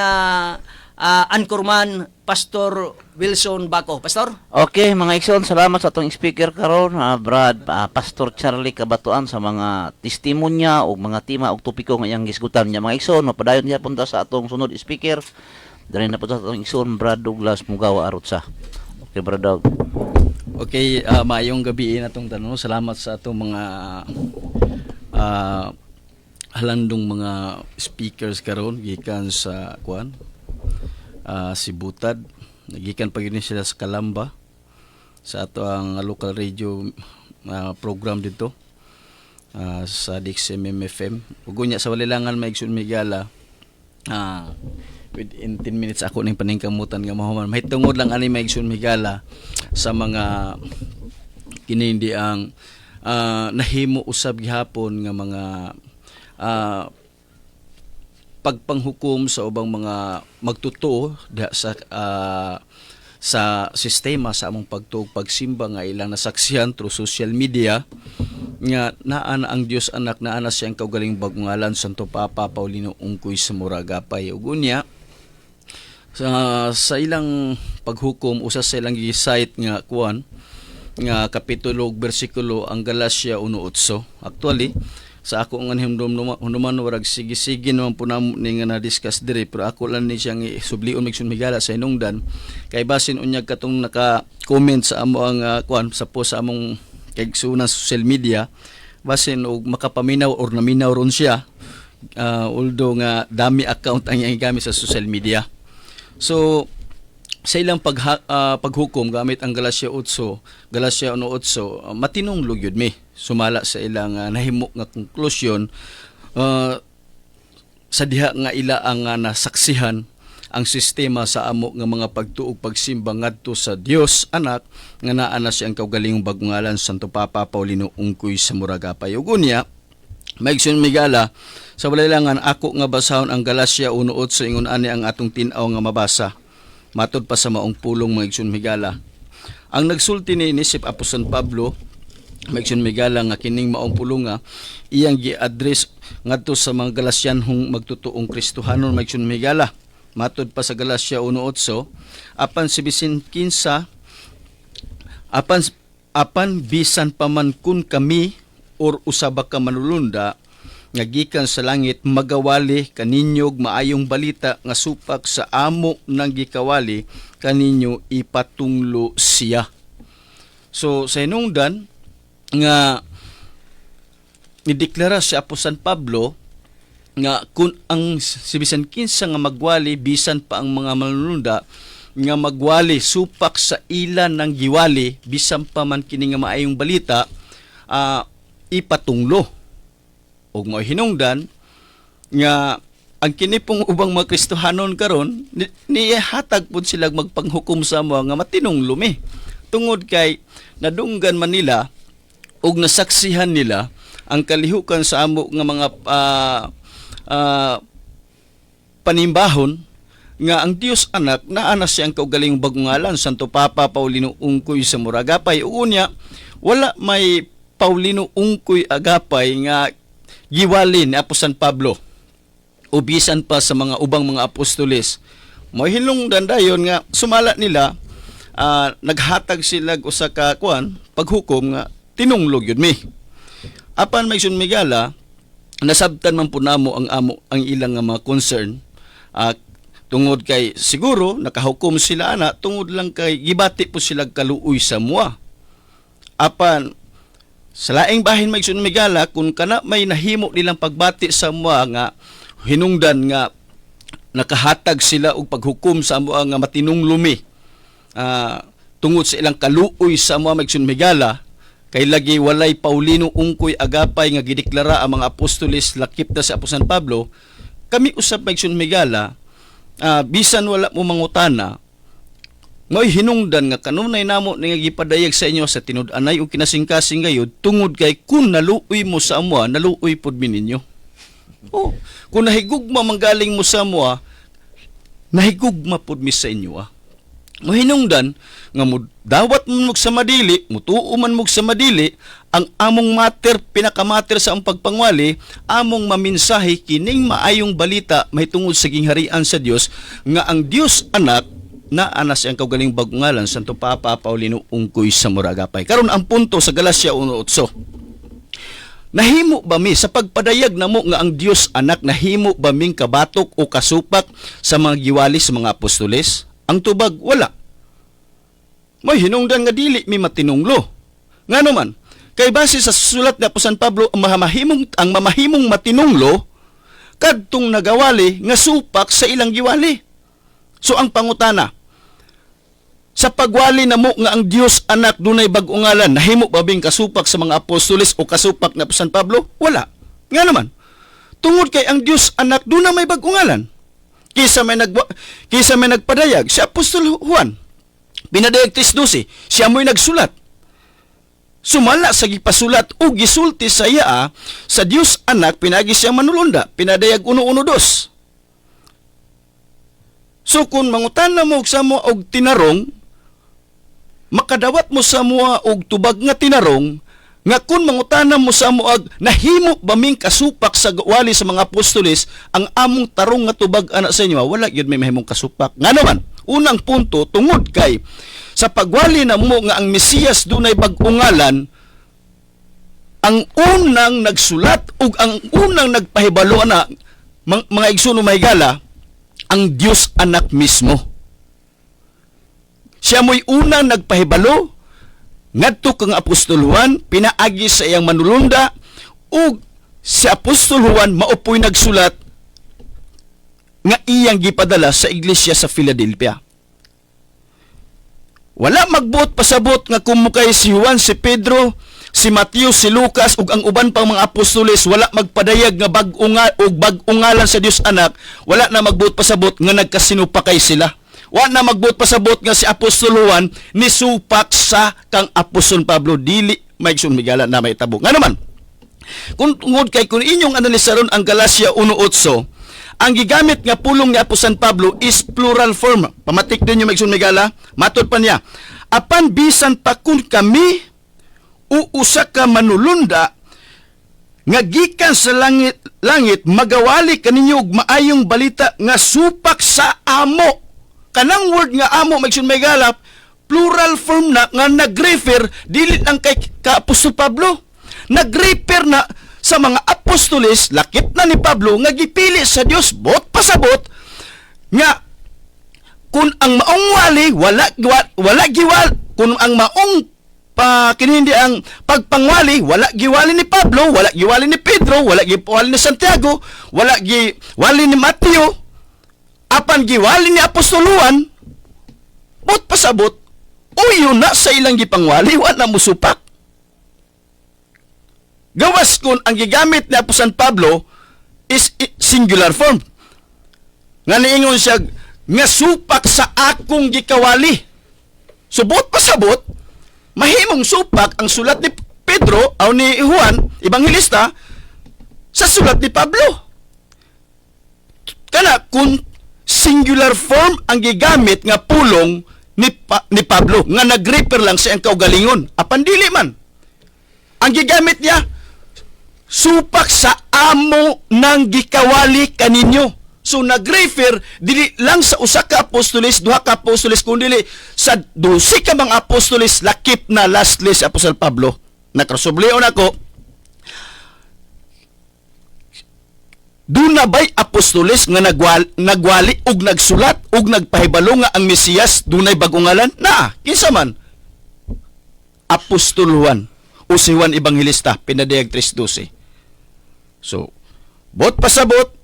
anchorman Pastor Wilson Bako. Pastor? Okay, mga igsoon, salamat sa atong speaker karon, Brad Pastor Charlie Kabatuan sa mga testimonya o mga tema o topiko nga iyang gisgutan niya. Mga igsoon, mapadayon niya punta sa atong sunod speaker. Dali na po sa atong igsoon, Brad Douglas Mugawa Arutsa. Okay, Brad Doug. Okay, maayong gabi natong tanong. Salamat sa atong mga halandong mga speakers karon gikan sa si Butad, nagikan pa yun sila sa Kalamba sa ato ang local radio program dito sa DXMM FM. Ug unya sa walilangan maigsoon Migala within 10 minutes ako ning paningkamutan nga mahuman mahitungod lang ani maigsoon Migala sa mga kinindi ang nahimo usab gihapon nga mga pagpanghukom sa ubang mga magtutuo sa sistema sa among pagtuog pagsimba nga ilang nasaksihan through social media nga naa na ang Dios anak, naa na siyang kaugaling bagungalan Santo Papa Paulino Ungkoy sa Muragapay. Ug unya sa ilang paghukom usa sa ilang gi-cite nga nga kapitulo ug bersikulo ang Galacia 1:8. Actually sa ako nga hunuman warag sige-sige naman po namo ni nga na-discuss diri pero ako lang ni siyang sublion Migsoon Migala sa hinungdan kay basin unyag katong naka-comment sa amo ang sa post sa among kaigsunan social media basin og makapaminaw or naminaw ron siya although nga dami account ang iyang gamit sa social media. So sa ilang paghukom gamit ang Galacia 1:8, matinong lugyod mi sumala sa ilang nahimo nga konklusyon sa diha nga ila ang nasaksihan ang sistema sa amo nga mga pagtuog pagsimba ngadto sa Dios anak nga naa na siyang kaugalingong bagungalan Santo Papa Paulino Ungkoy sa Muragapay. Ug unya Maigsoon Migala sa walilangan ako nga basahon ang Galacia 1:8 ingon ani ang atong tin-aw nga mabasa. Matod pa sa maong pulong Maigsoon Migala. Ang nagsulti ni Nisip Apostol Pablo Maigsoon Migala nga kining maong pulong nga iyang gi-address ngadto sa mga Galasianhong magtutuong Kristohanon Maigsoon Migala. Matod pa sa Galacia 1:8 apan si bisan kinsa apan bisan pa man kun kami or usaba ka manulunda nga gikan sa langit magawali kaninyog maayong balita nga supak sa amo nang gikawali kaninyo ipatunglo siya. So sa hinungdan nga nideklara si Apostol Pablo nga kung ang si bisan kinsa nga magwali bisan pa ang mga manununda nga magwali supak sa ilan ng giwali bisan pa man kini nga maayong balita ipatunglo ug mao hinungdan nga ang kini pong ubang mga Kristohanon karon nihatag pud sila magpanghukom sa mga nga matinong lumi tungod kay nadunggan man nila ug nasaksihan nila ang kalihukan sa amo nga mga panimbahon nga ang Dios anak naana siyang kaugalingong bagungalan Santo Papa Paulino Ungkoy sa Muragapay unya wala may Paulino Ungkoy agapay nga giwali ni Apostol Pablo o bisan pa sa mga ubang mga apostoles mo hinungdan dayon nga sumala nila naghatag sila usa ka kuan paghukom nga tinunglog yun mi apan may sunmigala nasabtan man po namo ang ilang nga mga concern tungod kay siguro nakahukom sila ana tungod lang kay gibati po sila kaluoy sa mua apan sa laing bahin may sunmigala kung kana may nahimo nilang pagbati sa mua nga hinungdan nga nakahatag sila og paghukom sa mua nga matinong lumi tungod sa ilang kaluoy sa mua may sunmigala kay lagi walay Paulino Ungkoy agapay nga gideklara ang mga apostoles lakip na si Apostol Pablo kami usab may sunmigala bisan wala mo mangutana mo'y hinungdan nga kanunay namo nga gipadayag sa inyo sa tinud-anay o kinasingkasing gayud tungod kay kung naluoy mo sa amoa naluoy pod mi ninyo kung nahigugma manggaling mo sa amoa nahigugma pod mi sa inyo Mahinungdan nga dawat mo sa madili, mutuo man mo sa madili, ang among mater, pinakamater sa ang pagpangwali, among maminsahe kining maayong balita mahitungod sa gingharian sa Dios nga ang Dios anak na anas ang kaugaling bagungalan Santo Papa Paulino Ungkoy sa Muragapay. Karon ang punto sa Galacia 1:8. Nahimo ba mi sa pagpadayag namo nga ang Dios anak nahimo ba ming kabatok o kasupak sa mga giwali sa mga apostoles? Ang tubag, wala. May hinungdan nga dili mi matinunglo. Nga naman, kay base sa sulat ni Apostol Pablo, ang mamahimong matinunglo, kadtong nagawali nga supak sa ilang giwali. So ang pangutana, sa pagwali namo nga ang Dios anak dunay bag-o ngalan, nahimo ba bing kasupak sa mga apostoles o kasupak ni Apostol Pablo? Wala. Nga naman, tungod kay ang Dios anak dunay may bag-o ngalan. Kisa may nagpadayag si Apostol Juan. Pinadayag 3:12, siya mo'y nagsulat. Sumala sa gipasulat o gisulti sa iya sa Dios anak pinagi siyang manulunda. Pinadayag 1:1-2. So kung mangutana mo sa mo og tinarong, makadawat mo sa mo og tubag nga tinarong, nga kung mangutana mo sa moag nahimo ba ming kasupak sa wali sa mga apostoles ang among tarong nga tubag ana sa inyo wala gyud may mahimong kasupak nga naman unang punto tungod kay sa pagwali na mo nga ang Mesiyas dunay bag-o ngalan ang unang nagsulat ug ang unang nagpahibalo na mga igsuno mahigala ang Dios anak mismo siya mo'y unang nagpahibalo ngadto kang Apostol Juan pinaagi sa iyang manulunda ug si Apostol Juan maupoy nagsulat nga iyang gipadala sa iglesia sa Philadelphia. Wala magbuot pasabot nga kumukay si Juan, si Pedro, si Mateo, si Lucas ug ang uban pang mga apostoles wala magpadayag nga bag-ungalan sa Dios anak, wala na magbuot pasabot nga nagkasinupakay sila. Wa na magbuot pasabot nga si Apostol Juan ni supak sa kang Apostol Pablo dili may sunmigala na may tabo. Nga naman, kung tungod kay kung inyong analisaron ang Galacia 1:8, ang gigamit nga pulong ni Apostol Pablo is plural form. Pamatik din yung may sunmigala, matod pa niya. Apan bisan pa kung kami uusa ka manulunda nga gikan sa langit magawali kaninyo og maayong balita nga supak sa amo. Kanang word nga amo may galap, plural form na nga nag-refer dili lang kay Apostol Pablo. Nag-refer na sa mga apostoles, lakip na ni Pablo nga gipili sa Dios bot pasabot nga kung ang maong wali wala giwal kung ang maong kinindi ang pagpangwali, wala giwali ni Pablo, wala giwali ni Pedro, wala giwali ni Santiago, wala giwali ni Mateo, apan giwali ni Apostol Juan, but pasabot, uyo na sa ilang gipangwali, wala mo supak. Gawas kun ang gigamit ni Apostol Pablo is singular form. Nga niingon siya, nga supak sa akong gikawali. Subot pasabot, mahimong supak ang sulat ni Pedro o ni Juan, Ebanghilista, sa sulat ni Pablo. Kana kung singular form ang gigamit nga pulong ni Pablo, nga nag-refer lang sa ang kaugalingon, apan dili man. Ang gigamit niya, supak sa amo ng gikawali kaninyo. So nag-refer dili lang sa usa ka apostoles, duha ka apostoles, kundi sa 12 ka mga apostoles lakip na lastly si Apostol Pablo. Nakasublion ako, duna ba'y apostoles nga nagwali og nagsulat og nagpahibalo nga ang Mesiyas dunay bagong ngalan? Na, kinsa man? Apostol Juan o si Juan Ebanghilista, pinadayag 3:12. So, bot pasabot,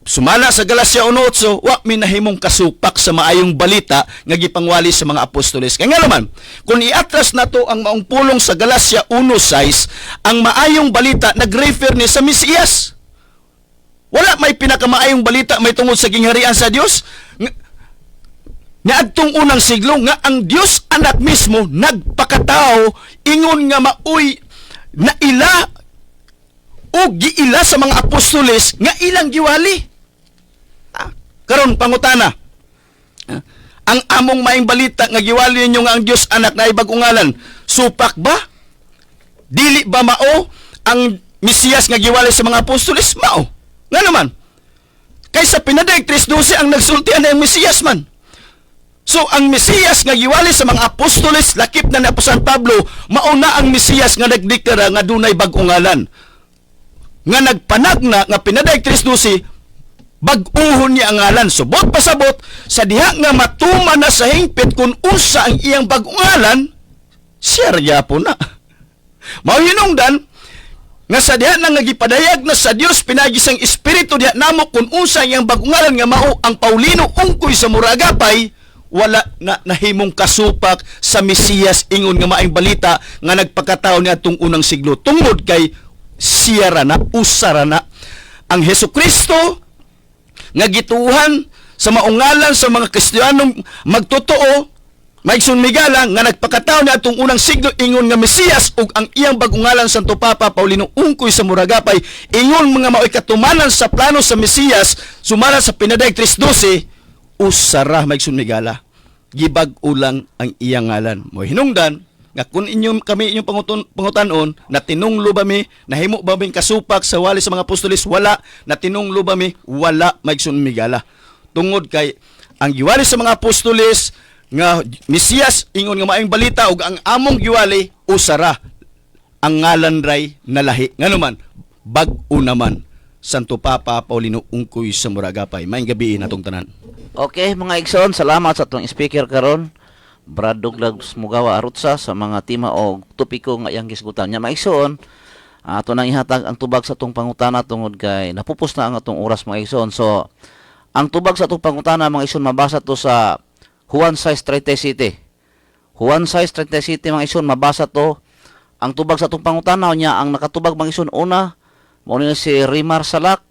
sumala sa Galacia 1:8, wa minahimong kasupak sa maayong balita nga gipangwali sa mga apostoles. Kaya nga naman, kung iatras nato ang maong pulong sa Galacia 1:6, ang maayong balita nag-refer ni sa Mesiyas. Wala may pinakamaayong balita may tungod sa gingharian sa Dios. Niadtong unang siglo nga ang Dios anak mismo nagpakatao ingon nga maoy na ila o giila sa mga apostoles nga ilang giwali. Karon pangutana. Ang among maing balita nga giwali ninyo nga ang Dios anak na ibag ungalan, supak ba? Dili ba mao ang Mesiyas nga giwali sa mga apostoles? Mao. Nga naman. Kaysa pinadayag 3:12 ang nagsultian na ang Mesiyas man. So ang Mesiyas nga giwali sa mga apostoles lakip na ni Apostol Pablo, mao na ang Mesiyas nga nagdeklara nga dunay bag-ong ngalan. Nga nagpanagna nga pinadayag 3:12 bag-uhon niya ang ngalan. Subot pasabot sa diha nga matuman na sa hingpit kung unsa ang iyang bag-ong ngalan, siya po na. Mao hinungdan nga sa diha na nagipadayag na sa Dios pinagisang espiritu diha namo kung unsa ang iyang bag-ong ngalan nga mao ang Paulino ungkoy sa Muragapay, wala na nahimong kasupak sa Mesiyas ingon nga maayong balita nga nagpakatao ni atong unang siglo tungod kay siya rana, usara na ang Hesukristo nga gituhan sa maungalan sa mga Kristiyanong magtotoo, maigsoon migala nga nagpakatao ni atong unang siglo ingon nga Mesiyas ug ang iyang bagungalan Santo Papa Paulino ungkoy sa Muragapay ingon mga maoy katumanan sa plano sa Mesiyas sumala sa pinadayag 3:12 usara maigsoon migala gibag ulang ang iyang ngalan. Mo hinungdan nga kung kami inyong pangutanon na tinunglo ba mi, nahimo ba mi kasupak sa wali sa mga apostoles, wala, na tinunglo ba mi, wala, maigsoon migala. Tungod kay, ang giwali sa mga apostoles, nga Mesiyas, ingon nga maayong balita, ug ang among giwali, usara, ang ngalan ray na lahi. Nga naman, bag-o naman, Santo Papa Paulino ungkoy sa Muragapay. Maayong gabi natong tanan. Okay, mga igsoon, salamat sa atong speaker karon. Brad Douglas Mugawa Arutsa sa mga tema o topiko nga iyang gisgutan niya. Maigsoon, ato nang ihatag ang tubag sa atong pangutana tungod kay napupos na ang atong oras mga igsoon. So, ang tubag sa atong pangutana mga igsoon mabasa to sa Juan 6:37. Juan 6:37 mga igsoon mabasa to. Ang tubag sa atong pangutana niya ang nakatubag mga igsoon una mao ni si Rimar Salak,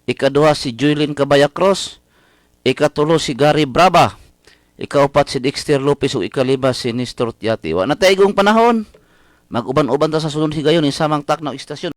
ikaduha si Juilin Cabaya Cruz, ikatulo si Gary Braba, ikaupat si Dexter Lopez o ikalima si Nestor Tiati. Wa na taigong panahon. Mag-uban-uban ta sa sunod higayon isamang taknaw istasyon.